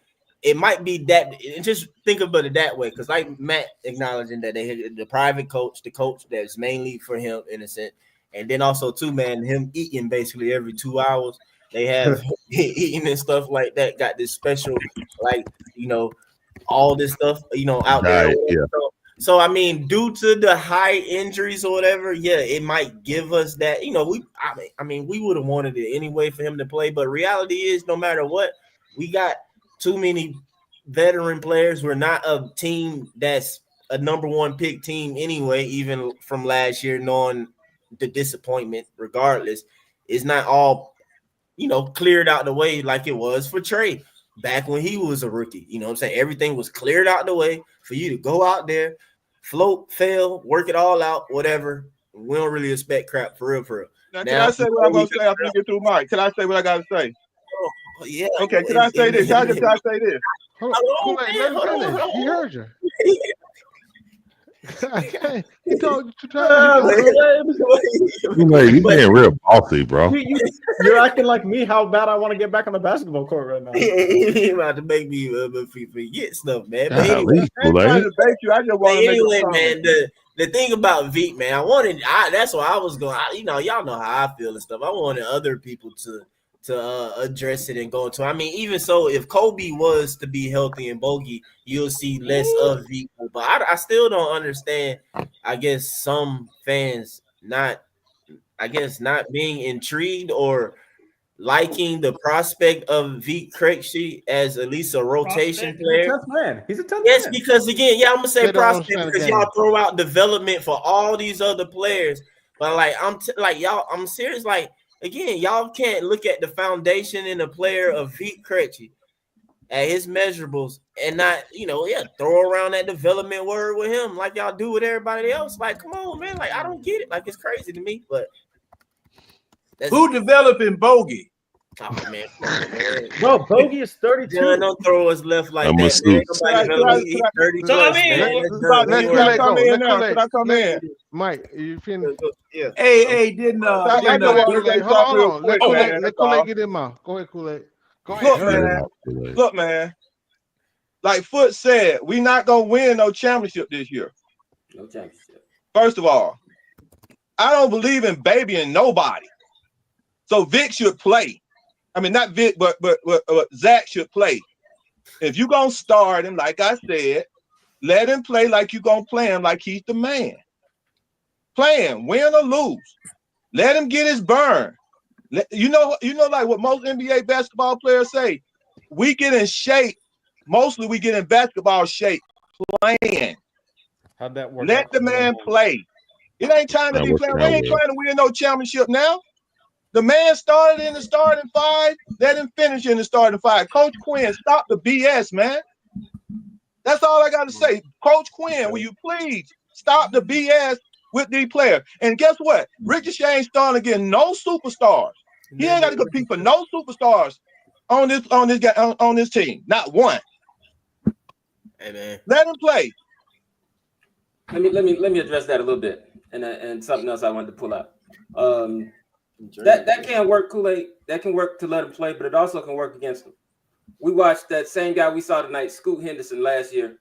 it might be that. Just think about it that way, because like Matt acknowledging that they had the private coach, the coach that's mainly for him, in a sense, and then also too, man, him eating basically every 2 hours. They have eating and stuff like that. Got this special, like all this stuff, out there. Diet, yeah. So I mean, due to the high injuries or whatever, yeah, it might give us that. I mean, we would have wanted it anyway for him to play, but reality is, no matter what, we got too many veteran players. We're not a team that's a number 1 pick team anyway, even from last year, knowing the disappointment. Regardless, it's not all cleared out the way like it was for Trey back when he was a rookie. You know what I'm saying? Everything was cleared out the way for you to go out there, float, fail, work it all out, whatever. We don't really expect crap for real. Now, can I say what I'm gonna say after you get through Mike? Can I say what I gotta say? Oh, yeah. Okay, can I say this? Can I say this? Hold on, let him finish. He heard you. He told you 2 times. You being real bossy, bro. You're acting like me. How bad I want to get back on the basketball court right now. He about to make me forget stuff, man. But At anyway, least, Kool-Aid. I just want to anyway, man, the thing about Veek, man, that's why I was going. Y'all know how I feel and stuff. I wanted other people to address it and go into. I mean, even so, if Kobe was to be healthy and bogey, you'll see less of Veek. But I still don't understand. I guess some fans not being intrigued or liking the prospect of Veek Krejci as at least a rotation player. He's a 10th man. Yes, because again, I'm gonna say They don't prospect understand the because game. y'all throw out development for all these other players. But like I'm serious. Like again, y'all can't look at the foundation in a player of Veek Krejci at his measurables and not throw around that development word with him like y'all do with everybody else. Like, come on, man. Like, I don't get it. Like, it's crazy to me. But who developing Bogey? Oh man, bro, Bogey is 32. John, don't throw us left like I'm that, a man. suit. Nobody 30 So, I plus, mean, man. Let Can I Kool-Aid come go. in Let now? Kool-Aid. Can I come in? Mike, you finished? Yeah. Hey, didn't I just want to say Hold something real on. quick, Let man. Kool-Aid That's all. get in mouth. Go ahead, Kool-Aid. Go Look, ahead. man. Look, man. Like Foot said, we not gonna win no championship this year. No championship. First of all, I don't believe in babying nobody. So Vic should play. I mean, not Vic, but Zach should play. If you gonna start him, like I said, let him play like you gonna play him like he's the man. Play him, win or lose. Let him get his burn. You know, like what most NBA basketball players say, we get in shape. Mostly we get in basketball shape playing. How'd that work? Let the man play. It ain't time to Not be working playing. We out ain't well. trying to win no championship now. The man started in the starting 5. Let him finish in the starting 5. Coach Quinn, stop the BS, man. That's all I got to say. Coach Quinn, will you please stop the BS with these players? And guess what? Richard ain't starting to get no superstars. He ain't got to compete for no superstars on this team. Not one. Hey, man. Let him play. Let me address that a little bit, and something else I wanted to pull out. That can work, Kool-Aid. That can work to let him play, but it also can work against him. We watched that same guy we saw tonight, Scoot Henderson, last year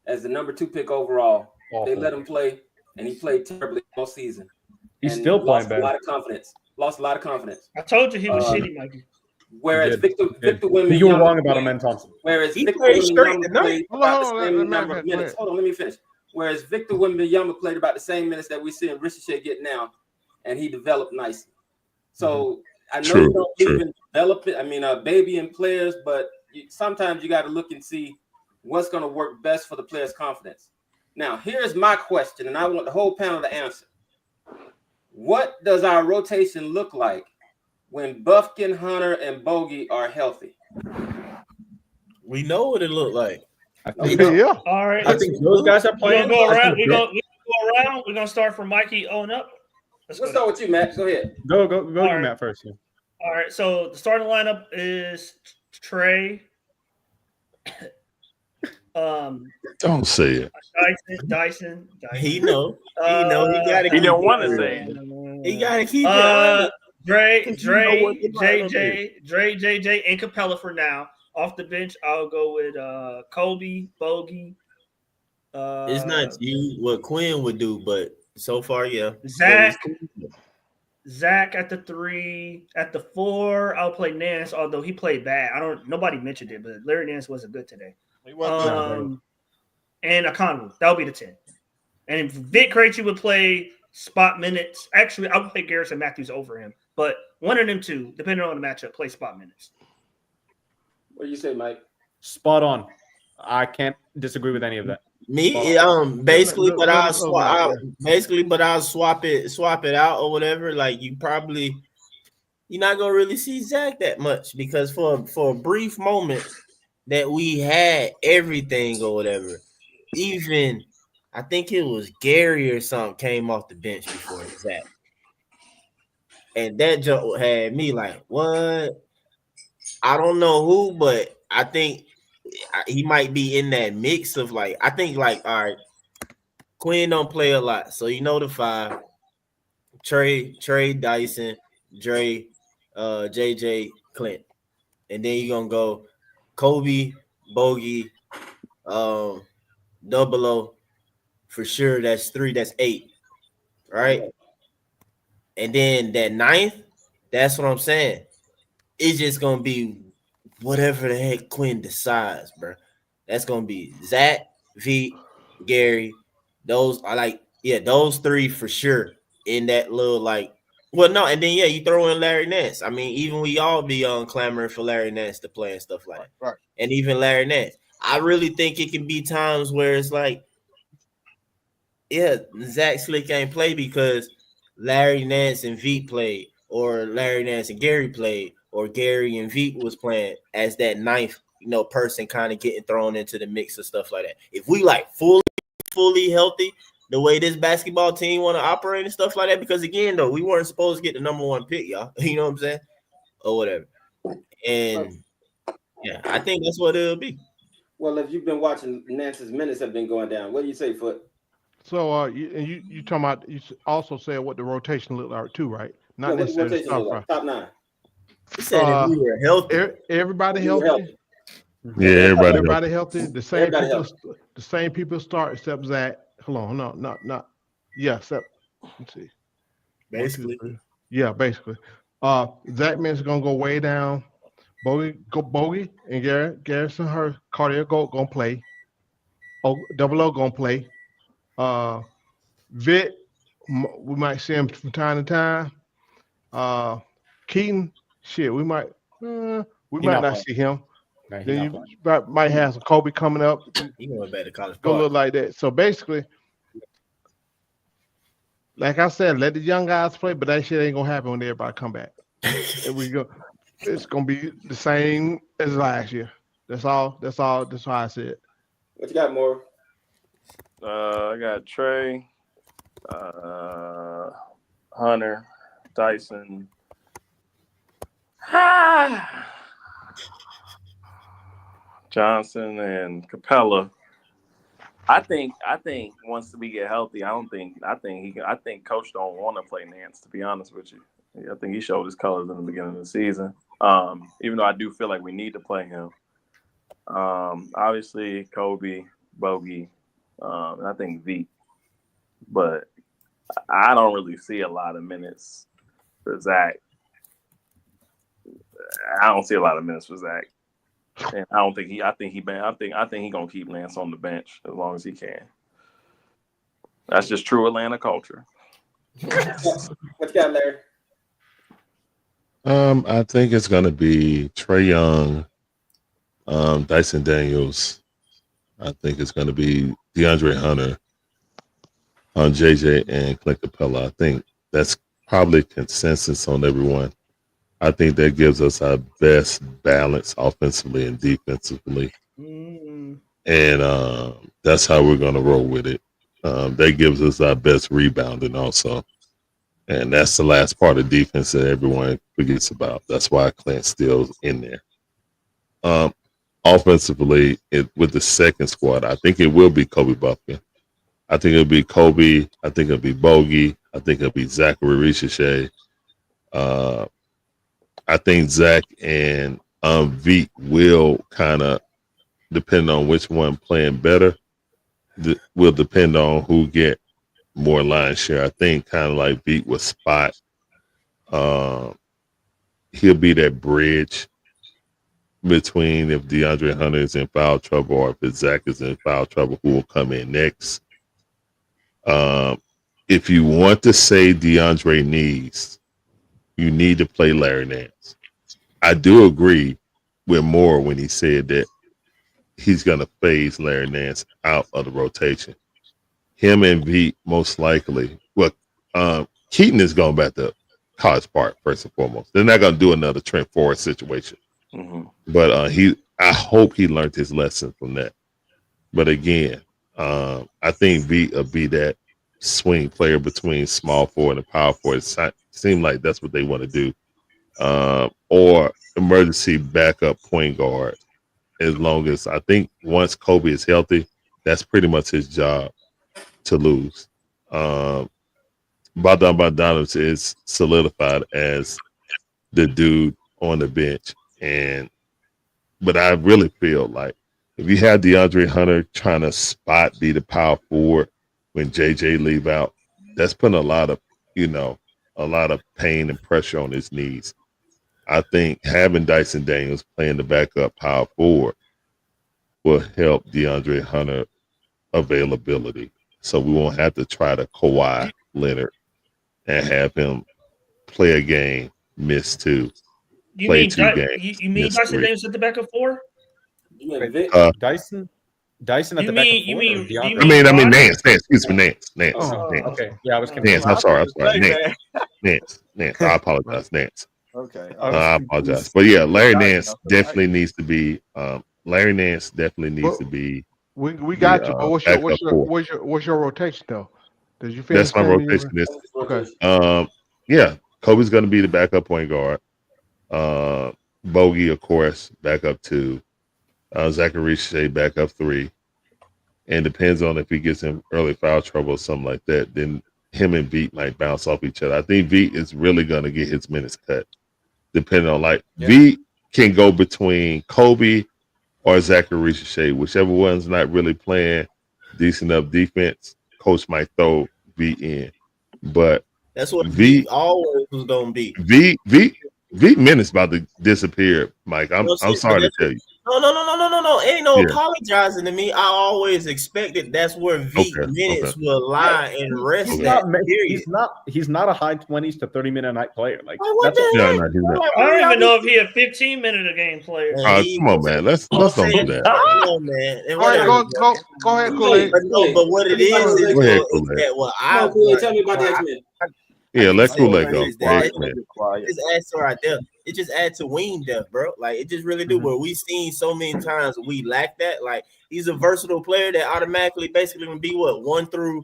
as the number 2 pick overall. Awful. They let him play, and he played terribly all season. He's and still playing lost bad. a lot of confidence. Lost a lot of confidence. I told you he was shitty, Mikey. Whereas Victor Wembanyama, you were wrong about him, Thompson. Whereas He Victor played straight Wembanyama tonight. played about the same number of minutes. Hold on, let me finish. Whereas Victor Wembanyama played about the same minutes that we see Ricochet get now, and he developed nicely. So I know you don't believe in developing. I mean, babying players, but sometimes you got to look and see what's going to work best for the player's confidence. Now, here's my question, and I want the whole panel to answer. What does our rotation look like when Buffkin, Hunter, and Bogey are healthy? We know what it looked like. Yeah. All right. I think those guys are We're playing. gonna go around. We're gonna go around. We're gonna start from Mikey on up. Let's start with you, Matt. Go ahead. Go, All you, right. Matt, first. Yeah. All right. So the starting lineup is Trey. Don't say it. Dyson. He know. He know. He gotta. He didn't want to say it. He gotta keep it. Dre, JJ. JJ, and Capella for now. Off the bench, I'll go with Kobe, Bogey. It's not you what Quinn would do, but so far, yeah. Zach at the 3. At the 4, I'll play Nance, although he played bad. Nobody mentioned it, but Larry Nance wasn't good today. He wasn't and Akonwu. That'll be the 10. And if Vic Krejci would play spot minutes, actually, I would play Garrison Matthews over him. But one of them two, depending on the matchup, play spot minutes. What do you say, Mike? Spot on. I can't disagree with any of that. Me, basically, but I'll swap. But I'll swap it out or whatever. Like you're not gonna really see Zach that much because for a brief moment that we had everything or whatever, even I think it was Gary or something came off the bench before Zach, and that joke had me like, what? I don't know who, but I think he might be in that mix of like, I think like, all right, Quinn don't play a lot. So you know the 5, Trey, Dyson, Dre, JJ, Clint. And then you're gonna go Kobe, Bogey, Double O. For sure, that's 3, that's 8. Right? And then that 9th, that's what I'm saying. It's just gonna be whatever the heck Quinn decides, bro. That's gonna be Zach, V, Gary. Those are like, those 3 for sure in that little like. Well, no, and then you throw in Larry Nance. I mean, even we all be clamoring for Larry Nance to play and stuff like that. Right. And even Larry Nance, I really think it can be times where it's like, Zach Slick ain't play because Larry Nance and V played, or Larry Nance and Gary played, or Gary and Veep was playing as that 9th, person kind of getting thrown into the mix of stuff like that. If we like fully healthy, the way this basketball team want to operate and stuff like that, because again, though, we weren't supposed to get the number 1 pick, y'all. You know what I'm saying? Or whatever. And I think that's what it'll be. Well, if you've been watching, Nance's minutes have been going down. What do you say, Foot? So you talking about, you also said what the rotation looked like too, right? Not necessarily top 9. We were healthy. Everybody healthy. Yeah, everybody healthy. The same people start except Zach. Hold on, no, not. Yeah, except let's see. Basically. Basically. Zach Mintz is gonna go way down. Bogey and Garrison her Cartier gonna play. Double O gonna play. Vic, we might see him from time to time. Keaton, we might not see him. No, then you might have some Kobe coming up. He going back to college. Go look like that. So basically, like I said, let the young guys play, but that shit ain't gonna happen when everybody come back. It's gonna be the same as last year. That's all. That's why I said. What you got, more? I got Trey, Hunter, Dyson. Johnson and Capella. I think once we get healthy, I think Coach don't want to play Nance, to be honest with you. I think he showed his colors in the beginning of the season. Even though I do feel like we need to play him. Obviously Kobe, Bogey, and I think V. But I don't really see a lot of minutes for Zach. I don't see a lot of minutes for Zach. And I think he gonna keep Lance on the bench as long as he can. That's just true Atlanta culture. What you got, Larry? I think it's gonna be Trae Young, Dyson Daniels. I think it's going to be DeAndre Hunter, on JJ and Clint Capella. I think that's probably consensus on everyone. I think that gives us our best balance offensively and defensively. And that's how we're going to roll with it. That gives us our best rebounding also. And that's the last part of defense that everyone forgets about. That's why Clint's still in there. Offensively, with the second squad, I think it will be Kobe Buffkin. I think it'll be Kobe. I think it'll be Bogey. I think it'll be Zachary Ricochet. I think Zach and Veek will kind of depend on which one playing better. Will depend on who get more line share. I think kind of like Veek with Spot. He'll be that bridge between if DeAndre Hunter is in foul trouble or if Zach is in foul trouble, who will come in next. If you want to say DeAndre needs, you need to play Larry Nance. I do agree with Moore when he said that he's going to phase Larry Nance out of the rotation. Him and Veet most likely. Well, Keaton is going back to College Park first and foremost. They're not going to do another Trent Forrest situation. But I hope he learned his lesson from that. But again, I think Veet will be that swing player between small forward and power forward. It seems like that's what they want to do. Or emergency backup point guard. As long as I think once Kobe is healthy, that's pretty much his job to lose. Bogdan Bogdanovic is solidified as the dude on the bench. But I really feel like if you have DeAndre Hunter trying to spot be the power forward when JJ leave out, that's putting a lot of pain and pressure on his knees. I think having Dyson Daniels playing the backup power forward will help DeAndre Hunter availability. So we won't have to try to Kawhi Leonard and have him play a game, miss two. You mean Dyson Daniels at the backup four? Dyson at the backup four? I mean Nance. Excuse me, Nance. Okay. Yeah, I was Nance. I'm sorry. Nance. I apologize, Nance. Okay. I apologize. But yeah, Larry Nance definitely needs to be Larry Nance definitely needs to be. We got you. But what's your rotation though? Did you finish? That's my rotation. Okay. Yeah, Kobe's going to be the backup point guard. Bogey, of course, backup 2. Zachary Ricochet, backup 3. And depends on if he gets in early foul trouble or something like that. Then him and Veet might bounce off each other. I think Veet is really going to get his minutes cut. Depending on Veet can go between Kobe or Zachary Ricochet, whichever one's not really playing decent enough defense. Coach might throw Veet in, but that's what Veet always was gonna be. Veet minutes about to disappear, Mike. I'm sorry to tell you. No. Ain't no apologizing to me. I always expected that's where Veet minutes will lie and rest. He's not a high 20s to 30-minute a night player. Like I don't even know if he a 15-minute a game player. Come on, man. Let's don't do that. Come on, man. Go ahead, Kool-Aid. But what it is that what I tell me about the X-Men. Yeah, let Kool-Aid go. It just adds to wing depth, bro. Like it just really do. But we've seen so many times we lack that. Like he's a versatile player that automatically basically can be 1 through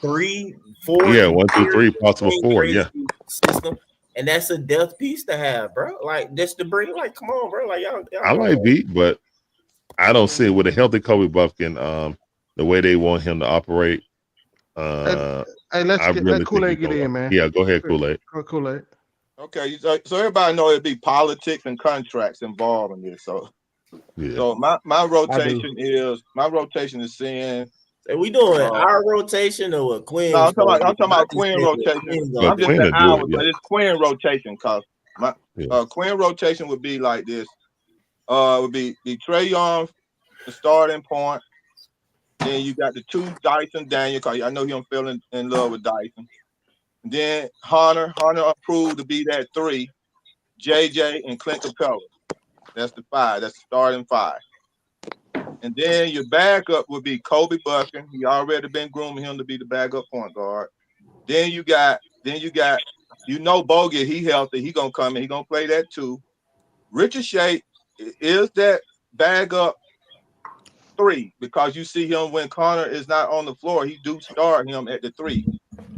3, 4. Yeah, 1 through 3, possible 4. Yeah. System. And that's a depth piece to have, bro. Like just to bring, come on, bro. Like y'all I like Veet, but I don't see it with a healthy Kobe Buffkin. The way they want him to operate. Hey, let Kool-Aid get in, man. Yeah, go ahead, Kool-Aid. Kool-Aid. Okay, so everybody know it'd be politics and contracts involved in this. So, so my rotation is saying. Are we doing our rotation or what Quinn? No, I'm talking about Quinn rotation. I'm just saying ours, but it's Quinn rotation because my Quinn rotation would be like this. Would be Trae Young, the starting point. Then you got the 2 Dyson Daniel, because I know him feeling in love with Dyson. And then Hunter approved to be that 3, JJ and Clint Capella. That's the 5. That's the starting 5. And then your backup would be Kobe Buffkin. He already been grooming him to be the backup point guard. Then you got, Bogut, he healthy. He gonna come in. He gonna play that too. Richard Shea is that backup 3 because you see him when Connor is not on the floor. He do start him at the 3.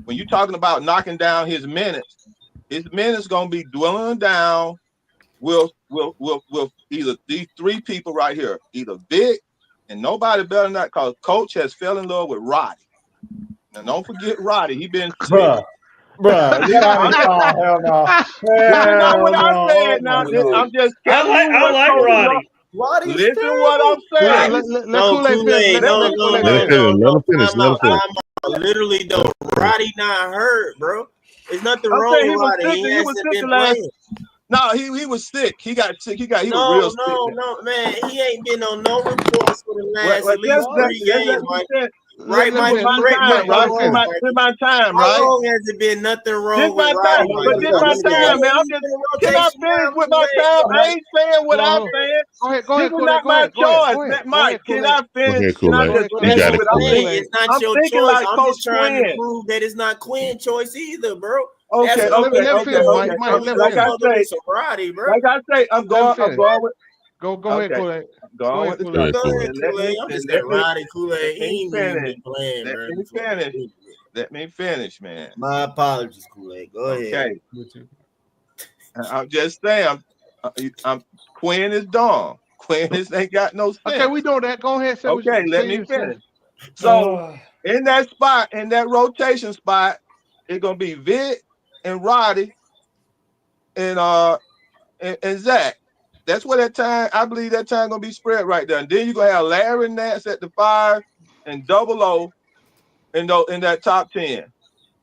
When you're talking about knocking down his minutes gonna be dwindling down with either these 3 people right here, either Vic and nobody better than that, because Coach has fell in love with Roddy. Now don't forget Roddy. He been sick. Bruh, hell no. This is not what I No. said. Now I'm just telling you what Roddy. Listen what I'm saying. No, Kool-Aid. No. Let him finish. Literally though, Roddy not hurt, bro. There's nothing wrong with Roddy. He hasn't been playing. No, he was sick. He got sick. He was real sick. No, man. He ain't been on no reports for the last at least 3 games, Mike. Right, Mike? This my time, right? How long has it been nothing wrong with Roddy? But this my time, man. Can I finish with my time? I ain't saying what I'm saying. Go ahead, This is not my choice. Mike, can I finish? Can I just finish what I'm saying? It's not your choice. I'm just trying to prove that it's not Quinn's choice either, bro. Okay. Like I say, I'm going with. Go ahead, Kool-Aid. Go ahead, Kool-Aid. I'm just that Roddy Kool-Aid. He ain't even been playing, Let me finish, man. My apologies, Kool-Aid. Go ahead. Okay. I'm just saying, I'm Quinn is dumb. Quinn ain't got no sense. Okay, we know that. Go ahead. Okay, let me finish. So in that spot, in that rotation spot, it's gonna be Vic and Roddy and Zach. That's where that time, I believe that time gonna be spread right there. And then you're gonna have Larry Nance at the 5 and Double O in that top 10.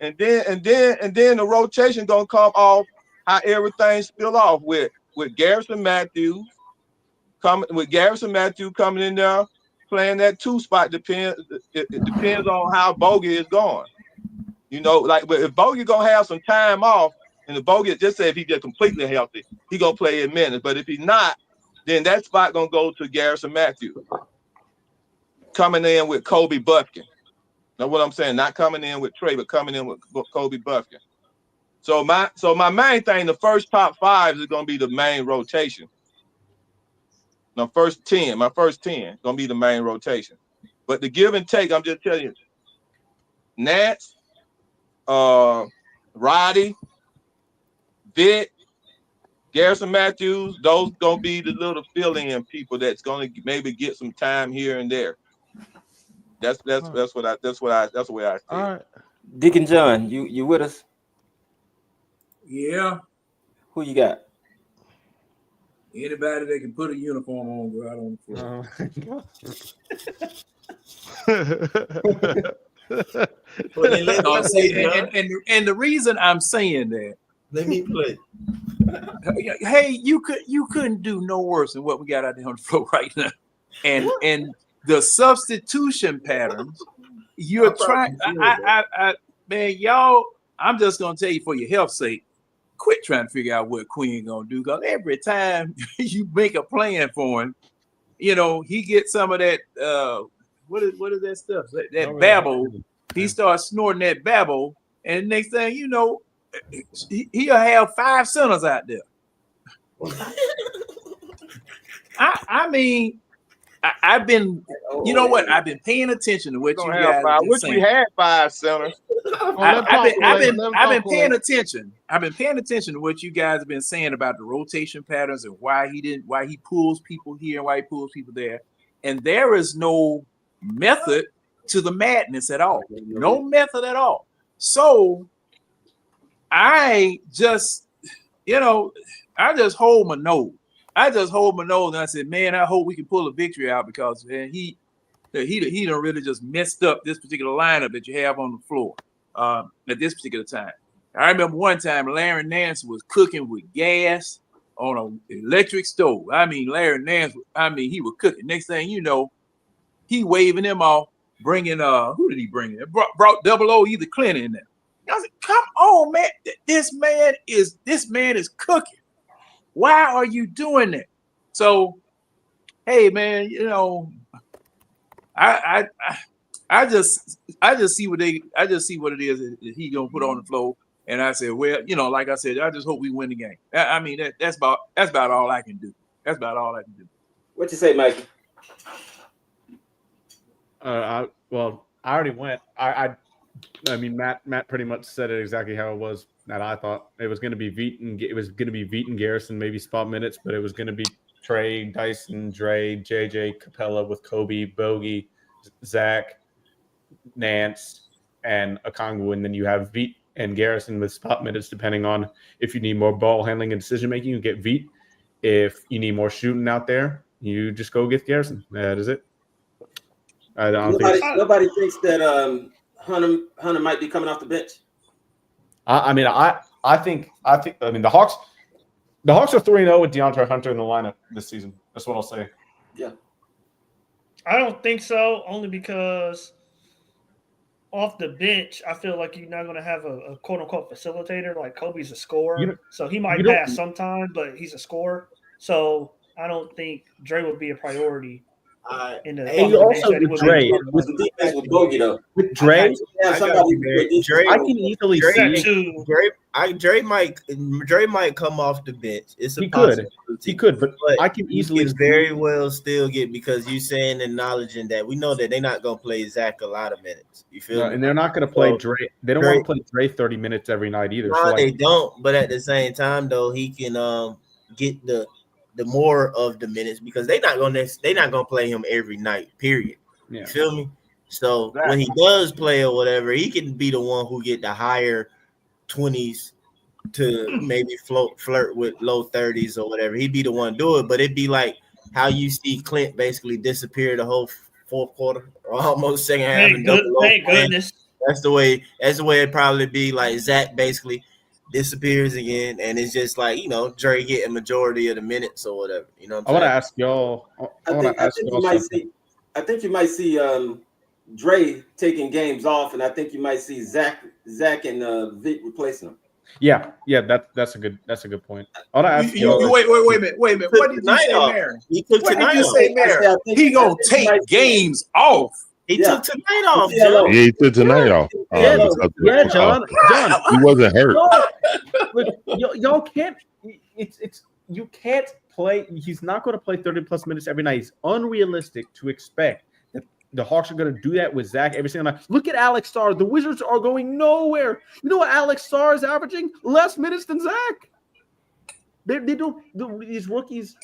And then the rotation gonna come off how everything spill off with Garrison Matthews coming in there playing that 2 spot. It depends on how Bogey is going. But if Bogey gonna have some time off, and the Bogey just say if he get completely healthy, he gonna play in minutes. But if he's not, then that spot gonna go to Garrison Matthews coming in with Kobe Buffkin. Know what I'm saying? Not coming in with Trey, but coming in with Kobe Buffkin. So my main thing, the first top 5 is gonna be the main rotation. My first 10 gonna be the main rotation. But the give and take, I'm just telling you, Nance, Roddy, Vic, Garrison Matthews, those gonna be the little fill-in people that's gonna maybe get some time here and there. That's the way I see it. All right. Deacon John, you with us? Yeah. Who you got? Anybody that can put a uniform on, go out on the floor. And the reason I'm saying that, let me play. Hey, you couldn't do no worse than what we got out there on the floor right now. And the substitution patterns, you're trying. Man, y'all, I'm just gonna tell you for your health's sake, quit trying to figure out what Quinn gonna do. Because every time you make a plan for him, he gets some of that. What is that stuff? That babble. He starts snorting that babble, and next thing you know, he'll have 5 centers out there. I mean, I've been, I've been paying attention to what you guys are saying. We had 5 centers. I've been paying attention. I've been paying attention to what you guys have been saying about the rotation patterns and why he pulls people here and why he pulls people there. And there is no method to the madness at all. No method at all. So I just hold my nose. And I said, man, I hope we can pull a victory out because he done really just messed up this particular lineup that you have on the floor at this particular time. I remember one time Larry Nance was cooking with gas on an electric stove. I mean, Larry Nance, he was cooking. Next thing you know, he waving them off, bringing who did he bring in? Brought Double O, either Clint in there. I said, come on, man, this man is cooking. Why are you doing that? So, hey man, I just see what it is that he gonna put on the floor. And I said, well, like I said, I just hope we win the game. I mean, that's about all I can do. That's about all I can do. What you say, Mikey? I already went. I mean, Matt pretty much said it exactly how it was that I thought. It was going to be Veet and Garrison, maybe spot minutes, but it was going to be Trey, Dyson, Dre, JJ, Capella with Kobe, Bogey, Zach, Nance, and Okongwu, and then you have Veet and Garrison with spot minutes, depending on if you need more ball handling and decision making, you get Veet. If you need more shooting out there, you just go get Garrison. That is it. Nobody thinks that Hunter might be coming off the bench. I mean the Hawks are 3-0 with DeAndre Hunter in the lineup this season. That's what I'll say. Yeah. I don't think so, only because off the bench, I feel like you're not going to have a quote-unquote facilitator. Like Kobe's a scorer, so he might pass sometime, but he's a scorer. So I don't think Dre would be a priority. And you also with Dre, with Bogey though. With Dre, I can easily see Dre might come off the bench. It's a possibility. He could, but I can easily very well still get, because you saying acknowledging that we know that they're not gonna play Zach a lot of minutes. You feel me? And they're not gonna play Dre. They don't want to play Dre 30 minutes every night either. No, they don't. But at the same time, though, he can get the more of the minutes, because they're not gonna play him every night. Period. Yeah. You feel me? So when he does play or whatever, he can be the one who get the higher 20s to maybe flirt with low 30s or whatever. He'd be the one to do it, but it'd be like how you see Clint basically disappear the whole fourth quarter or almost second half. Thank goodness. That's the way it'd probably be. Like Zach basically disappears again, and it's just like, Dre getting majority of the minutes or whatever. You know what I'm saying? I want to ask y'all. I think you might see Dre taking games off, and I think you might see Zach and Vic replacing him. Yeah, that's a good point. I want to ask you. Wait a minute. What did you say, Mary? What did you say, Mary? He gonna take games off. He took tonight off. Yeah, he took tonight off. John. He wasn't hurt. Y'all can't. You can't play. He's not going to play 30+ minutes every night. It's unrealistic to expect that the Hawks are going to do that with Zach every single night. Look at Alex Starr. The Wizards are going nowhere. You know what Alex Starr is averaging? Less minutes than Zach. They do these rookies.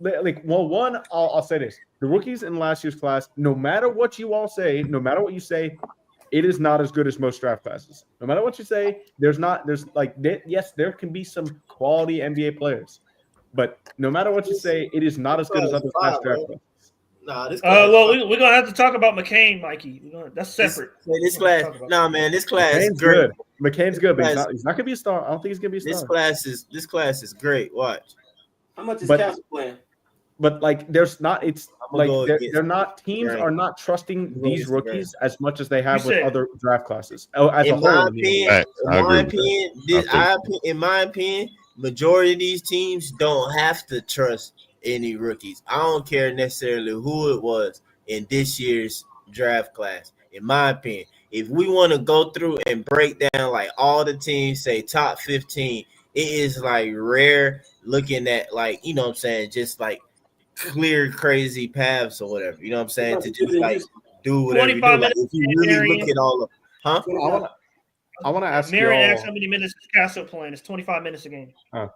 I'll say this: the rookies in last year's class, no matter what you all say, no matter what you say, it is not as good as most draft classes. No matter what you say, yes, there can be some quality NBA players, but no matter what you say, it is not as good as other class draft classes. We're gonna have to talk about McCain, Mikey. That's separate. This class is McCain's great. good. McCain's good, but he's not gonna be a star. I don't think he's gonna be a star. This class is great. Watch. How much is Castle playing? But there's not. It's like they're not. Teams are not trusting these rookies as much as they have with other draft classes. In my opinion, majority of these teams don't have to trust any rookies. I don't care necessarily who it was in this year's draft class. In my opinion, if we want to go through and break down like all the teams, say top 15, it is like rare looking at just like clear crazy paths or whatever. You know what I'm saying? To just like do whatever you do. Like, if you really look at all of, I want to ask Mary y'all. asked how many minutes is Castle playing. It's 25 minutes a game. I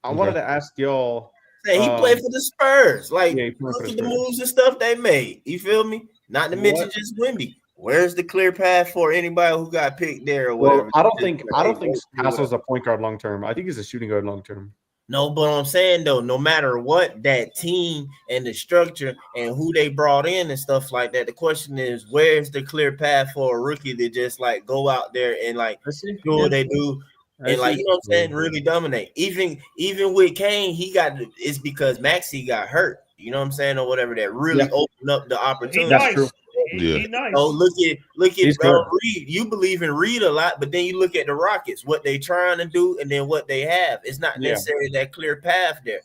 wanted to ask y'all. Hey, he played for the Spurs. Like, look at the moves and stuff they made. You feel me? Not to mention just Wemby. Where's the clear path for anybody who got picked there or whatever? Well, I don't think Castle's a point guard long term. I think he's a shooting guard long term. No, but I'm saying though, no matter what, that team and the structure and who they brought in and stuff like that, the question is, where's the clear path for a rookie to just like go out there and like do what they do and like, you know what I'm saying, really dominate. Even with Kane, it's because Maxey got hurt. You know what I'm saying, or whatever, that really opened up the opportunity. That's true. He nice. Oh, look at He's good. Reed. You believe in Reed a lot, but then you look at the Rockets, what they trying to do, and then what they have. It's not necessarily that clear path there.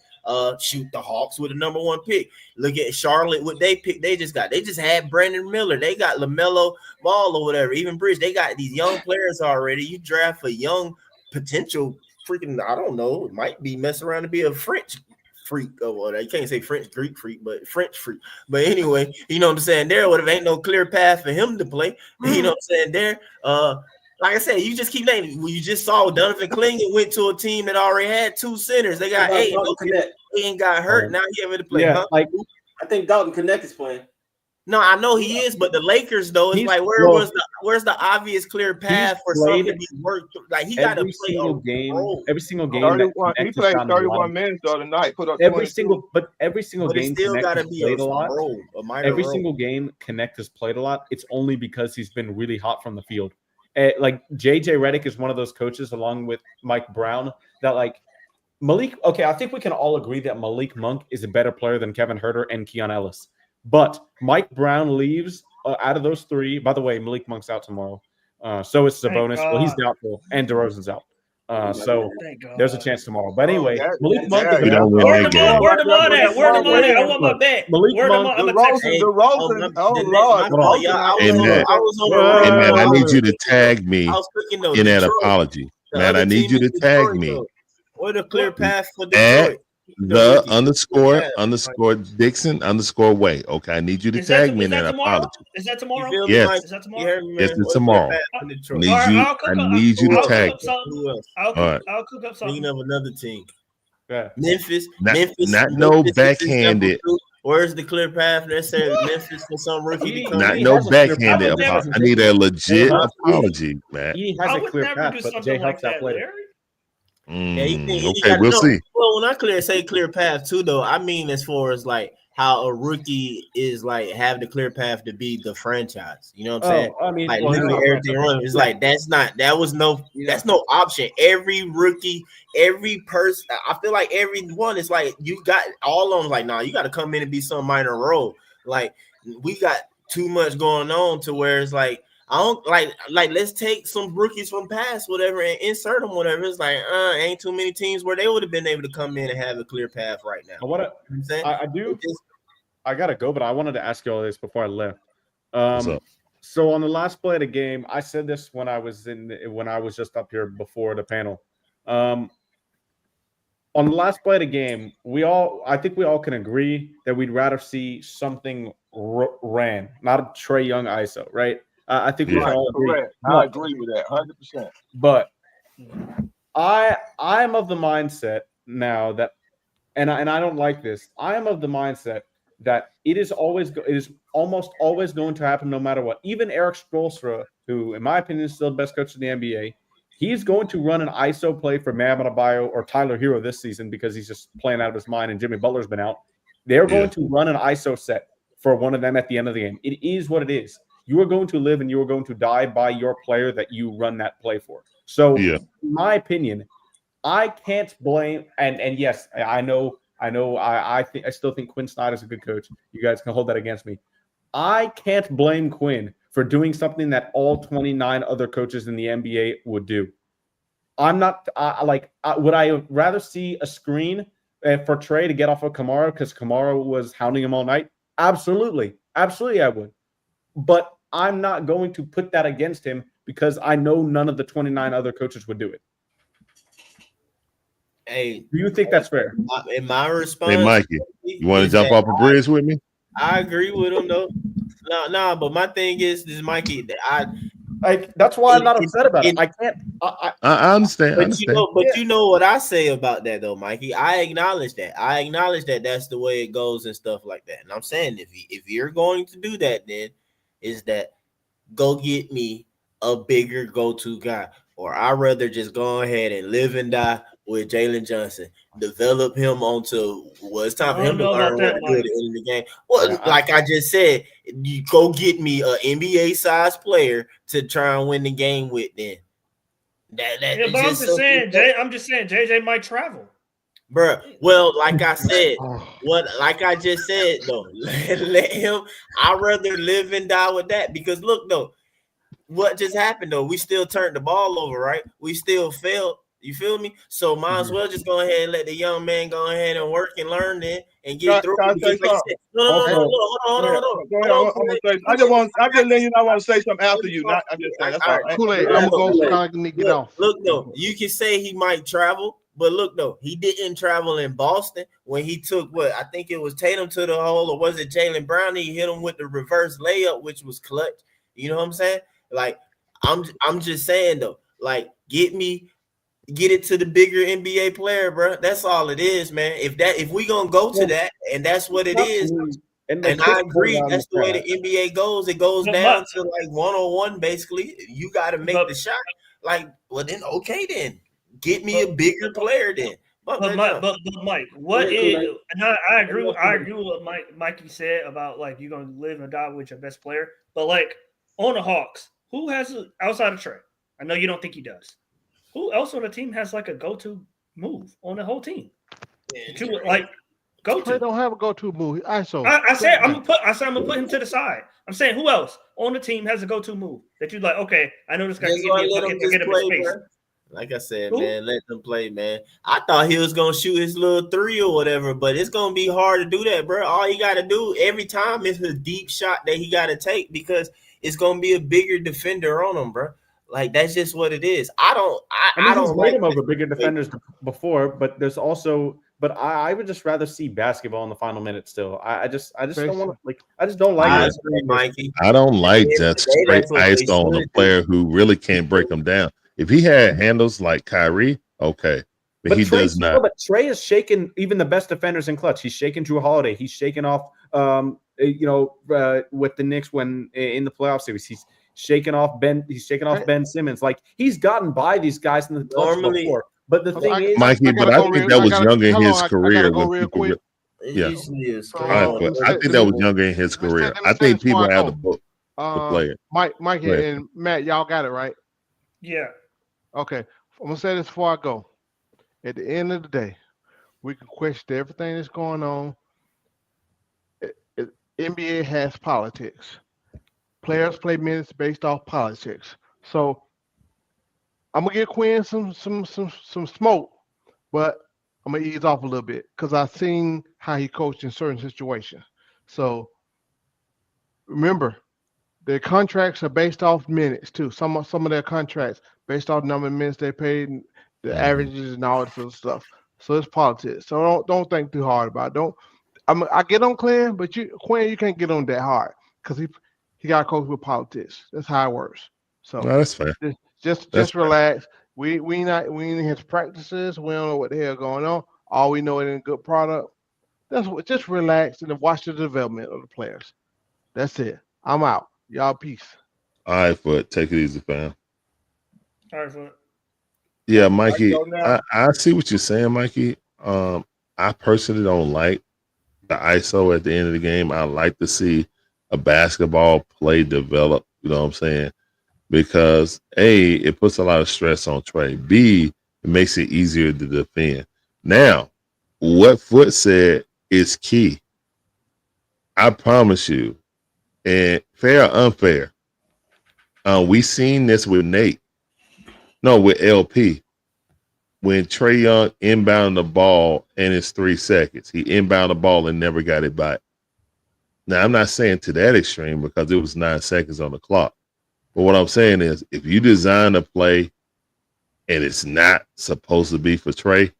Shoot, the Hawks with the #1 pick. Look at Charlotte, what they picked. They just had Brandon Miller. They got LaMelo Ball or whatever. Even Bridge. They got these young players already. You draft a young potential freaking, I don't know, it might be messing around to be a French freak or whatever. You can't say French Greek freak, but French freak. But anyway, you know what I'm saying? There, what if ain't no clear path for him to play? You know what I'm saying? There, like I said, you just keep naming. Well, you just saw Donovan Clingan went to a team that already had 2 centers. They got 8. He ain't got hurt. Now he able to play. Yeah, like I think Dalton Connect is playing. No, I know he is, but the Lakers though, it's like where's the obvious clear path for something to be worked? Like he got to play every single game. 31, he played 31 minutes the other night. Put up every 22. single But game. It still got to be played a lot. Every single game, Connect has played a lot. It's only because he's been really hot from the field. Like JJ Redick is one of those coaches, along with Mike Brown, that like Malik. Okay, I think we can all agree that Malik Monk is a better player than Kevin Huerter and Keon Ellis. But Mike Brown leaves out of those 3. By the way, Malik Monk's out tomorrow. So is Sabonis. Well, he's doubtful, and DeRozan's out. So there's a chance tomorrow. But anyway, Malik Monk is Where the money at? I want my bet. Malik Monk. DeRozan. Oh Lord. Hey man, I need you to tag me in that apology. Man, I need you to tag me. What a clear path for Detroit. The underscore Dixon _way. Okay, I need you to tag me in that apology. Is that tomorrow? Yes. Is that tomorrow? Yes, it's tomorrow. I need you to tag me. I'll cook up something. Thinking of another team. Yeah. Memphis. Not no backhanded. Where's the clear path necessary? Memphis for some rookie to come Not in? no backhanded apology. I need a legit apology, man. He has a clear path, but Jay helps out later. Okay, we'll see. Well, when I say clear path too, though, I mean as far as like how a rookie is like have the clear path to be the franchise. You know what I'm saying? I mean, like literally everything running. It's like that's no option. Every rookie, every person, I feel like everyone is like you got all of them. Like, nah, you got to come in and be some minor role. Like we got too much going on to where it's like. I don't like let's take some rookies from past whatever and insert them whatever. It's like ain't too many teams where they would have been able to come in and have a clear path right now. I do. I gotta go, but I wanted to ask you all this before I left. So on the last play of the game, I said this when I was just up here before the panel. On the last play of the game, I think we all can agree that we'd rather see something ran, not a Trae Young ISO, right? I think we can all agree. Correct. I agree with that 100%. But I'm of the mindset now that, and I don't like this. I am of the mindset that it is almost always going to happen no matter what. Even Eric Spoelstra, who in my opinion is still the best coach in the NBA, he's going to run an ISO play for Bam Adebayo or Tyler Hero this season because he's just playing out of his mind and Jimmy Butler's been out. They're going to run an ISO set for one of them at the end of the game. It is what it is. You are going to live and you are going to die by your player that you run that play for. So, in my opinion, I can't blame. And yes, I know. I still think Quinn Snyder is a good coach. You guys can hold that against me. I can't blame Quinn for doing something that all 29 other coaches in the NBA would do. I'm not would I rather see a screen for Trae to get off of Kamara because Kamara was hounding him all night? Absolutely, I would. But I'm not going to put that against him because I know none of the 29 other coaches would do it. Hey, do you think that's fair? In my response, hey Mikey, you want to jump off a bridge with me? I agree with him though. No, but my thing is Mikey. That's why I'm not upset about it. I can't. I understand. But you know what I say about that though, Mikey. I acknowledge that. That's the way it goes and stuff like that. And I'm saying if you're going to do that, then is that go get me a bigger go-to guy, or I'd rather just go ahead and live and die with Jalen Johnson, develop him onto it's time for him to learn what to do at the end of the game. Well, like I just said, you go get me an NBA size player to try and win the game with. Then but I'm just saying, JJ might travel. Bro, well, like I said, like I just said though, let him. I'd rather live and die with that because look though, what just happened though? We still turned the ball over, right? We still failed. You feel me? So might as well just go ahead and let the young man go ahead and work and learn then and get through. Can I Because say like I something? said, no, hold on. I'm gonna say. I'm just letting you know. I want to say something after you. Not. I'm just saying. That's all. Kool-Aid, I'm gonna go so I can get off. Look though, you can say he might travel, but look though, he didn't travel in Boston when he took what I think it was Tatum to the hole, or was it Jaylen Brown? He hit him with the reverse layup, which was clutch. You know what I'm saying? Like, I'm just saying though, like, get it to the bigger NBA player, bro. That's all it is, man. If we gonna go to that, and that's what it is. And I agree, that's the way the NBA goes. It goes down to like 1-on-1, basically. You got to make the shot. Like, well, then okay, then get me a bigger player, then. But Mike, what is? And I agree with what Mikey said about like you're gonna live and die with your best player. But like on the Hawks, who has outside of Trey? I know you don't think he does. Who else on the team has like a go-to move on the whole team? You would like go to. Trey don't have a go-to move. I said I'm gonna put him to the side. I'm saying who else on the team has a go-to move that you're like, okay, I know this guy can give me a bucket to get him in space. Like I said, man, let them play, man. I thought he was gonna shoot his little three or whatever, but it's gonna be hard to do that, bro. All you gotta do every time is a deep shot that he gotta take because it's gonna be a bigger defender on him, bro. Like that's just what it is. I don't made him over bigger defenders before, but there's also. But I would just rather see basketball in the final minute still. I just don't want to like. I just don't like it. Mikey. I don't like that straight ice on a player who really can't break them down. If he had handles like Kyrie, okay, but he does not. But Trey is shaking even the best defenders in clutch. He's shaking Drew Holiday. He's shaking off, with the Knicks when in the playoff series. He's shaking off Ben. He's shaking off Ben Simmons. Like he's gotten by these guys in the clutch before. But the thing is, Mikey, I think that was younger in his career. Yeah, I think that was younger in his career. I think people have the book to play it. Mike and Matt, y'all got it right. Yeah. Okay, I'm gonna say this before I go. At the end of the day, we can question everything that's going on. NBA has politics. Players play minutes based off politics. So I'm gonna give Quinn some smoke, but I'm gonna ease off a little bit because I've seen how he coached in certain situations. So remember, their contracts are based off minutes too. Some of their contracts based off the number of minutes they paid, and the averages and all that sort of stuff. So it's politics. So don't think too hard about it. I get on Quinn, but Quinn, you can't get on that hard because he got to coach with politics. That's how it works. So no, that's fair. Just relax. We in his practices. We don't know what the hell going on. All we know is a good product. Just relax and watch the development of the players. That's it. I'm out. Y'all peace. All right, Foot. Take it easy, fam. All right, Foot. Yeah, Mikey. I see what you're saying, Mikey. I personally don't like the ISO at the end of the game. I like to see a basketball play develop. You know what I'm saying? Because A, it puts a lot of stress on Trey. B, it makes it easier to defend. Now, what Foot said is key. I promise you, and fair or unfair, we seen this with with LP. When Trae Young inbounded the ball and it's 3 seconds, he inbounded the ball and never got it back. Now, I'm not saying to that extreme because it was 9 seconds on the clock. But what I'm saying is if you design a play and it's not supposed to be for Trey,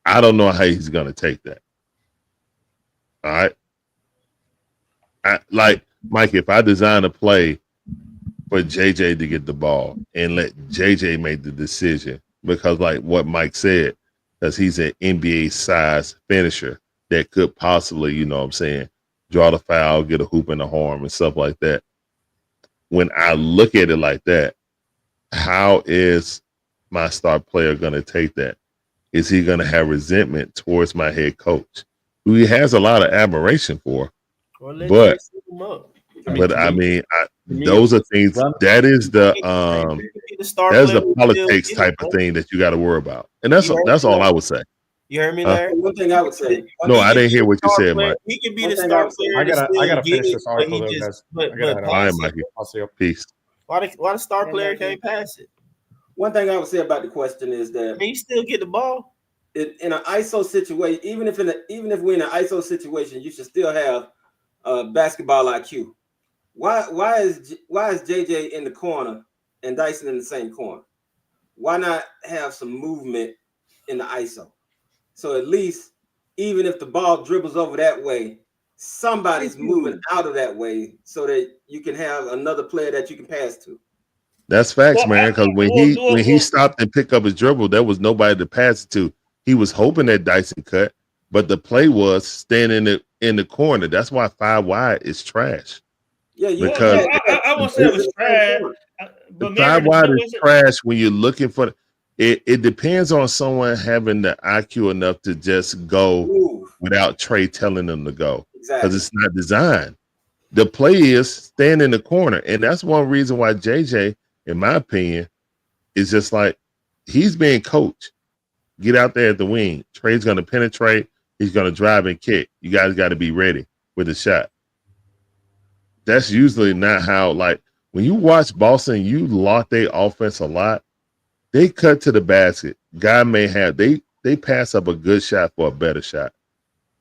I don't know how he's going to take that. All right? Like, Mike, if I design a play for JJ to get the ball and let JJ make the decision, because like what Mike said, because he's an NBA size finisher that could possibly, you know what I'm saying, draw the foul, get a hoop in the arm and stuff like that. When I look at it like that, how is my star player going to take that? Is he going to have resentment towards my head coach, who he has a lot of admiration for? But I mean, those are things. That is the that's the politics type of thing that you got to worry about, and that's all I would say. You heard me, Larry? One thing I would say. No, I didn't hear what you said, Mike. He can be the star player. I gotta finish it, this but article, he though, just guys. but All right, pass it. Mikey. I'll see you. Peace. Why the star player can't pass it? One thing I would say about the question is that He still get the ball. in an ISO situation, even if we're in an ISO situation, you should still have basketball IQ. Why is JJ in the corner and Dyson in the same corner? Why not have some movement in the ISO? So at least even if the ball dribbles over that way, somebody's moving out of that way so that you can have another player that you can pass to. That's facts, man. Because when he stopped and picked up his dribble, there was nobody to pass it to. He was hoping that Dyson cut, but the play was standing in the corner. That's why 5 wide is trash. Yeah, because I won't say it was trash. But the 5 wide is trash when you're looking for it. It depends on someone having the IQ enough to just go without Trey telling them to go. Because it's not designed. The play is stand in the corner. And that's one reason why JJ, in my opinion, is just like he's being coached. Get out there at the wing. Trey's going to penetrate. He's going to drive and kick. You guys got to be ready with the shot. That's usually not how, like, when you watch Boston, you lock their offense a lot. They cut to the basket. Guy may have, they pass up a good shot for a better shot.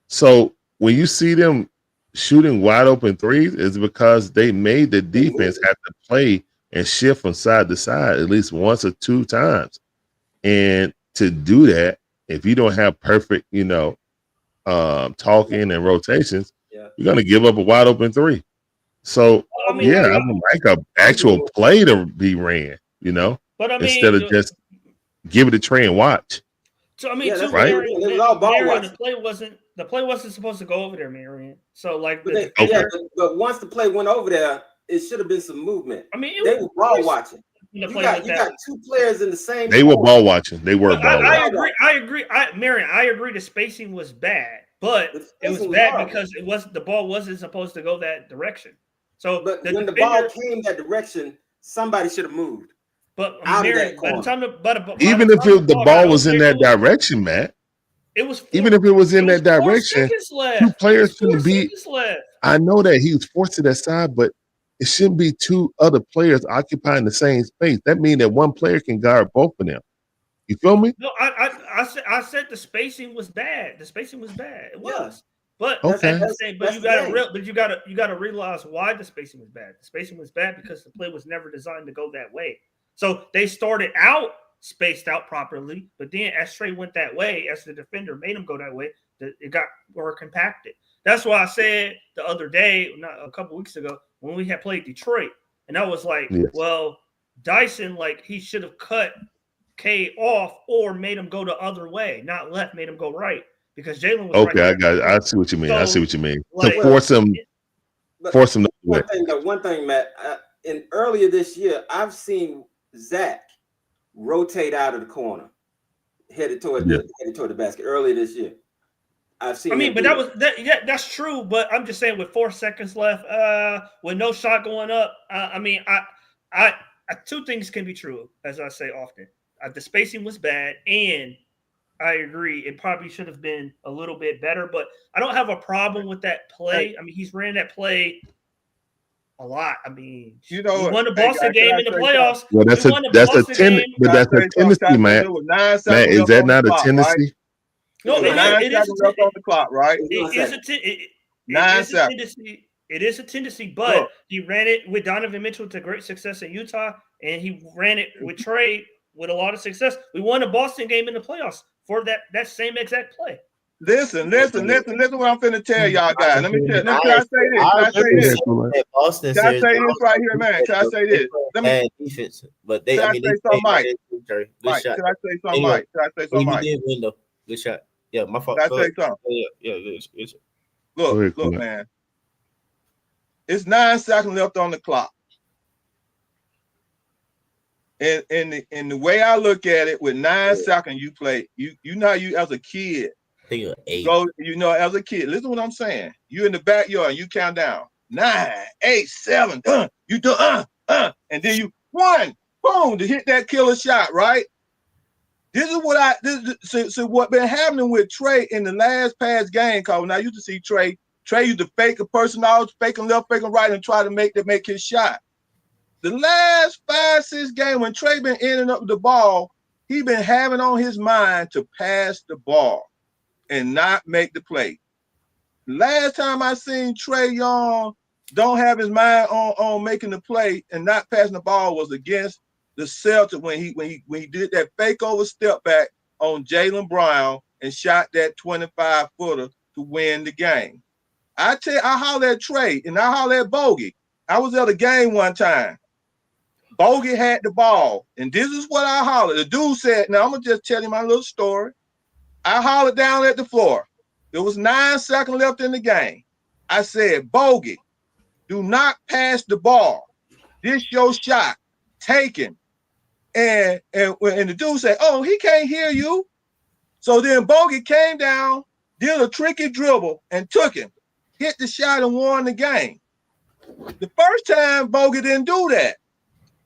So when you see them shooting wide open threes, it's because they made the defense have to play and shift from side to side at least once or 2 times. And to do that, if you don't have perfect, talking and rotations, you're going to give up a wide open 3. So, I would like an actual play to be ran, but instead of just give it a Trey and watch. So, Marion, the play wasn't supposed to go over there, Marion. So, like, but once the play went over there, it should have been some movement. They were ball watching. You got 2 players in the same. They were ball watching. They were ball watching. I agree. Marion, I agree. The spacing was bad, but it was bad because the ball wasn't supposed to go that direction. So, when the ball came that direction, somebody should have moved. But Marion, even if the ball was in that direction, Matt. It was even if it was in that direction. 2 players shouldn't be. I know that he was forced to that side, but it shouldn't be 2 other players occupying the same space. That means that one player can guard both of them. You feel me? No, I said the spacing was bad. The spacing was bad. It was. But you gotta realize why the spacing was bad. The spacing was bad because the play was never designed to go that way. So they started out spaced out properly, but then as Trey went that way, as the defender made him go that way, it got more compacted. That's why I said the other day, not a couple weeks ago, when we had played Detroit, and I was like, well, Dyson, like, he should have cut K off or made him go the other way, not left, made him go right. Because Jalen was okay. Right. I see what you mean. So, I see what you mean. Like, to force him to one thing, Matt. And earlier this year, I've seen Zach rotate out of the corner, headed toward the basket. Earlier this year, I've seen. But that's true. But I'm just saying, with 4 seconds left, with no shot going up, I 2 things can be true, as I say often. The spacing was bad, and I agree. It probably should have been a little bit better, but I don't have a problem with that play. He's ran that play a lot. We won the Boston game in the playoffs. Well, that's a tendency, Matt. Matt, is that not a tendency? No, it is left on the clock, right? It is a tendency. It is a tendency, but he ran it with Donovan Mitchell to great success in Utah, and he ran it with Trey with a lot of success. We won the Boston game in the playoffs for that same exact play. Listen what I'm finna tell y'all guys. Let me say this. Can I say this right here, man? Can I say this? Defense, but they. Can I say something, Mike? Mike, can I say something, Mike? Can I say something, Mike? Good shot. Yeah, my fault. Can I say something? Yeah. Look, man. It's 9 seconds left on the clock. And the way I look at it, with 9 seconds, you play. You know, you as a kid. Go, as a kid. Listen to what I'm saying. You in the backyard and you count down 9, 8, 7. You do and then you 1, boom, to hit that killer shot, right? This is what so what been happening with Trey in the last past game. Cause when I used to see Trey used to fake a person out, faking left, faking right, and try to make his shot. The last 5-6 games when Trey been ending up with the ball, he been having on his mind to pass the ball and not make the play. Last time I seen Trey Young don't have his mind on making the play and not passing the ball was against the Celtics when he did that fake over step back on Jaylen Brown and shot that 25-footer to win the game. I holler at Trey and I holler at Bogey. I was at a game one time. Bogey had the ball, and this is what I hollered. The dude said, now I'm going to just tell you my little story. I hollered down at the floor. There was 9 seconds left in the game. I said, Bogey, do not pass the ball. This your shot. Take him. And the dude said, oh, he can't hear you. So then Bogey came down, did a tricky dribble, and took him. Hit the shot and won the game. The first time, Bogey didn't do that.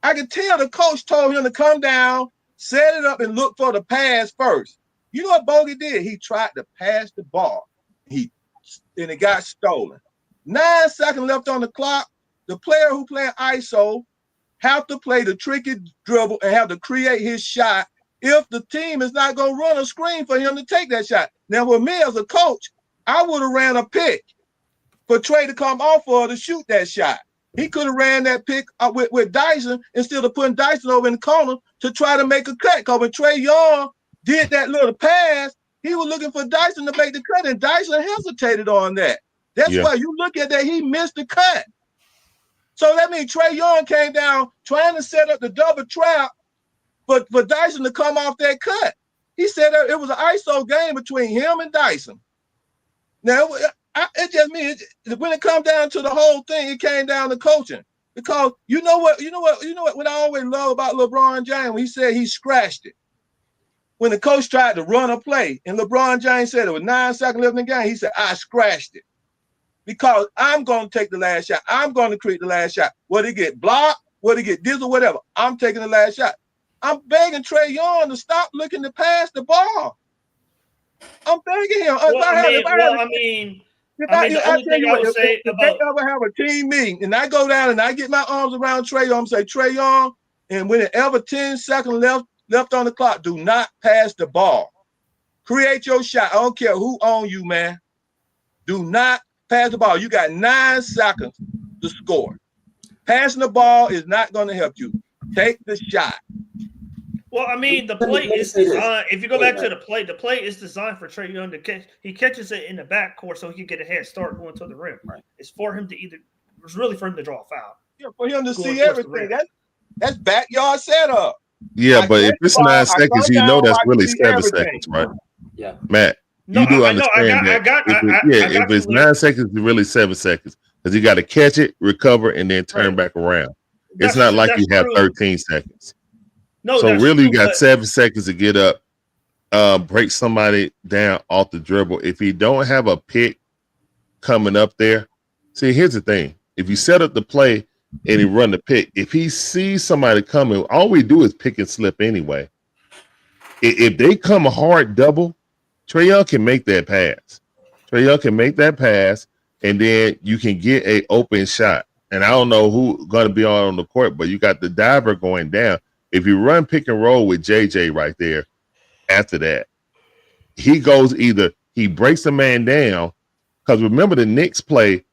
I could tell the coach told him to come down, set it up, and look for the pass first. You know what Bogey did? He tried to pass the ball. And it got stolen. 9 seconds left on the clock. The player who playing ISO have to play the tricky dribble and have to create his shot if the team is not going to run a screen for him to take that shot. Now, with me as a coach, I would have ran a pick for Trey to come off for to shoot that shot. He could have ran that pick with Dyson instead of putting Dyson over in the corner to try to make a cut. Because when Trey Young did that little pass, he was looking for Dyson to make the cut, and Dyson hesitated on that. That's why you look at that, he missed the cut. So that means Trey Young came down trying to set up the double trap for Dyson to come off that cut. He said it was an ISO game between him and Dyson. Now, it just means when it comes down to the whole thing, it came down to coaching. Because you know what I always love about LeBron James, when he said he scratched it. When the coach tried to run a play, and LeBron James said it was 9 seconds left in the game, he said, I scratched it. Because I'm going to take the last shot. I'm going to create the last shot. Whether he get blocked, whether he get this or whatever, I'm taking the last shot. I'm begging Trey Young to stop looking to pass the ball. I'm begging him. If they ever have a team meeting and I go down and I get my arms around Trey Young, I'm say, Trey Young, and whenever 10 seconds left on the clock, do not pass the ball. Create your shot. I don't care who owns you, man. Do not pass the ball. You got 9 seconds to score. Passing the ball is not going to help you. Take the shot. Well, I mean, the play is designed. If you go back to the play is designed for Trey Young to catch. He catches it in the backcourt so he can get a head start going to the rim. Right. It's for him to it's really for him to draw a foul. Yeah, for him to see everything. That's backyard setup. Yeah, but if it's 9 seconds, you know that's really 7 seconds, right? Yeah. Matt, you do understand that. If it's 9 seconds, it's really 7 seconds. Because you got to catch it, recover, and then turn back around. It's not like you have 13 seconds. No, so really, you got 7 seconds to get up, break somebody down off the dribble. If you don't have a pick coming up there, see, here's the thing. If you set up the play and he run the pick, if he sees somebody coming, all we do is pick and slip anyway. If they come a hard double, Trey Young can make that pass. Trey Young can make that pass, and then you can get an open shot. And I don't know who's going to be on the court, but you got the diver going down. If you run pick and roll with JJ right there, after that, he goes either he breaks the man down, because remember the Knicks play,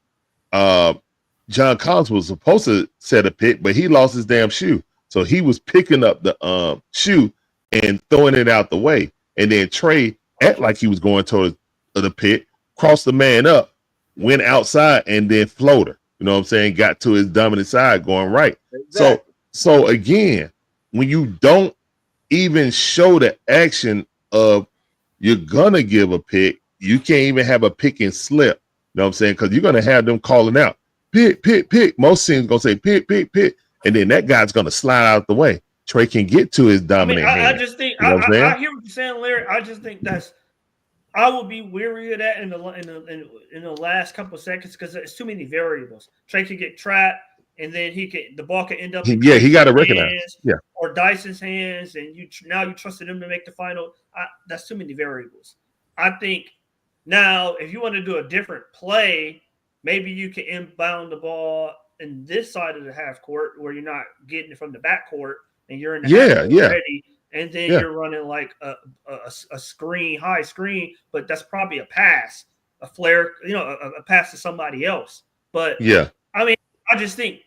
John Collins was supposed to set a pick, but he lost his damn shoe. So he was picking up the shoe and throwing it out the way. And then Trey act like he was going towards the pick, crossed the man up, went outside, and then floater. You know what I'm saying? Got to his dominant side going right. Exactly. So again, when you don't even show the action of you're gonna give a pick, you can't even have a pick and slip. You know what I'm saying? Because you're gonna have them calling out pick, pick, pick. Most teams gonna say pick, pick, pick, and then that guy's gonna slide out the way. Trey can get to his dominant hand. I just think I hear what you're saying, Larry. I just think I would be weary of that in the last couple of seconds because there's too many variables. Trey could get trapped, and then the ball could end up. He got to recognize. Yeah. or Dyson's hands, and now you trusted him to make the final. That's too many variables. I think now if you want to do a different play, maybe you can inbound the ball in this side of the half court where you're not getting it from the back court and you're in the half court already, and then you're running like a screen, high screen, but that's probably a pass, a flare, a pass to somebody else. But I mean, I just think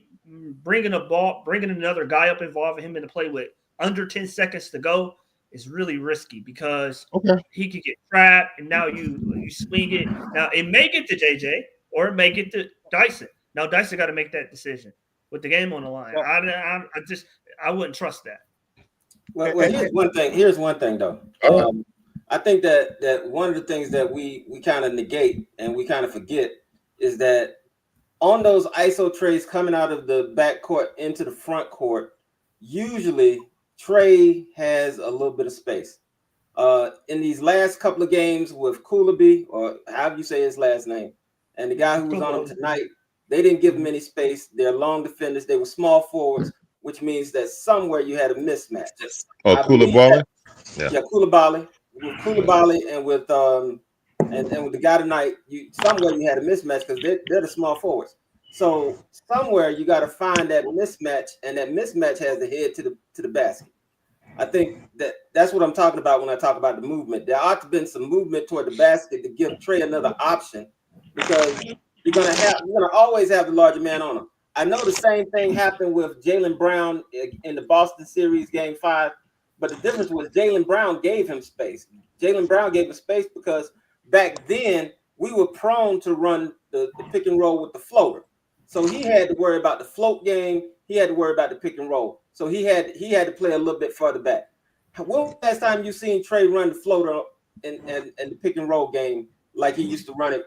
bringing another guy up, involving him in the play with under 10 seconds to go is really risky because he could get trapped, and now you swing it. Now it may get to JJ or it may get to Dyson. Now Dyson got to make that decision with the game on the line. I wouldn't trust that. Well, here's one thing though. I think that one of the things that we kind of negate and we kind of forget is that on those ISO trays coming out of the back court into the front court, usually Trey has a little bit of space. In these last couple of games with Coolabee, or however you say his last name, and the guy who was on him tonight, they didn't give him any space. They're long defenders. They were small forwards, which means that somewhere you had a mismatch. Koulibaly? Yeah, Koulibaly. With Koulibaly and with the guy tonight, somewhere you had a mismatch because they're the small forwards. So somewhere you got to find that mismatch, and that mismatch has to head to the basket. I think that's what I'm talking about when I talk about the movement. There ought to have been some movement toward the basket to give Trey another option, because you're gonna always have the larger man on him. I know the same thing happened with Jaylen Brown in the Boston series, Game 5, but the difference was Jaylen Brown gave him space. Jaylen Brown gave him space because back then we were prone to run the pick and roll with the floater. So he had to worry about the float game. He had to worry about the pick and roll. So he had to play a little bit further back. When was the last time you seen Trey run the floater and the pick and roll game like he used to run it?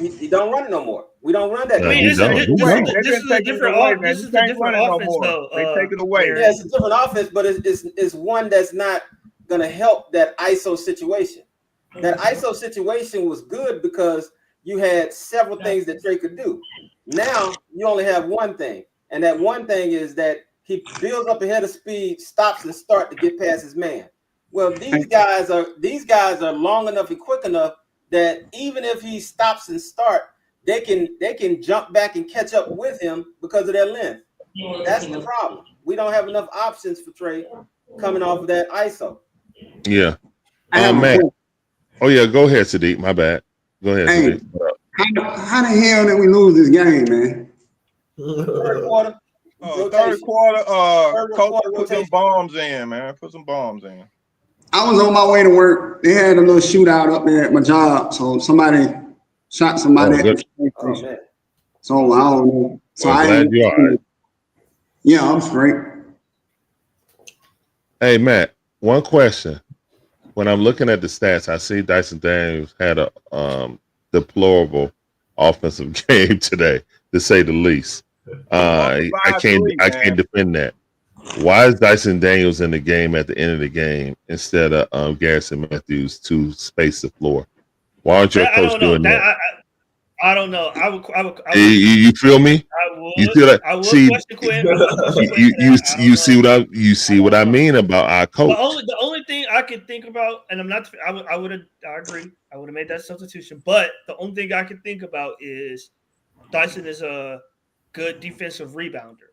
He don't run it no more. We don't run that. I mean, this is a different offense, though. They take it away. Yeah, it's a different offense, but it's one that's not going to help that ISO situation. That ISO situation was good because you had several things that Trey could do. Now you only have one thing, and that one thing is that he builds up ahead of speed, stops and start to get past his man. Well, these guys are long enough and quick enough that even if he stops and start, they can jump back and catch up with him because of their length. That's the problem. We don't have enough options for Trey coming off of that ISO. Yeah. Man. Oh yeah, go ahead, Sadiq. My bad. Go ahead, Sadiq. How the hell did we lose this game, man? Third quarter. Coach put some bombs in, man. Put some bombs in. I was on my way to work. They had a little shootout up there at my job, so somebody shot somebody at the train station. So I don't know. So I'm glad you are. Yeah, I'm straight. Hey Matt, one question. When I'm looking at the stats, I see Dyson Daniels had a deplorable offensive game today, to say the least. I can't defend that. Why is Dyson Daniels in the game at the end of the game instead of Garrison Matthews to space the floor? Why aren't your coach doing that? I don't know. I would you feel me? I would. You feel that? I would See, question Quinn. you see what I mean about our coach. The only thing I could think about, and I'm not. I agree. I would have made that substitution, but the only thing I could think about is Dyson is a good defensive rebounder.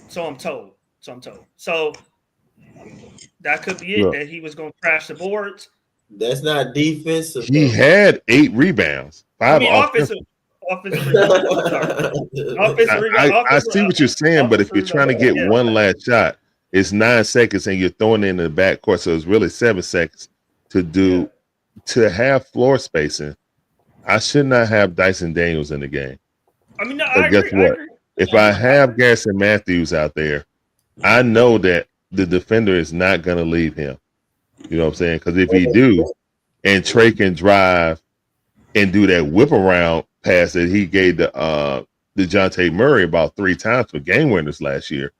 So I'm told. So that could be it. That he was going to crash the boards. That's not defensive. He had 8 rebounds. 5 offensive. I see what you're saying, but if you're trying to get one last shot, it's 9 seconds and you're throwing it in the backcourt, so it's really 7 seconds to have floor spacing. I should not have Dyson Daniels in the game. I mean, no, but guess what? If I have Garrison Matthews out there, I know that the defender is not going to leave him. You know what I'm saying? Because if he do, and Trey can drive and do that whip around pass that he gave to DeJounte Murray about 3 times for game winners last year,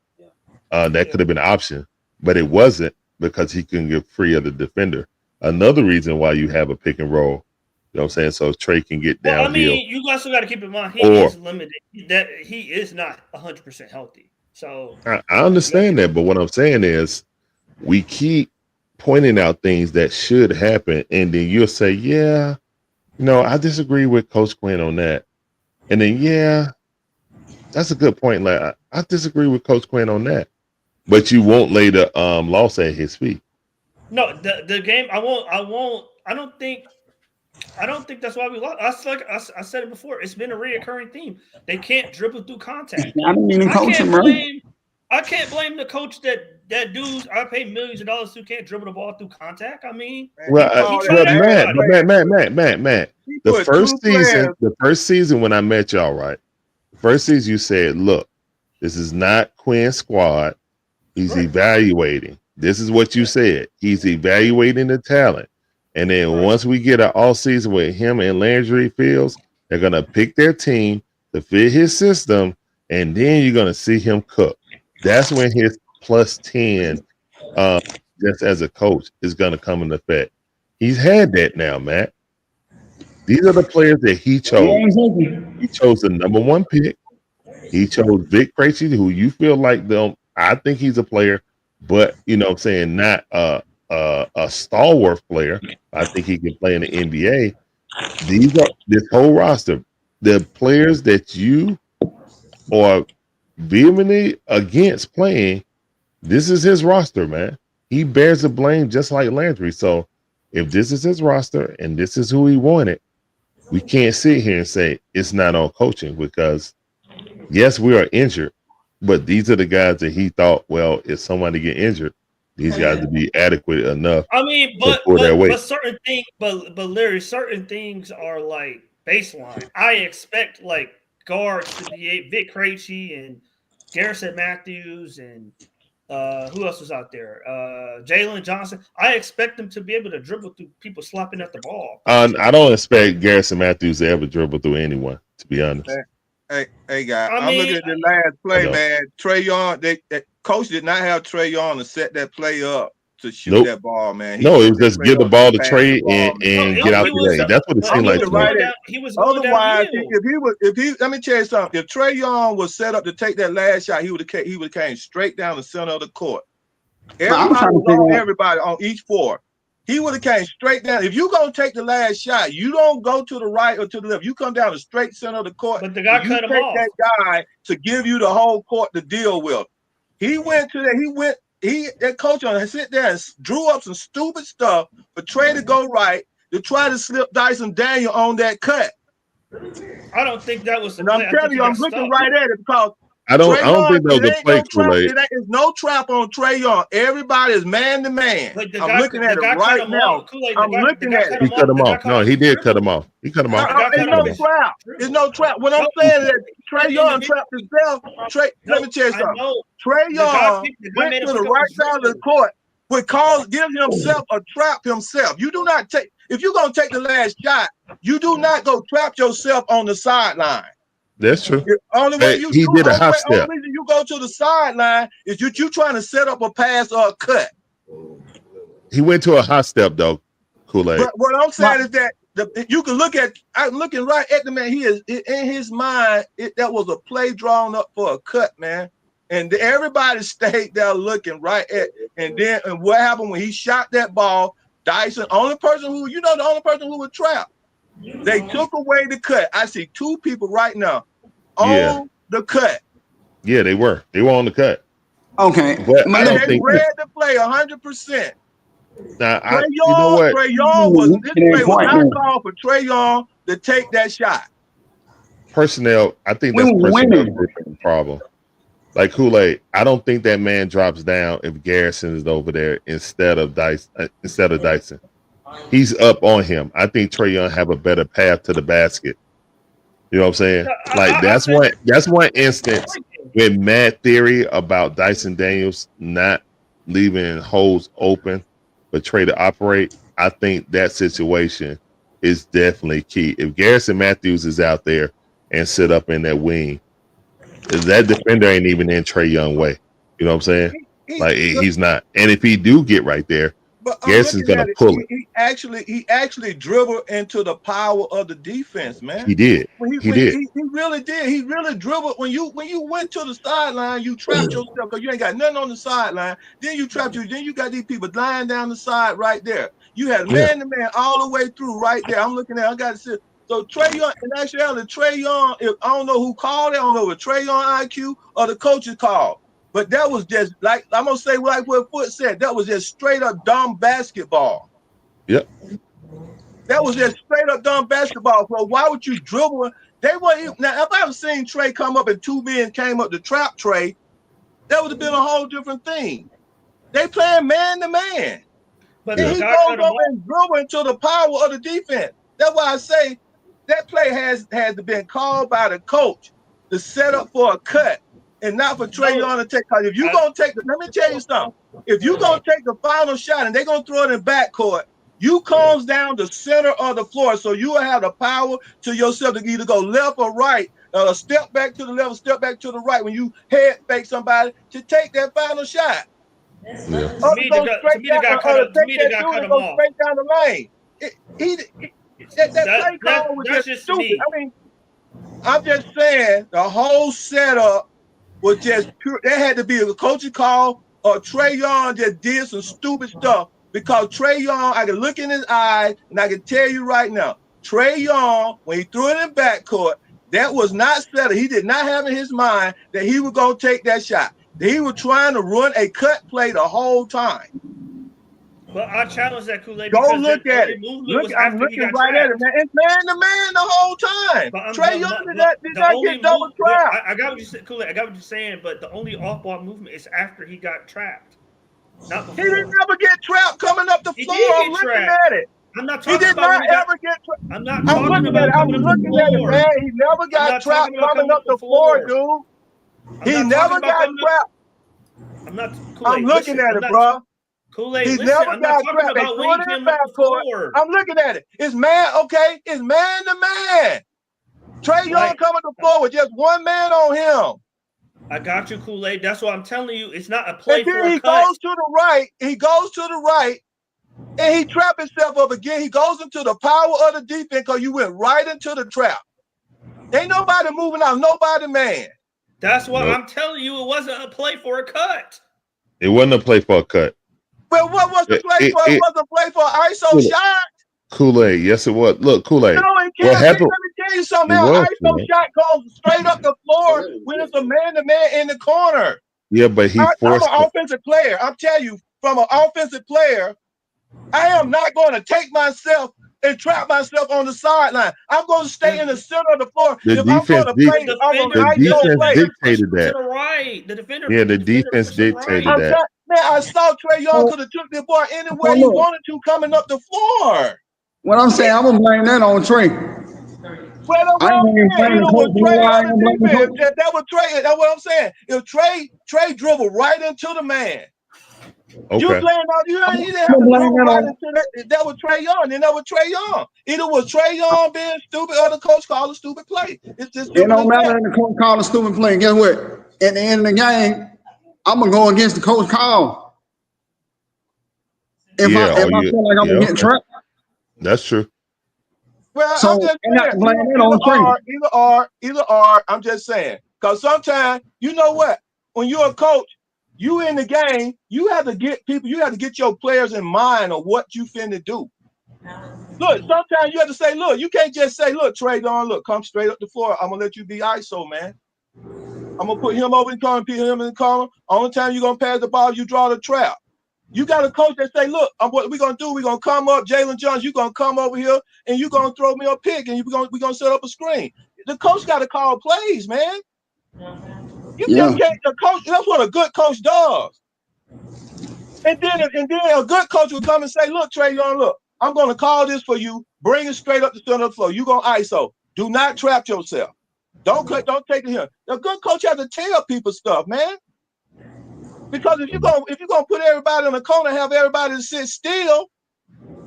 that could have been an option, but it wasn't because he couldn't get free of the defender. Another reason why you have a pick and roll, you know what I'm saying? So Trey can get downhill. I mean, you also got to keep in mind he is limited. That he is not 100% healthy. So I understand that, but what I'm saying is we keep pointing out things that should happen, and then you'll say, yeah, I disagree with Coach Quinn on that. And then, yeah, that's a good point. Like, I disagree with Coach Quinn on that. But you won't lay the loss at his feet. No, the game, I won't. I don't think that's why we lost. I said it before. It's been a reoccurring theme. They can't dribble through contact. I can't blame the coach that dudes I pay millions of dollars to can't dribble the ball through contact. I mean, Matt. The first season when I met y'all, right? First season you said, look, this is not Quinn's squad. He's evaluating. This is what you said. He's evaluating the talent. And then once we get an all season with him and Landry Fields, they're gonna pick their team to fit his system, and then you're gonna see him cook. That's when his plus 10, just as a coach, is gonna come into effect. He's had that now, Matt. These are the players that he chose. He chose the number 1 pick. He chose Vic Krejci, who you feel like I think he's a player, but not a stalwart player. I think he can play in the NBA. This whole roster, the players that you are vehemently against playing. This is his roster, man. He bears the blame just like Landry. So if this is his roster and this is who he wanted, we can't sit here and say it's not on coaching, because yes, we are injured, but these are the guys that he thought, well, if somebody get injured, these guys would be adequate enough. I mean, but certain things, but Larry, certain things are like baseline. I expect like guards to be Vic Krejci and Garrison Matthews and who else was out there? Jalen Johnson. I expect them to be able to dribble through people slapping at the ball. I don't expect Garrison Matthews to ever dribble through anyone, to be honest. Hey, guy, I'm looking at the last play, man. Trae Young, that coach did not have Trae Young to set that play up to shoot that ball, man. It was just give the ball to Trae and get out the way. That's what it seemed like. Otherwise, if he, let me tell you something. If Trae Young was set up to take that last shot, he would have came straight down the center of the court. Everybody on each four. He would have came straight down. If you're going to take the last shot, you don't go to the right or to the left. You come down the straight center of the court. But the guy cut him off. That guy to give you the whole court to deal with. He went to that. That coach on sit there and drew up some stupid stuff for Trae to go right to try to slip Dyson Daniel on that cut. I don't think that was. And I'm telling you, I'm looking right at it because I don't think that was the play, Kool-Aid. There's no trap on Trae Young. Everybody is man to man. I'm looking at it right now. I'm looking at it. He cut him off. No, he did cut him off. He cut him off. There's no trap. There's no trap. What I'm saying is that Trae Young trapped himself. Let me tell you something. Trae Young went to the right side of the court, would give himself a trap himself. You do not take, if you're going to take the last shot, you do not go trap yourself on the sideline. That's true. The only way you he did a hop step. Only reason you go to the sideline is you trying to set up a pass or a cut. He went to a hot step though, Kool-Aid. But what I'm saying is that you can look at. I'm looking right at the man. He is in his mind. That was a play drawn up for a cut, man. And everybody stayed there looking right at. And what happened when he shot that ball? Dyson, the only person who was trapped. They took away the cut. I see two people right now on the cut. Yeah, they were. They were on the cut. Okay. But they read the play 100%. Now, Trae Young was not called for Trae Young to take that shot. Personnel, I think that's personnel problem. Like Kool-Aid, I don't think that man drops down if Garrison is over there instead of Dyson. He's up on him. I think Trae Young have a better path to the basket. You know what I'm saying? Like that's one instance with mad theory about Dyson Daniels not leaving holes open for Trae to operate. I think that situation is definitely key. If Garrison Matthews is out there and sit up in that wing, that defender ain't even in Trae Young way. You know what I'm saying? Like he's not. And if he do get right there, But I'm Guess is looking gonna at it. pull it. He actually dribbled into the power of the defense, man. He did. He did. He really did. He really dribbled. When you went to the sideline, you trapped yourself because you ain't got nothing on the sideline. Then you trapped you. Then you got these people lying down the side right there. You had man to man all the way through right there. I'm looking at. I got to see. So Trae Young, in actuality, Trae Young. I don't know who called it. I don't know if Trae Young IQ or the coaches called. But that was just like I'm gonna say, like what Foot said. That was just straight up dumb basketball. Yep. That was just straight up dumb basketball. So why would you dribble? They weren't now. If I ever seen Trae come up and two men came up to trap Trae, that would have been a whole different thing. They playing man to man, but and he goes up and dribble into the power of the defense. That's why I say that play has been called by the coach to set up for a cut. And not for Trae Young to take. Because if you're going to take let me tell you something. If you're going to take the final shot and they're going to throw it in backcourt, you comes down the center of the floor. So you will have the power to yourself to either go left or right, step back to the left, step back to the right when you head fake somebody to take that final shot. Yeah. To me, they got cut him off. Straight down the lane. That play call was just stupid. Me. I mean, I'm just saying the whole setup was just pure. There had to be a coaching call or Trae Young just did some stupid stuff because Trae Young, I can look in his eyes and I can tell you right now, Trae Young, when he threw it in backcourt, that was not settled. He did not have in his mind that he was going to take that shot. He was trying to run a cut play the whole time. But I challenge that Kool-Aid. Go look at it. I'm looking right at it, man. It's man to man the whole time. Trae Young did not get double trapped. I got what you said, Kool-Aid. I got what you're saying, but the only off-ball movement is after he got trapped, not before. He didn't ever get trapped coming up the floor. I'm looking at it. I'm not He talking did about not ever get trapped. I'm not talking about I'm looking at it, man. He never got trapped coming up the floor, dude. He never got trapped. I'm not. I'm looking at it, bro. Kool-Aid, he listen, never I'm got not talking trapped. They about threw when it he in came up the backcourt. floor. I'm looking at it. It's man, okay? It's man to man. Trae Young coming to the floor with just one man on him. I got you, Kool-Aid. That's what I'm telling you. It's not a play and for then a he cut. goes to the right. He goes to the right, and he trapped himself up again. He goes into the power of the defense because you went right into the trap. Ain't nobody moving out. Nobody, man. That's what I'm telling you. It wasn't a play for a cut. It wasn't a play for a cut. Well, what was the play for? It wasn't a play for an ISO shot. Kool-Aid, yes, it was. Look, Kool-Aid. No, it What can't. happened? Let me tell you something. An ISO shot goes straight up the floor when it's a man-to-man in the corner. Yeah, but he forced. I'm an offensive player. I'm telling you, from an offensive player, I am not going to take myself and trap myself on the sideline. I'm going to stay in the center of the floor. The defense dictated that. To the right. The defender. Yeah, the defense dictated that. Man, I saw Trae Young could have took the ball anywhere he wanted to coming up the floor. What I'm saying, I'm gonna blame that on Trae. Well, that's what I'm saying. Either was Trae on the defense. That was Trae. That's what I'm saying. If Trae dribbled right into the man. Okay. You playing out, you didn't have to dribble right into that was Trae Young. Then that was Trae Young. Either was Trae Young being stupid or the coach called a stupid play. It's just it don't matter if the coach called a stupid play. Guess what? At the end of the game, I'm gonna go against the coach call. If I feel like I'm getting trapped. That's true. Well, so I'm just saying, either or. I'm just saying, because sometimes you know what, when you're a coach, you in the game, you have to get people, you have to get your players in mind of what you finna do. Look, sometimes you have to say, look, you can't just say, look, Trae Young, look, come straight up the floor. I'm gonna let you be ISO, man. I'm gonna put him over in the corner, put him in the corner. Only time you're gonna pass the ball, you draw the trap. You got a coach that say, look, what we're gonna do, we're gonna come up, Jalen Jones, you're gonna come over here and you're gonna throw me a pick and we're gonna set up a screen. The coach gotta call plays, man. You just can't, the coach, that's what a good coach does. And then a good coach will come and say, look, Trae Young, look, I'm gonna call this for you, bring it straight up the center of the floor. You're gonna ISO. Do not trap yourself. Don't take it here. A good coach has to tell people stuff, man. Because if you're gonna put everybody in the corner and have everybody to sit still,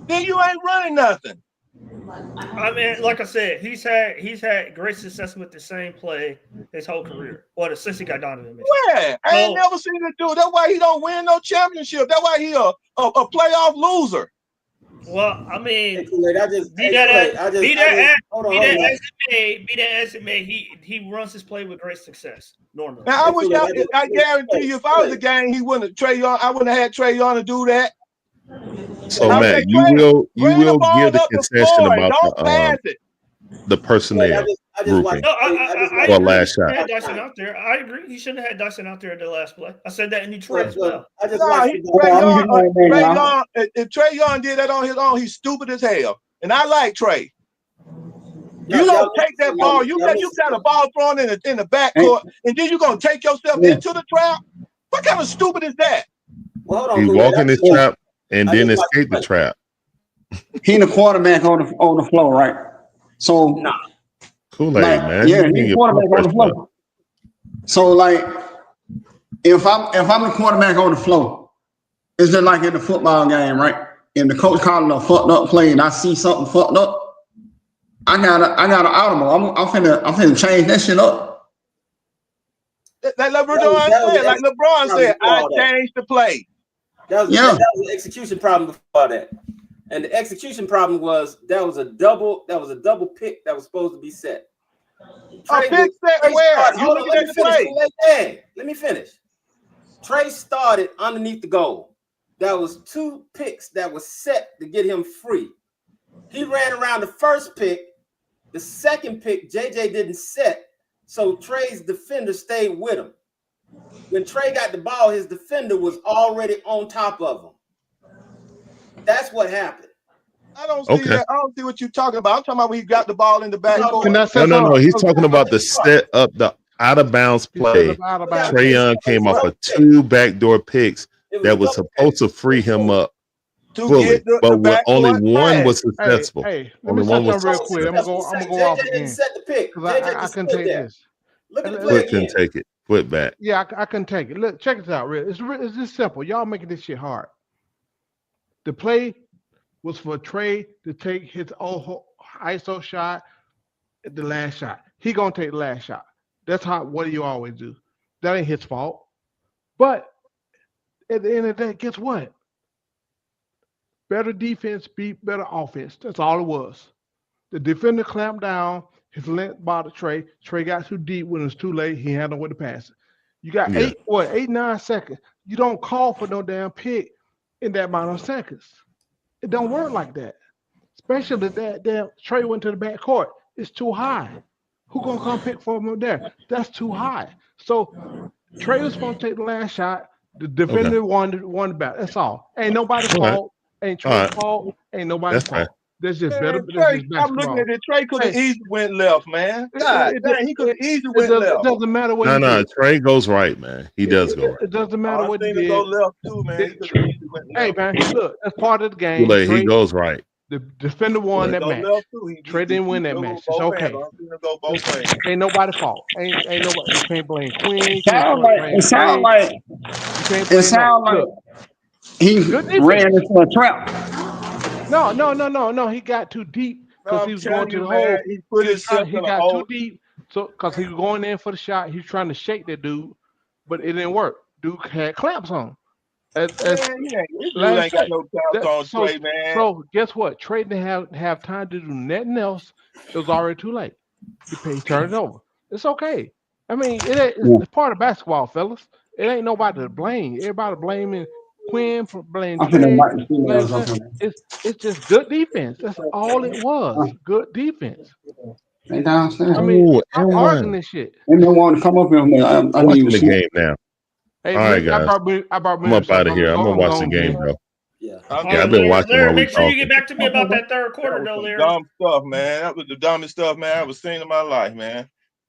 then you ain't running nothing. I mean, like I said, he's had great success with the same play his whole career, or since he got Donovan Mitchell. Yeah, I ain't never seen this dude. That's why he don't win no championship. That's why he a playoff loser. Well, I mean, be that as it may, he runs his play with great success normally. Now I guarantee you, if I was the game, he wouldn't have Trae Young. I wouldn't have had Trae Young to do that. So Matt, you will give the concession about the personnel grouping for last shot. Had Dyson out there. I agree. He shouldn't have had Dyson out there at the last play. I said that in Detroit as well. If Trae Young did that on his own, he's stupid as hell. And I like Trae. You don't take that ball. You got a ball thrown in the backcourt, and then you're gonna take yourself into the trap. What kind of stupid is that? He walk in his trap and then escape the trap. He the quarterback on the floor, right? So Kool-Aid, man. Yeah, he's the quarterback on the floor. So like, if I'm the quarterback on the floor, it's just like in the football game, right? And the coach calling a fucked up play, and I see something fucked up. I got an audible. I'm finna change that shit up. Like LeBron said, I changed the play. That was an execution problem before that. And the execution problem was that was a double pick that was supposed to be set. Pick set where? You looking at the play? Let me finish. Trae started underneath the goal. That was 2 picks that was set to get him free. He ran around the first pick. The second pick, JJ didn't set, so Trae's defender stayed with him. When Trae got the ball, his defender was already on top of him. That's what happened. I don't see that. I don't see what you're talking about. I'm talking about when he got the ball in the back. No. He's talking about the set up, the out of bounds play. Trae Young came off of 2 backdoor picks that was supposed to free him up fully, but only one was successful. Only one was real quick. I'm gonna go off again. I can take this. Quinn can take it. Quit back. Yeah, I can take it. Look, check this out. It's just simple. Y'all making this shit hard. The play was for Trae to take his ISO shot at the last shot. He gonna take the last shot. That's what do you always do. That ain't his fault. But at the end of the day, guess what? Better defense beat better offense. That's all it was. The defender clamped down. His length bothered Trae. Trae got too deep when it was too late. He had nowhere to pass it. You got 9 seconds. You don't call for no damn pick in that amount of seconds. It don't work like that. Especially that damn Trae went to the back court. It's too high. Who gonna come pick for him there? That's too high. So Trae was supposed to take the last shot. The defender won the battle. That's all. Ain't nobody's fault. Ain't Trae's fault. Ain't nobody's fault. That's just better. I'm looking at it. Trae could have easily went left, man. God, he could have easily went left. It doesn't matter what. No. Trae goes right, man. He does go right. It doesn't matter what he did. Go left too, man. Hey, man, look, that's part of the game. He goes right. The defender won that match. Trae didn't win that match. It's okay. Ain't nobody's fault. Ain't nobody. You can't blame Quinn. It sounds like he ran into a trap. No. He got too deep because he was going to the hole. He got too deep. So because he was going in for the shot, he was trying to shake that dude, but it didn't work. Dude had clamps on. So guess what? Trae didn't have time to do nothing else. It was already too late. He turned it over. It's okay. I mean, it's part of basketball, fellas. It ain't nobody to blame. Everybody blaming Quinn for blaming Trae. It's just good defense. That's all it was. Good defense. They downstairs. I mean, I'm arguing this shit. They don't want to come up here. I'm watching the game now. Hey, all right, guys. I'm up out of here. I'm gonna watch the game, bro. Yeah, I've been watching. Larry, make sure you get back to me about that third quarter, though, Larry. Dumb stuff, man. That was the dumbest stuff, man, I ever seen in my life, man.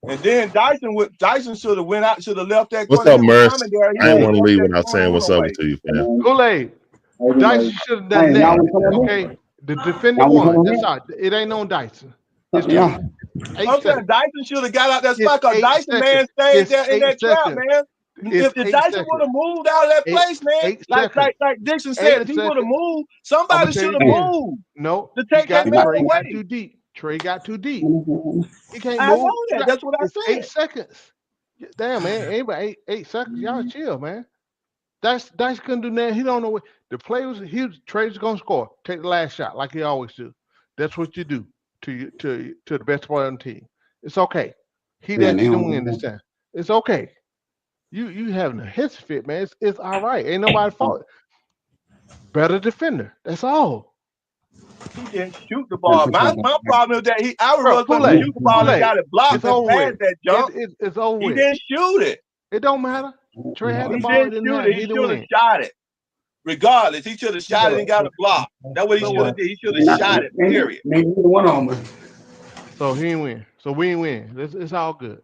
And then Dyson should have left that. What's up, Merce? I didn't want to leave without saying what's up to you, fam. Kool-Aid. Dyson should have done that. Okay, the defender won. That's all. It ain't on Dyson. I'm saying Dyson should have got out that spot because Dyson man stayed there in that trap, man. If Dyson would have moved out of that place, man, like Dixon said, if he would have moved, somebody should have moved. No, to take that man Trey got away. too deep. Trey got too deep. He can't I move. know that. That's what I It's said. 8 seconds. Damn, man. Ain't about 8 seconds. Y'all chill, man. Dice couldn't do nothing. He don't know what the play was. Trey's gonna score. Take the last shot like he always do. That's what you do to the best player on the team. It's okay. He didn't win this time. It's okay. You having a hissy fit, man. It's all right. Ain't nobody fault. Better defender. That's all. He didn't shoot the ball. My problem is that I would rather shoot the ball and got it blocked than pass that jump. It's over He with. didn't shoot it. It don't matter. Trey had the He ball. didn't shoot it. He should have shot it. Regardless, he should have shot it and got a block. That's what he should have did. He should have shot it. Period. One on me. So he ain't win. So we ain't win. It's all good.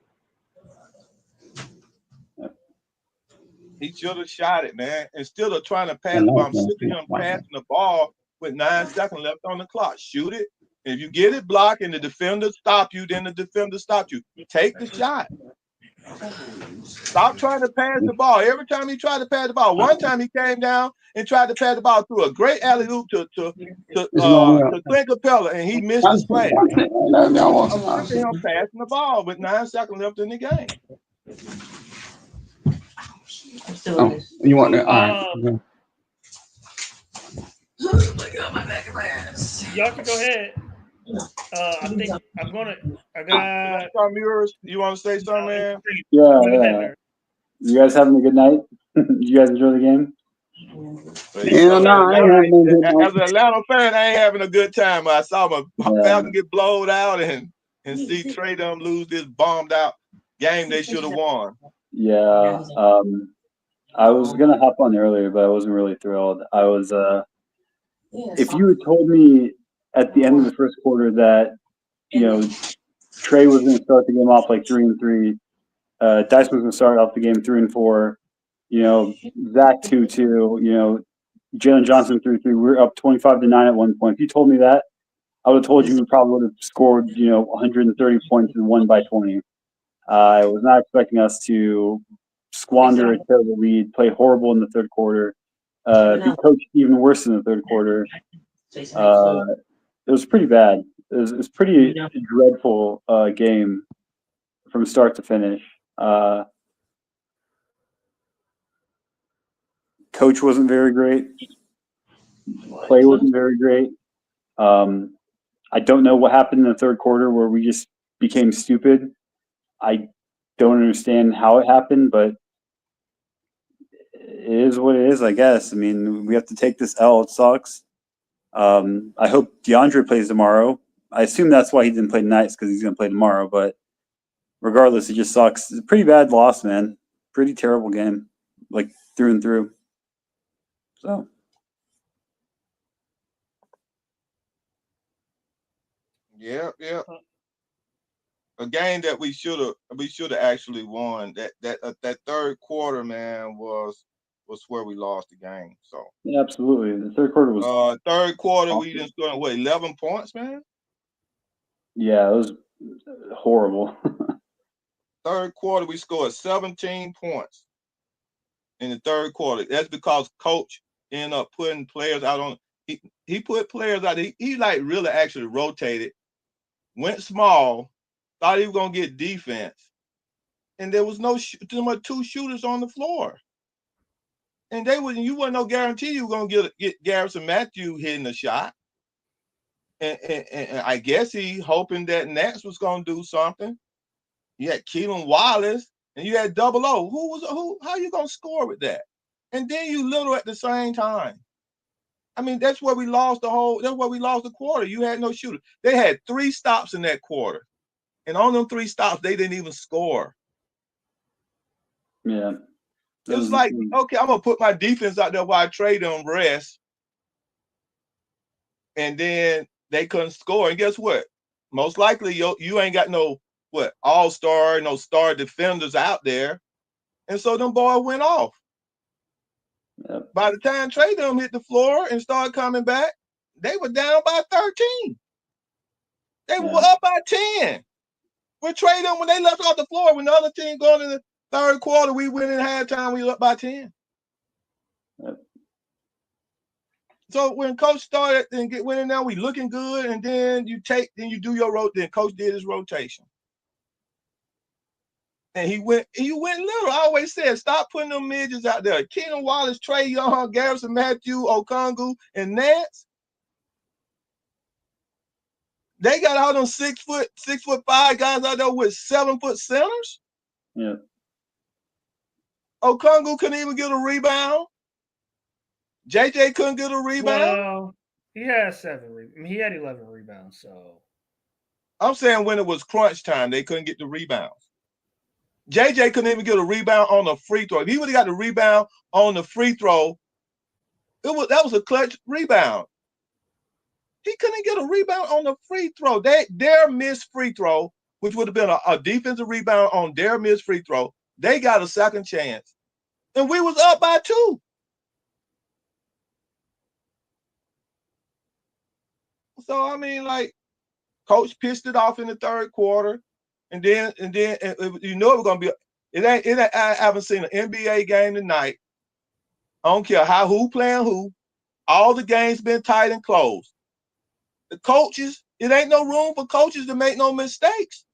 He should have shot it, man. Instead of trying to pass the ball, I'm sick of him passing the ball with 9 seconds left on the clock. Shoot it. If you get it blocked and the defender stop you, then the defender stopped you. Take the shot. Stop trying to pass the ball. Every time he tried to pass the ball, one time he came down and tried to pass the ball through a great alley-oop to Clint Capella, and he missed the slam. I'm sick of him passing the ball with 9 seconds left in the game. Oh, you want that? All right. Y'all can go ahead. I think I got yours. You want to say something, man? Yeah. You guys having a good night? You guys enjoy the game? As an Atlanta fan, I ain't having a good time. I saw my Falcons get blowed out and see Trey them lose this bombed out game they should have won. Yeah. I was gonna hop on earlier, but I wasn't really thrilled. I was if you had told me at the end of the first quarter that, Trey was gonna start the game off like 3-3, Dice was gonna start off the game 3-4, Zach 2-2, Jalen Johnson 3-3. We were up 25-9 at one point. If you told me that, I would have told you we probably would have scored, 130 points and won by 20. I was not expecting us to squander a terrible lead, play horrible in the third quarter, be coached even worse in the third quarter. It was pretty bad. It was pretty dreadful game from start to finish. Coach wasn't very great. Play wasn't very great. I don't know what happened in the third quarter where we just became stupid. I don't understand how it happened, but it is what it is, I guess. I mean, we have to take this L. It sucks. I hope DeAndre plays tomorrow. I assume that's why he didn't play tonight, because he's going to play tomorrow. But regardless, it just sucks. It's a pretty bad loss, man. Pretty terrible game, like through and through. So. Yeah. A game that we should have actually won. That third quarter, man, was where we lost the game. So yeah, absolutely. The third quarter was third quarter we didn't score 11 points, man. Yeah, it was horrible. Third quarter we scored 17 points in the third quarter. That's because coach ended up putting players out on. He put players out. He like really actually rotated, went small. Thought he was gonna get defense, and there was two shooters on the floor, and you wasn't no guarantee you were gonna get Garrison Matthew hitting a shot, and I guess he hoping that Nats was gonna do something. You had Keelan Wallace, and you had Double O. How you gonna score with that? And then you little at the same time. I mean, that's where we lost that's where we lost the quarter. You had no shooter. They had 3 stops in that quarter. And on them 3 stops, they didn't even score. Yeah. It was like, okay, I'm going to put my defense out there while I trade them rest. And then they couldn't score. And guess what? Most likely, you ain't got no, all-star, no star defenders out there. And so them boys went off. Yep. By the time Trey them hit the floor and started coming back, they were down by 13. They were up by 10. We're trading when they left off the floor when the other team going in Third quarter, we went in halftime. We up by 10. So when coach started and went in there, we looking good, and then you do your rotation. Then coach did his rotation, and you went little. I always said, stop putting them midgets out there. Keenan Wallace, Trey Young, Garrison Matthew, Okongu, and Nance. They got all them 6'5" guys out there with 7-foot centers. Yeah. Okongu couldn't even get a rebound. JJ couldn't get a rebound. Well, he had 7. He had 11 rebounds. So I'm saying when it was crunch time, they couldn't get the rebounds. JJ couldn't even get a rebound on a free throw. If he would have got the rebound on the free throw, that was a clutch rebound. He couldn't get a rebound on the free throw. Their missed free throw, which would have been a defensive rebound on their missed free throw, they got a second chance. And we was up by 2. So, I mean, like, coach pissed it off in the third quarter. And then you know it's going to be, I haven't seen an NBA game tonight. I don't care who playing who. All the games been tight and close. The coaches, it ain't no room for coaches to make no mistakes.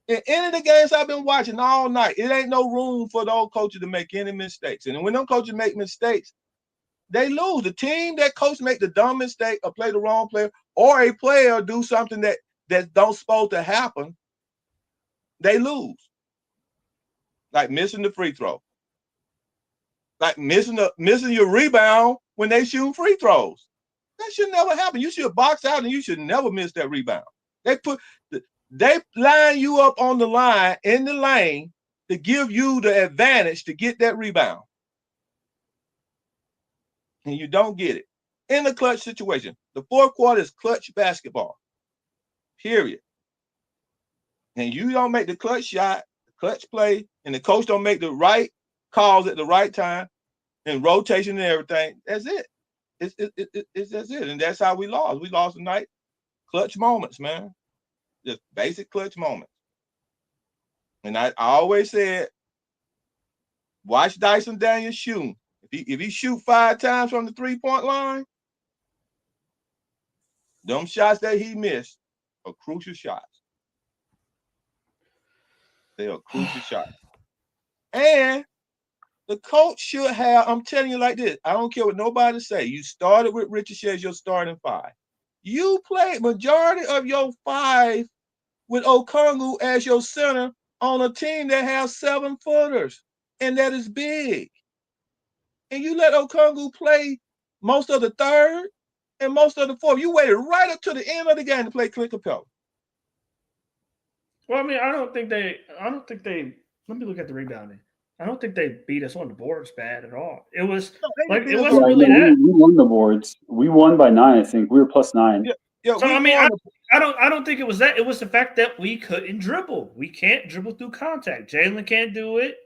In any of the games I've been watching all night, it ain't no room for those coaches to make any mistakes. And when those coaches make mistakes, they lose. The team that coach make the dumb mistake or play the wrong player, or a player do something that don't supposed to happen, they lose. Like missing the free throw. Like missing your rebound when they shoot free throws. That should never happen. You should box out and you should never miss that rebound. They line you up on the line in the lane to give you the advantage to get that rebound. And you don't get it. In the clutch situation, the fourth quarter is clutch basketball. Period. And you don't make the clutch shot, the clutch play, and the coach don't make the right calls at the right time and rotation and everything. That's it. It's that's it. And that's how we lost. We lost tonight. Clutch moments, man. Just basic clutch moments. And I always said, watch Dyson Daniels shoot. If he shoot 5 times from the 3-point line, them shots that he missed are crucial shots. They are crucial shots. And the coach should have, I'm telling you like this, I don't care what nobody say. You started with Ricochet as your starting 5. You played majority of your 5 with Okongu as your center on a team that has 7-footers, and that is big. And you let Okongu play most of the third and most of the fourth. You waited right up to the end of the game to play Clint Capella. Well, I mean, I don't think they, let me look at the rebounding. I don't think they beat us on the boards bad at all. It was it wasn't really that. We won the boards. We won by 9, I think. We were +9. Yeah, so I mean, I don't think it was that. It was the fact that we couldn't dribble. We can't dribble through contact. Jalen can't do it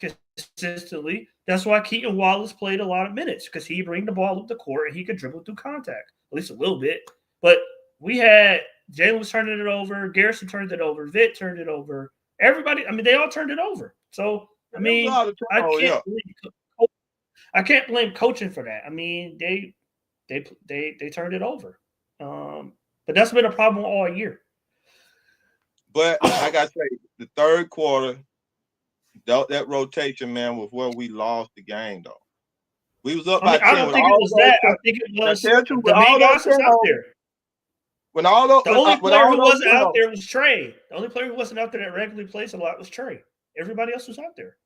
consistently. That's why Keaton Wallace played a lot of minutes, because he bring the ball up the court and he could dribble through contact, at least a little bit. But we had Jalen was turning it over, Garrison turned it over, Vitt turned it over. Everybody, I mean, they all turned it over. So I mean, I can't blame coaching for that. I mean, they turned it over. But that's been a problem all year. But like I say, the third quarter, that rotation, man, was where we lost the game, though. We was up by 10. I don't think it was that. I think it was the main guys was out there. The only player who wasn't out there was Trey. The only player who wasn't out there that regularly plays a lot was Trey. Everybody else was out there.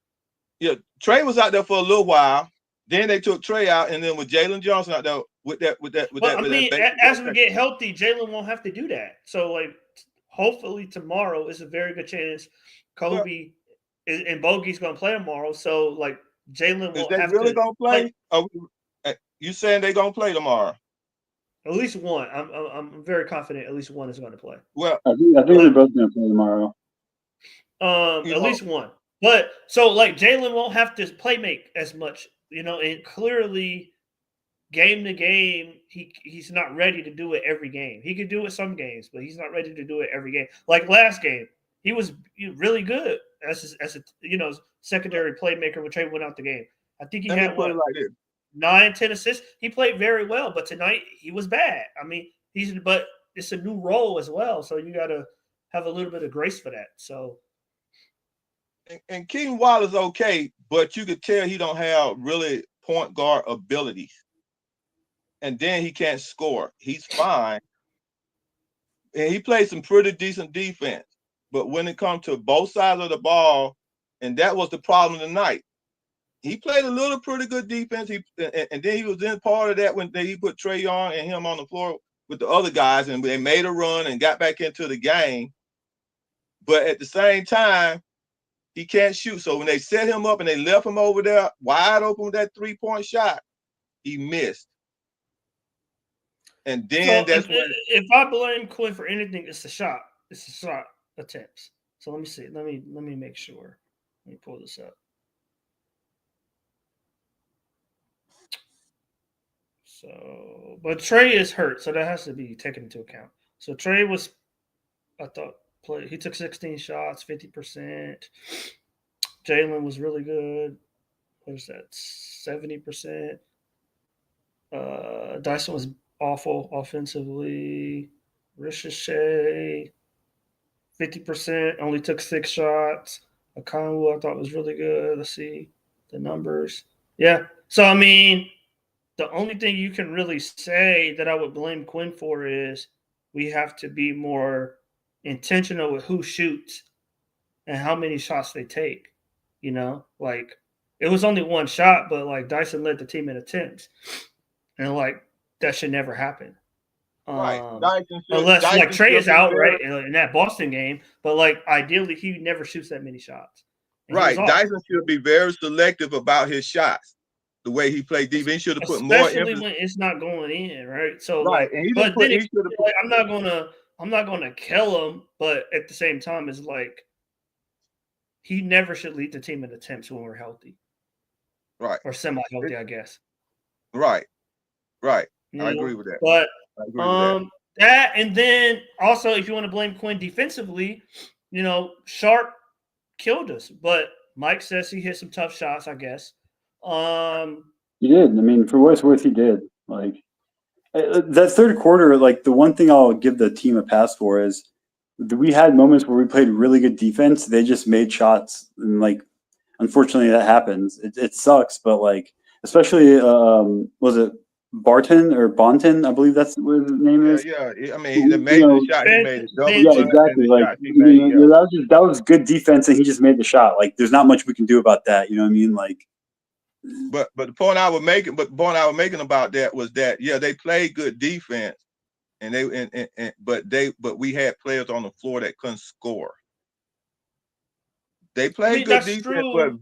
Yeah, Trey was out there for a little while. Then they took Trey out, and then with Jalen Johnson out there as we get healthy, Jalen won't have to do that. So, like, hopefully tomorrow is a very good chance Kobe and Bogey's going to play tomorrow. So, like, Jalen won't have to. Is they really going to play? You saying they're going to play tomorrow? At least one. I'm very confident at least one is going to play. Well, I think they're both going to play tomorrow. At least one. But so, like, Jalen won't have to play make as much, and clearly game to game, he's not ready to do it every game. He could do it some games, but he's not ready to do it every game. Like last game, he was really good as a secondary playmaker when Trey went out the game. I think he had what, 9, 10 assists. He played very well, but tonight he was bad. I mean, but it's a new role as well, so you got to have a little bit of grace for that. So, and Keaton Wallace okay, but you could tell he don't have really point guard abilities. And then he can't score. He's fine. And he plays some pretty decent defense. But when it comes to both sides of the ball, and that was the problem tonight. He played a little pretty good defense. And then he was in part of that when he put Trae Young and him on the floor with the other guys, and they made a run and got back into the game. But at the same time, he can't shoot. So when they set him up and they left him over there wide open with that 3-point shot, he missed. And then if I blame Quinn for anything, it's the shot. It's the shot attempts. So let me see. Let me make sure. Let me pull this up. So, but Trae is hurt, so that has to be taken into account. So Trae was, he took 16 shots, 50%. Jalen was really good. What is that? 70%. Dyson was awful offensively. Ricochet, 50%, only took 6 shots. Okongwu, I thought was really good. Let's see the numbers. Yeah. So, I mean, the only thing you can really say that I would blame Quinn for is we have to be more intentional with who shoots and how many shots they take. Like it was only 1 shot, but like Dyson led the team in attempts. And like that should never happen. Right. Unless like Trae is out, right, in that Boston game. But like ideally he never shoots that many shots. Right. Dyson should be very selective about his shots. The way he played defense, he should have put more emphasis. Especially when it's not going in, right? So right. I'm not gonna kill him, but at the same time, it's like he never should lead the team in attempts when we're healthy. Right. Or semi-healthy, I guess. Right. Right. I agree with that. But that, and then also if you want to blame Quinn defensively, Sharp killed us, but Mike says he hit some tough shots, I guess. He did. I mean, for what it's worth, he did. Like that third quarter, like the one thing I'll give the team a pass for is we had moments where we played really good defense. They just made shots, and like unfortunately that happens. It sucks, but like especially was it Barton or Bonton? I believe that's what his name is. Yeah. I mean, the amazing shot he made. Yeah, exactly. Like that was good defense, and he just made the shot. Like there's not much we can do about that. You know what I mean? Like. But the point I was making about that was that they played good defense, and but we had players on the floor that couldn't score. They played good defense, true. But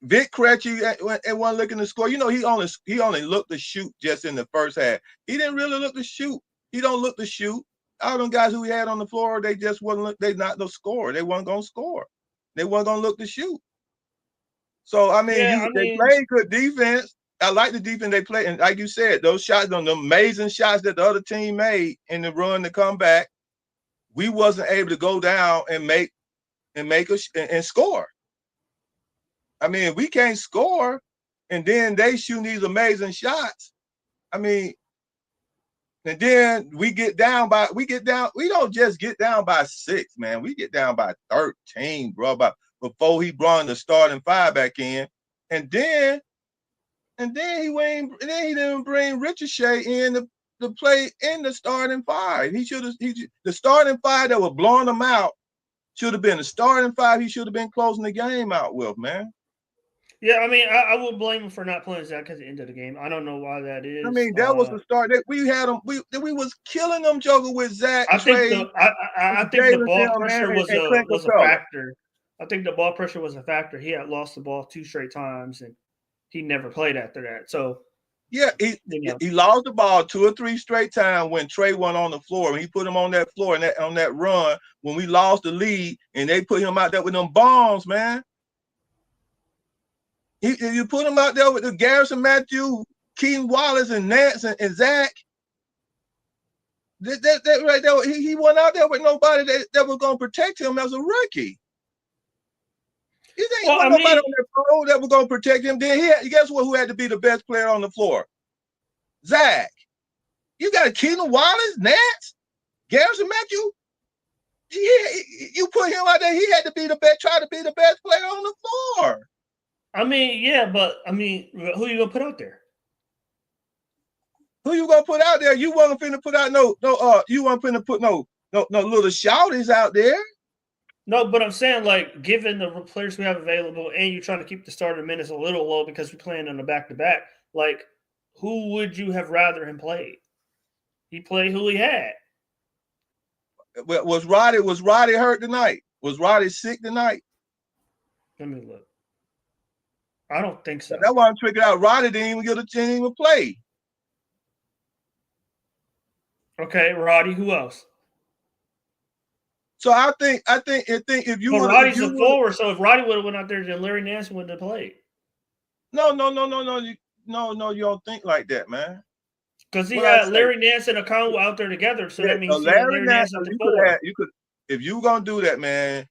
Vic Krejci and one looking to score. He only looked to shoot just in the first half. He didn't really look to shoot. He don't look to shoot. All them guys who he had on the floor, they just wasn't. They not the score. They wasn't gonna score. They wasn't gonna look to shoot. So I mean, they played good defense. I like the defense they play, and like you said, those shots, the amazing shots that the other team made in the run to come back, we wasn't able to go down and make and score. I mean, we can't score, and then they shoot these amazing shots. I mean, and then we don't just get down by 6, man. We get down by 13, bro. Before he brought the starting 5 back in, and then he didn't bring Ricochet in to play in the starting 5. The starting 5 that was blowing them out should have been the starting 5. He should have been closing the game out with, man. Yeah, I mean, I will blame him for not playing Zach at the end of the game. I don't know why that is. I mean, that was the start. We had him. We was killing them joker with Zach. I think the ball pressure was a factor. I think the ball pressure was a factor. He had lost the ball 2 straight times, and he never played after that. So yeah, he lost the ball 2 or 3 straight times when Trae went on the floor. When he put him on that floor and on that run, when we lost the lead, and they put him out there with them bombs, man. You put him out there with the Garrison Matthew, Keaton Wallace, and Nance and Zach. That right there, he went out there with nobody that was going to protect him as a rookie. You think nobody on that floor that was going to protect him? Then guess what? Who had to be the best player on the floor? Zach. You got Keaton Wallace, Nance, Garrison Matthew. You put him out there. He had to be the best. Try to be the best player on the floor. I mean, yeah, but I mean, who you gonna put out there? Who you gonna put out there? You wasn't finna put out you weren't finna put no little shouties out there. No, but I'm saying, like, given the players we have available, and you're trying to keep the starting minutes a little low because we're playing on a back-to-back, like, who would you have rather him played? He played who he had. Was Roddy hurt tonight? Was Roddy sick tonight? Let me look. I don't think so. That's why I'm figuring out Roddy didn't even get a chance to even play. Okay, Roddy. Who else? So I think if you well, Roddy's a forward, so if Roddy would have went out there, then Larry Nance wouldn't have played. No, you don't think like that, man. Because he had Larry Nance and Okongwu out there together, so that means Larry Nance at the forward. If you were gonna do that, man,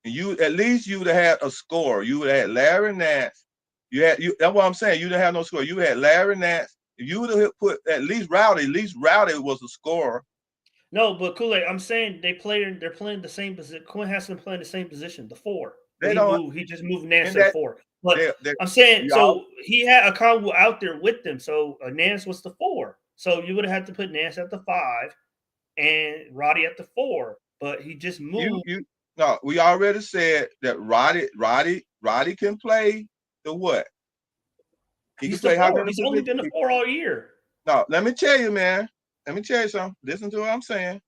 you at least you would have had a score. You would have had Larry Nance. That's what I'm saying. You didn't have no score. You had Larry Nance. If you would have put at least Rowdy was a scorer. No, but Kool-Aid, I'm saying they're playing the same position. Quinn has been playing the same position, the 4. He just moved Nance to the 4. But I'm saying, so he had Okongwu out there with them. So Nance was the 4. So you would have had to put Nance at the 5 and Roddy at the 4. But he just moved. No, we already said that Roddy can play the what? He's the 4. He's only been the 4 all year. No, let me tell you, man. Let me tell you something. Listen to what I'm saying.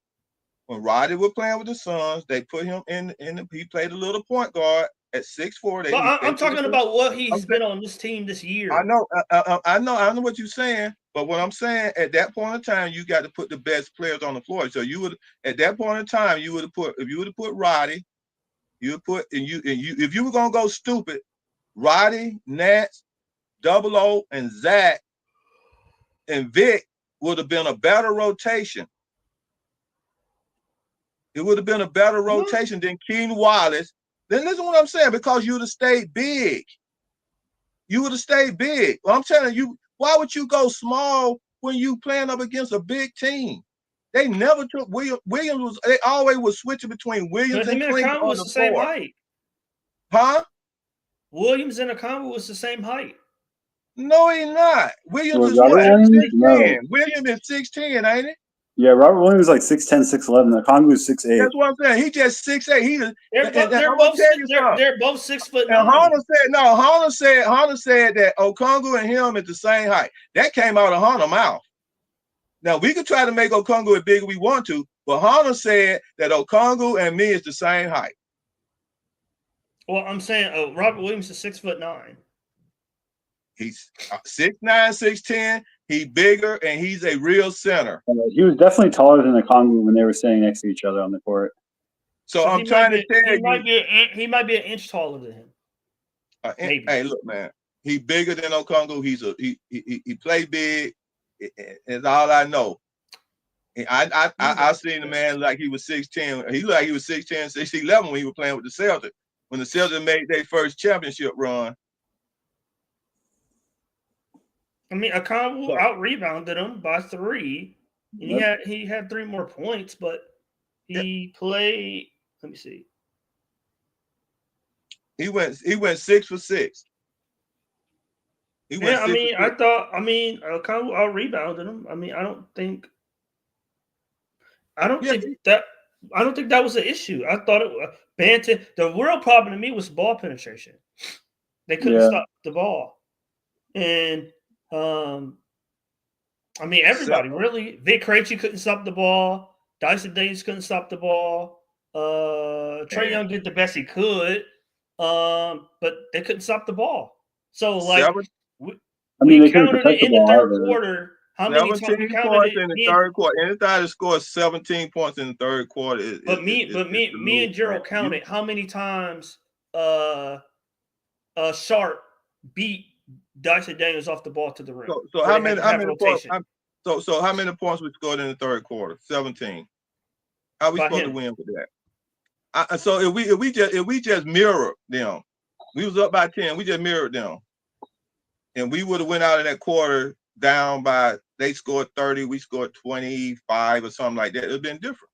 When Roddy was playing with the Suns, they put him in he played a little point guard at 6'4". I'm talking about what he's been on this team this year. I know what you're saying, but what I'm saying, at that point in time, you got to put the best players on the floor. So you would, at that point in time, you would have put, if you would have put Roddy, you would put, if you were gonna go stupid, Roddy, Nance, Double O, and Zach, and Vic would have been a better rotation. It would have been a better rotation than Keaton Wallace. Then listen to what I'm saying, because you would have stayed big. You would have stayed big. Well, I'm telling you, why would you go small when you playing up against a big team? They never took Williams. They always was switching between Williams and Clinton on the same floor. height. Huh? Williams and Okongwu was the same height. No, he's not. Williams is Robert what? Williams? 6'10". No. Williams is 6'10", ain't it? Yeah, Robert Williams is like 6'10", 6'11". Okongwu is 6'8". That's what I'm saying. He just 6'8". They're both 6 foot. And Hunter said that Okongwu and him is the same height. That came out of Hunter's mouth. Now we could try to make Okongwu as big as we want to, but Hunter said that Okongwu and me is the same height. Well, I'm saying Robert Williams is 6'9". He's 6'9", 6'10". He's bigger, and he's a real center. He was definitely taller than Okongwu when they were standing next to each other on the court. So I'm trying to tell you, he might be an inch taller than him. Hey, look, man, he's bigger than Okongwu. He play big. It's all I know. I seen the man like he was 6'10". He looked like he was 6'10", 6'11" when he was playing with the Celtics. When the Celtics made their first championship run. I mean, Okongwu out-rebounded him by 3. And he had 3 more points, but he played. Let me see. He went 6 for 6. Okongwu out-rebounded him. I mean, I don't think that was an issue. I thought Banton. The real problem to me was ball penetration. They couldn't stop the ball, and I mean, everybody really. Vic Krejci couldn't stop the ball. Dyson Daniels couldn't stop the ball. Trae Young did the best he could, but they couldn't stop the ball. So, like, we counted it in the third quarter. How many times we counted it in the third quarter? Anytime that scores 17 points in the third quarter, me and Gerald counted how many times Sharp beat Dyson Daniels off the ball to the rim. So how many points? So how many points we scored in the third quarter? 17. How we supposed to win with that? So if we just mirrored them, we was up by 10. We just mirrored them, and we would have went out in that quarter down by. They scored 30. We scored 25 or something like that. It'd been different.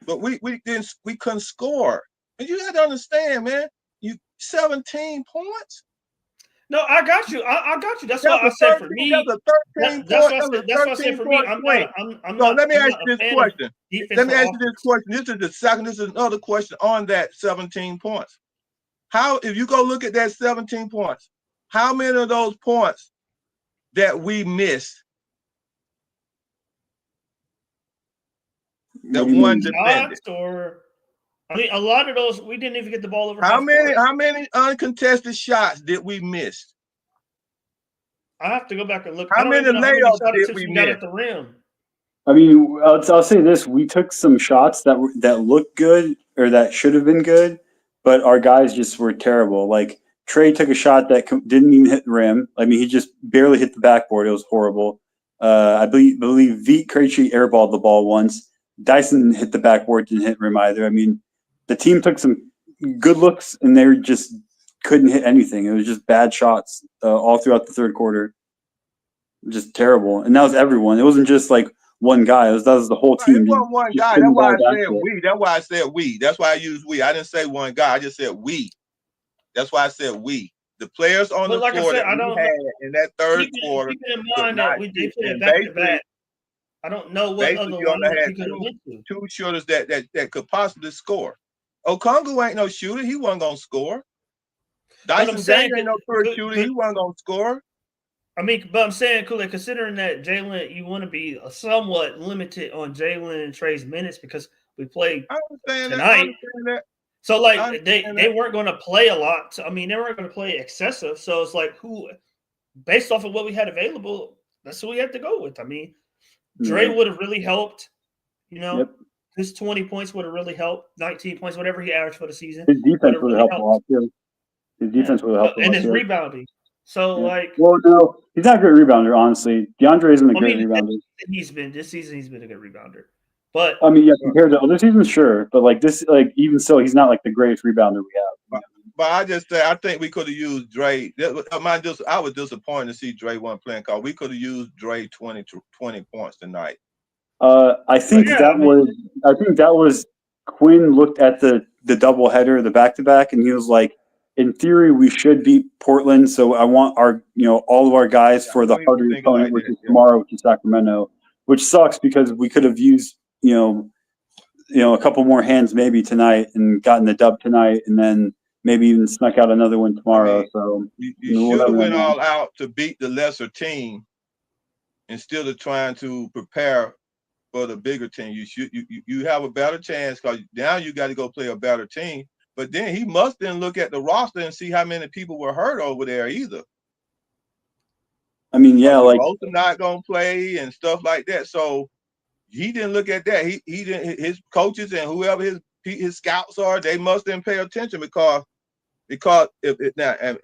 But we couldn't score. And you got to understand, man. You 17 points. No, I got you. I got you. That's why I said for me. That's what I said for me. I'm not. Let me ask you this question. Let me ask you this question. This is the second. This is another question on that 17 points. How, if you go look at that 17 points, how many of those points that we missed? That one defended. Or I mean, a lot of those we didn't even get the ball over. How many uncontested shots did we miss? I have to go back and look. How many layups did we got miss? at the rim? I mean, I'll say this: we took some shots that looked good or that should have been good, but our guys just were terrible. Like Trey took a shot that didn't even hit the rim. I mean, he just barely hit the backboard. It was horrible. I believe Veit Krejci airballed the ball once. Dyson hit the backboard, didn't hit rim either. I mean, the team took some good looks, and they just couldn't hit anything. It was just bad shots all throughout the third quarter. Just terrible. And that was everyone. It wasn't just like one guy. That was the whole team. It wasn't one guy. That's why I said we. That's why I said we. That's why I used we. I didn't say one guy. I just said we. That's why I said we. The players on the floor that we had in that third quarter. Keep in mind that they played back to back. I don't know what other lineup he could have went to. Two shooters that could possibly score. Okongwu ain't no shooter. He wasn't gonna score. Dyson Daniel ain't no first shooter. He wasn't gonna score. I mean, but I'm saying, considering that Jalen, you want to be somewhat limited on Jalen and Trey's minutes because we played tonight. So, like, they weren't going to play a lot. I mean, they weren't going to play excessive. So it's like, based off of what we had available, that's who we had to go with. I mean, Dre would have really helped. You know, his 20 points would have really helped. 19 points, whatever he averaged for the season. His defense would have helped a lot too. His defense would have helped a lot. And his rebounding. So, well, no, he's not a great rebounder, honestly. DeAndre isn't a great rebounder. This season, he's been a good rebounder. But I mean, yeah, compared to other seasons, sure. But like this, like even so, he's not like the greatest rebounder we have. But I just say I think we could have used Dre. I was disappointed to see Dre wasn't playing because we could have used Dre 20 points tonight. I think that was Quinn looked at the doubleheader, the back-to-back, and he was like, in theory, we should beat Portland. So I want our, all of our guys for the harder opponent, which is tomorrow, which is Sacramento, which sucks because we could have used, a couple more hands maybe tonight and gotten the dub tonight, and then maybe even snuck out another one tomorrow. So you should have went all out to beat the lesser team instead of trying to prepare for the bigger team. You have a better chance because now you got to go play a better team. But then he must then look at the roster and see how many people were hurt over there either. I mean, yeah, like both are not gonna play and stuff like that. So he didn't look at that. He didn't. His coaches and whoever his scouts are, they must then pay attention because if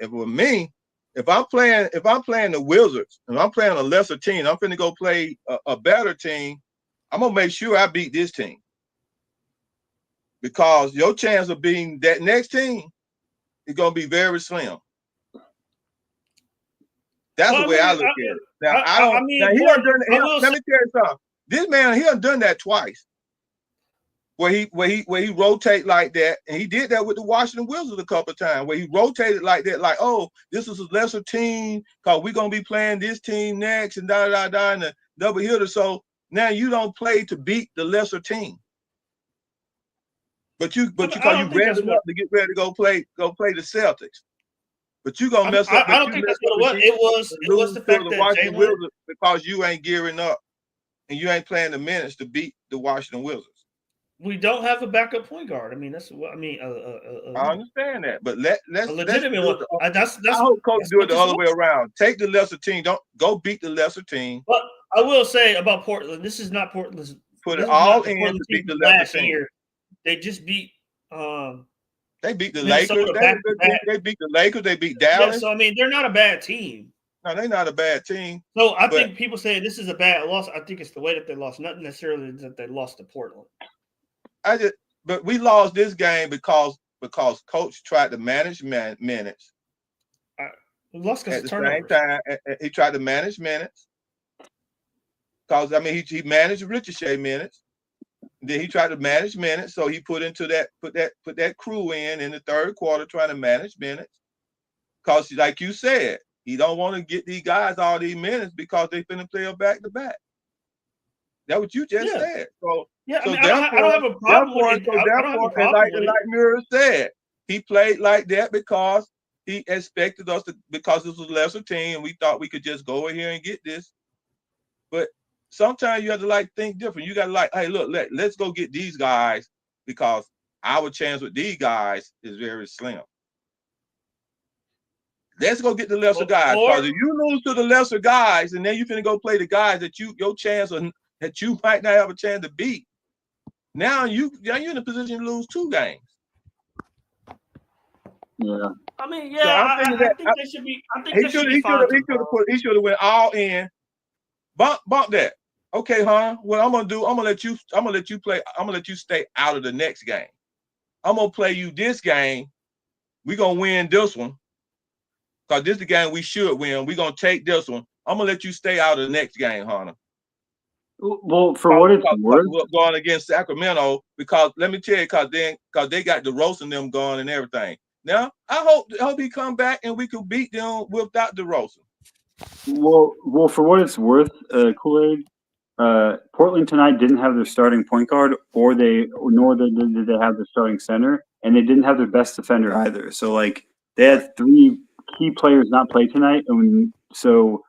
with me, if I'm playing the Wizards and I'm playing a lesser team, I'm finna go play a better team. I'm gonna make sure I beat this team. Because your chance of being that next team is going to be very slim. That's the way I look at it. Now, let me tell you something. This man, he done that twice. Where he rotate like that, and he did that with the Washington Wizards a couple of times, where he rotated like that, like, oh, this is a lesser team because we're gonna be playing this team next, and and the double hitter. So now you don't play to beat the lesser team. But you revving up to get ready to go play the Celtics. But you gonna mess up. I don't think that's what it was. It was the fact that Washington Wizards because you ain't gearing up and you ain't playing the minutes to beat the Washington Wizards. We don't have a backup point guard. I mean, that's what I mean. I understand that, but let's legitimate one. I hope coach do it the other way around. Take the lesser team. Don't go beat the lesser team. But I will say about Portland, this is not Portland's. Put it all in to beat the lesser team. They just beat. They beat the Lakers. They beat the Lakers. They beat Dallas. Yeah, so I mean, they're not a bad team. No, they're not a bad team. So I think people say this is a bad loss. I think it's the way that they lost, not necessarily that they lost to Portland. But we lost this game because coach tried to manage minutes. We lost because at the turnovers. same time, he tried to manage minutes. Because I mean, he managed Ricochet minutes. Then he tried to manage minutes, so he put that crew in the third quarter trying to manage minutes. Because like you said, he don't want to get these guys all these minutes because they finna play a back to back. That's what you just said. So yeah, so I mean, I don't have a problem with it. I don't have a problem with it. Like Mira said, he played like that because he expected us to, because this was a lesser team, and we thought we could just go in here and get this. But sometimes you have to like think different. You got to like, hey, look, let's go get these guys because our chance with these guys is very slim. Let's go get the lesser guys. Because if you lose to the lesser guys, and then you're finna go play the guys that your chance that you might not have a chance to beat. Now you're in a position to lose 2 games. Yeah. I mean, So I think they should be. I think they should be fine. He should have went all in. Bump that. Okay, huh? What I'm gonna do? I'm gonna let you play. I'm gonna let you stay out of the next game. I'm gonna play you this game. We're gonna win this one. Because this is the game we should win. We're gonna take this one. I'm gonna let you stay out of the next game, Hunter. Well, for what it's worth, going against Sacramento, because let me tell you, because they got the roast and them going and everything. Now I hope he come back and we can beat them without the roast. Well, for what it's worth, Kool-Aid, Portland tonight didn't have their starting point guard, nor did they have their starting center, and they didn't have their best defender either. So like they had 3 key players not play tonight, and so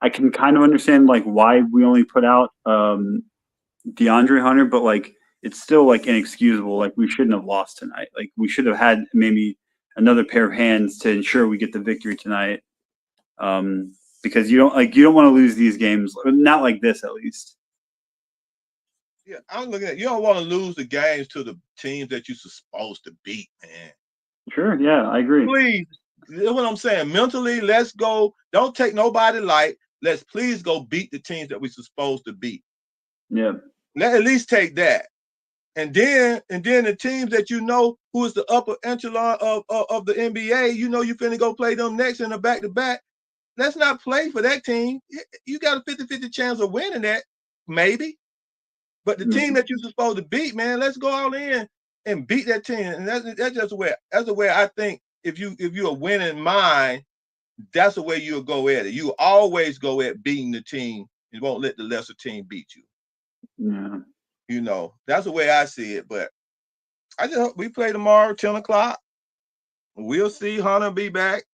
I can kind of understand like why we only put out DeAndre Hunter, but like it's still like inexcusable. Like we shouldn't have lost tonight. Like we should have had maybe another pair of hands to ensure we get the victory tonight. Because you don't want to lose these games, not like this at least. Yeah, I'm looking at you don't want to lose the games to the teams that you're supposed to beat, man. Sure, yeah, I agree. Please, that's what I'm saying. Mentally, let's go. Don't take nobody light. Let's please go beat the teams that we're supposed to beat. Yeah. Let at least take that. And then the teams that you know who is the upper echelon of the NBA, you know you're finna go play them next in a back-to-back. Let's not play for that team. You got a 50-50 chance of winning that, maybe. But the team that you're supposed to beat, man, let's go all in and beat that team. And that's just the way I think if you're a winning mind, that's the way you'll go at it. You always go at beating the team. You won't let the lesser team beat you. Yeah. You know, that's the way I see it. But I just hope we play tomorrow, 10 o'clock. We'll see Hunter be back.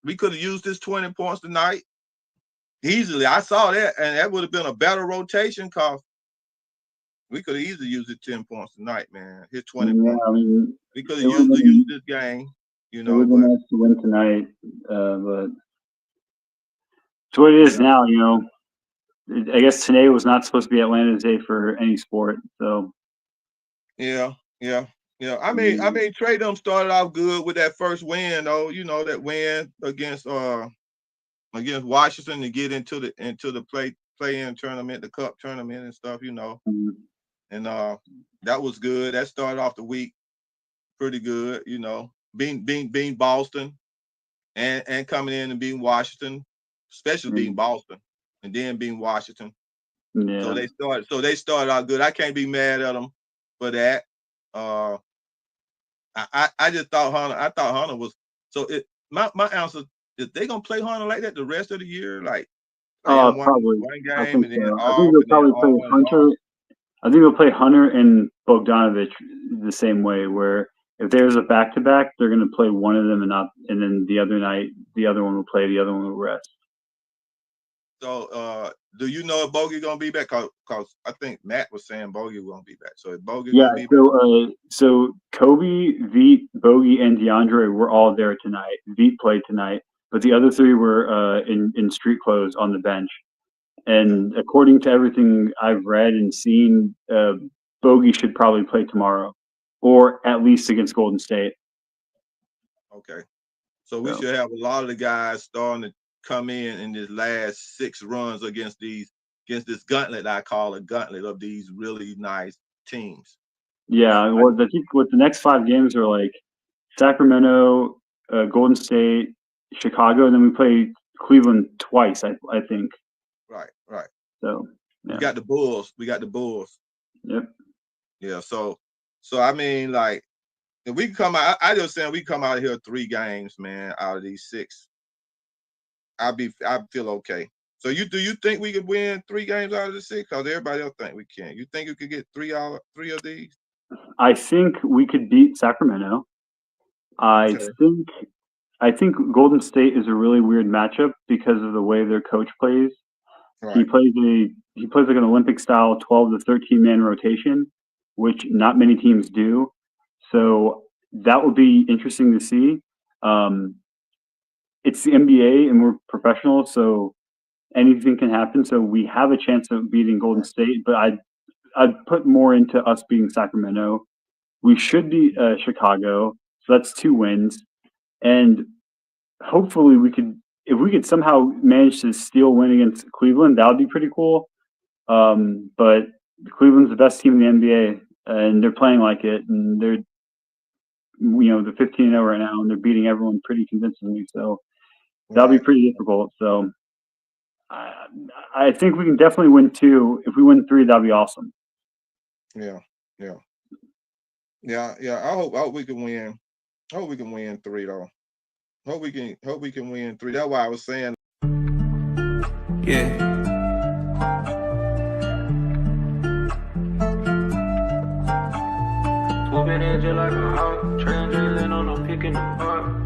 We could have used this 20 points tonight easily. I saw that, and that would have been a better rotation because we could have easily used it 10 points tonight, man. Hit 20 points. I mean, we could have used this game, you know. It would have been nice to win tonight, but it's what it is now, you know. I guess today was not supposed to be Atlanta's day for any sport, so. Yeah. I mean, Trey them started off good with that first win, though. You know, that win against Washington to get into the play-in tournament, the cup tournament and stuff, you know. And that was good. That started off the week pretty good, you know. Being Boston and coming in and being Washington, especially being Boston and then being Washington. Yeah. So they started out good. I can't be mad at them for that. I just thought Hunter was so it. My answer is they gonna play Hunter like that the rest of the year, like probably one game I think and then so. off. I think they'll probably play Hunter. I think they'll play Hunter and Bogdanovich the same way. Where if there's a back-to-back, they're gonna play one of them and then the other night the other one will play, the other one will rest. So, do you know if Bogey gonna be back? Cause I think Matt was saying Bogey gonna be back. So, if Bogey gonna be back? So Kobe, Veet, Bogey, and DeAndre were all there tonight. Veet played tonight, but the other 3 were in street clothes on the bench. And according to everything I've read and seen, Bogey should probably play tomorrow, or at least against Golden State. Okay. So we should have a lot of the guys starting come in this last 6 runs against this gauntlet. I call a gauntlet of these really nice teams. Yeah, well, I think what the next 5 games are like: Sacramento, Golden State, Chicago, and then we play Cleveland twice. I think. Right. So yeah. We got the Bulls. Yep. Yeah. So I mean, like, if we come out, I just saying we come out here 3 games, man, out of these 6. I feel okay. So do you think we could win 3 games out of the 6? Because everybody else think we can. You think you could get 3 of these? I think we could beat Sacramento. I think Golden State is a really weird matchup because of the way their coach plays. Right. He plays like an Olympic style 12 to 13 man rotation, which not many teams do. So that would be interesting to see. It's the NBA and we're professionals, so anything can happen. So we have a chance of beating Golden State, but I'd put more into us beating Sacramento. We should beat Chicago, so that's 2 wins. And hopefully if we could somehow manage to steal win against Cleveland, that would be pretty cool. But Cleveland's the best team in the NBA, and they're playing like it, and they're, they're 15-0 right now, and they're beating everyone pretty convincingly. So that'll be pretty difficult. So I think we can definitely win 2. If we win 3, that'd be awesome. Yeah. I hope we can win. I hope we can win 3 though. Hope we can win 3. That's why I was saying. Yeah. Swooping in just like a hawk, translating on a pick in the park.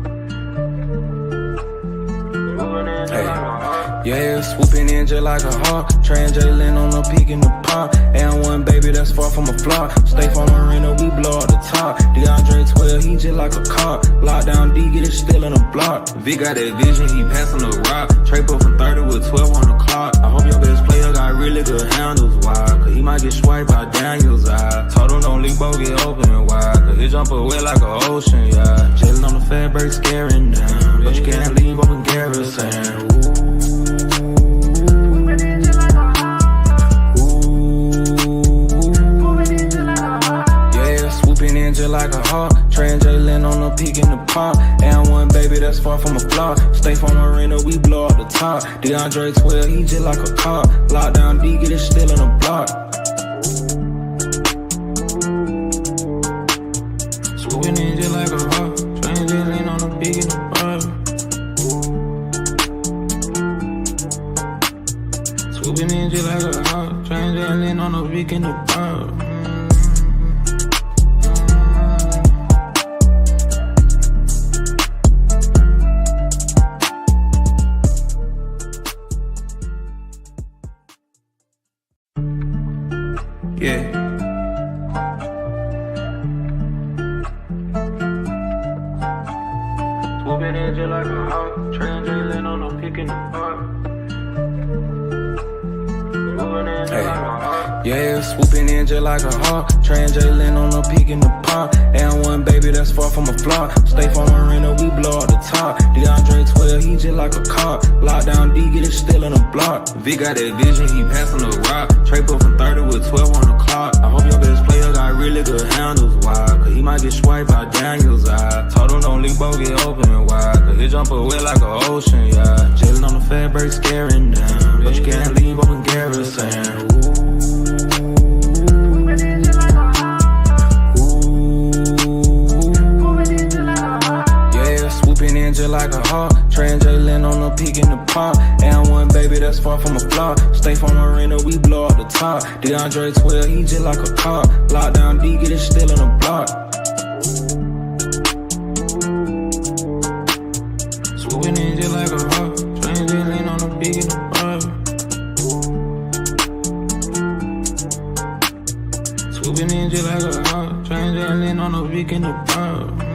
Yeah, swooping in just like a hawk, translating on a peak in the pond. And one baby that's far from a flop. Stay from Marina, we blow at the top. DeAndre 12, he just like a cop. Lockdown D, get it still in a block. Vic got that vision, he passing the rock. Trey put from 30 with 12 on the clock. I hope your best player got really good handles, why? Cause he might get swiped by Daniel's eye. Told him don't leave both get open wide. Cause he jump away like an ocean, yeah. Chillin' on the fat break, scaring down. But you can't leave open garrison. Just like a hawk, translating on a peak in the pond. And one baby that's far from a flop. Stay from Marina, we blow up the top. DeAndre 12, he just like a cop. Lockdown D, get it still in a block. Swooping in just like a hawk, translating on a peak in the pond. Swooping in just like a hawk, translating on a peak in the pond. Yeah. Swooping in just like a hawk, translating on a pick in the park. Yeah, swooping in just like a hawk, translating on a peak in the pond. And one baby that's far from a flop. Stay from Marina, we blow at the top. DeAndre 12, he just like a cop. Lockdown D, get it still in a block. Vic got that vision, he passing the rock. Trey put from 30 with 12 on the clock. I hope your best player got really good handles, why? Cause he might get swiped by Daniel's eye. Told him don't leave both get open wide. Cause he jump away like an ocean, yeah. Chillin' on the fat break, scaring down. But you can't leave open garrison. Just like a hawk, translating on a peak in the pond. And one baby that's far from a flop. Stay from Marina, we blow up the top. DeAndre 12, he just like a cop. Lockdown D, get it still in a block. Swooping in just like a hawk, translating on a peak in the pond. Swooping in just like a hawk, translating on a peak in the pond.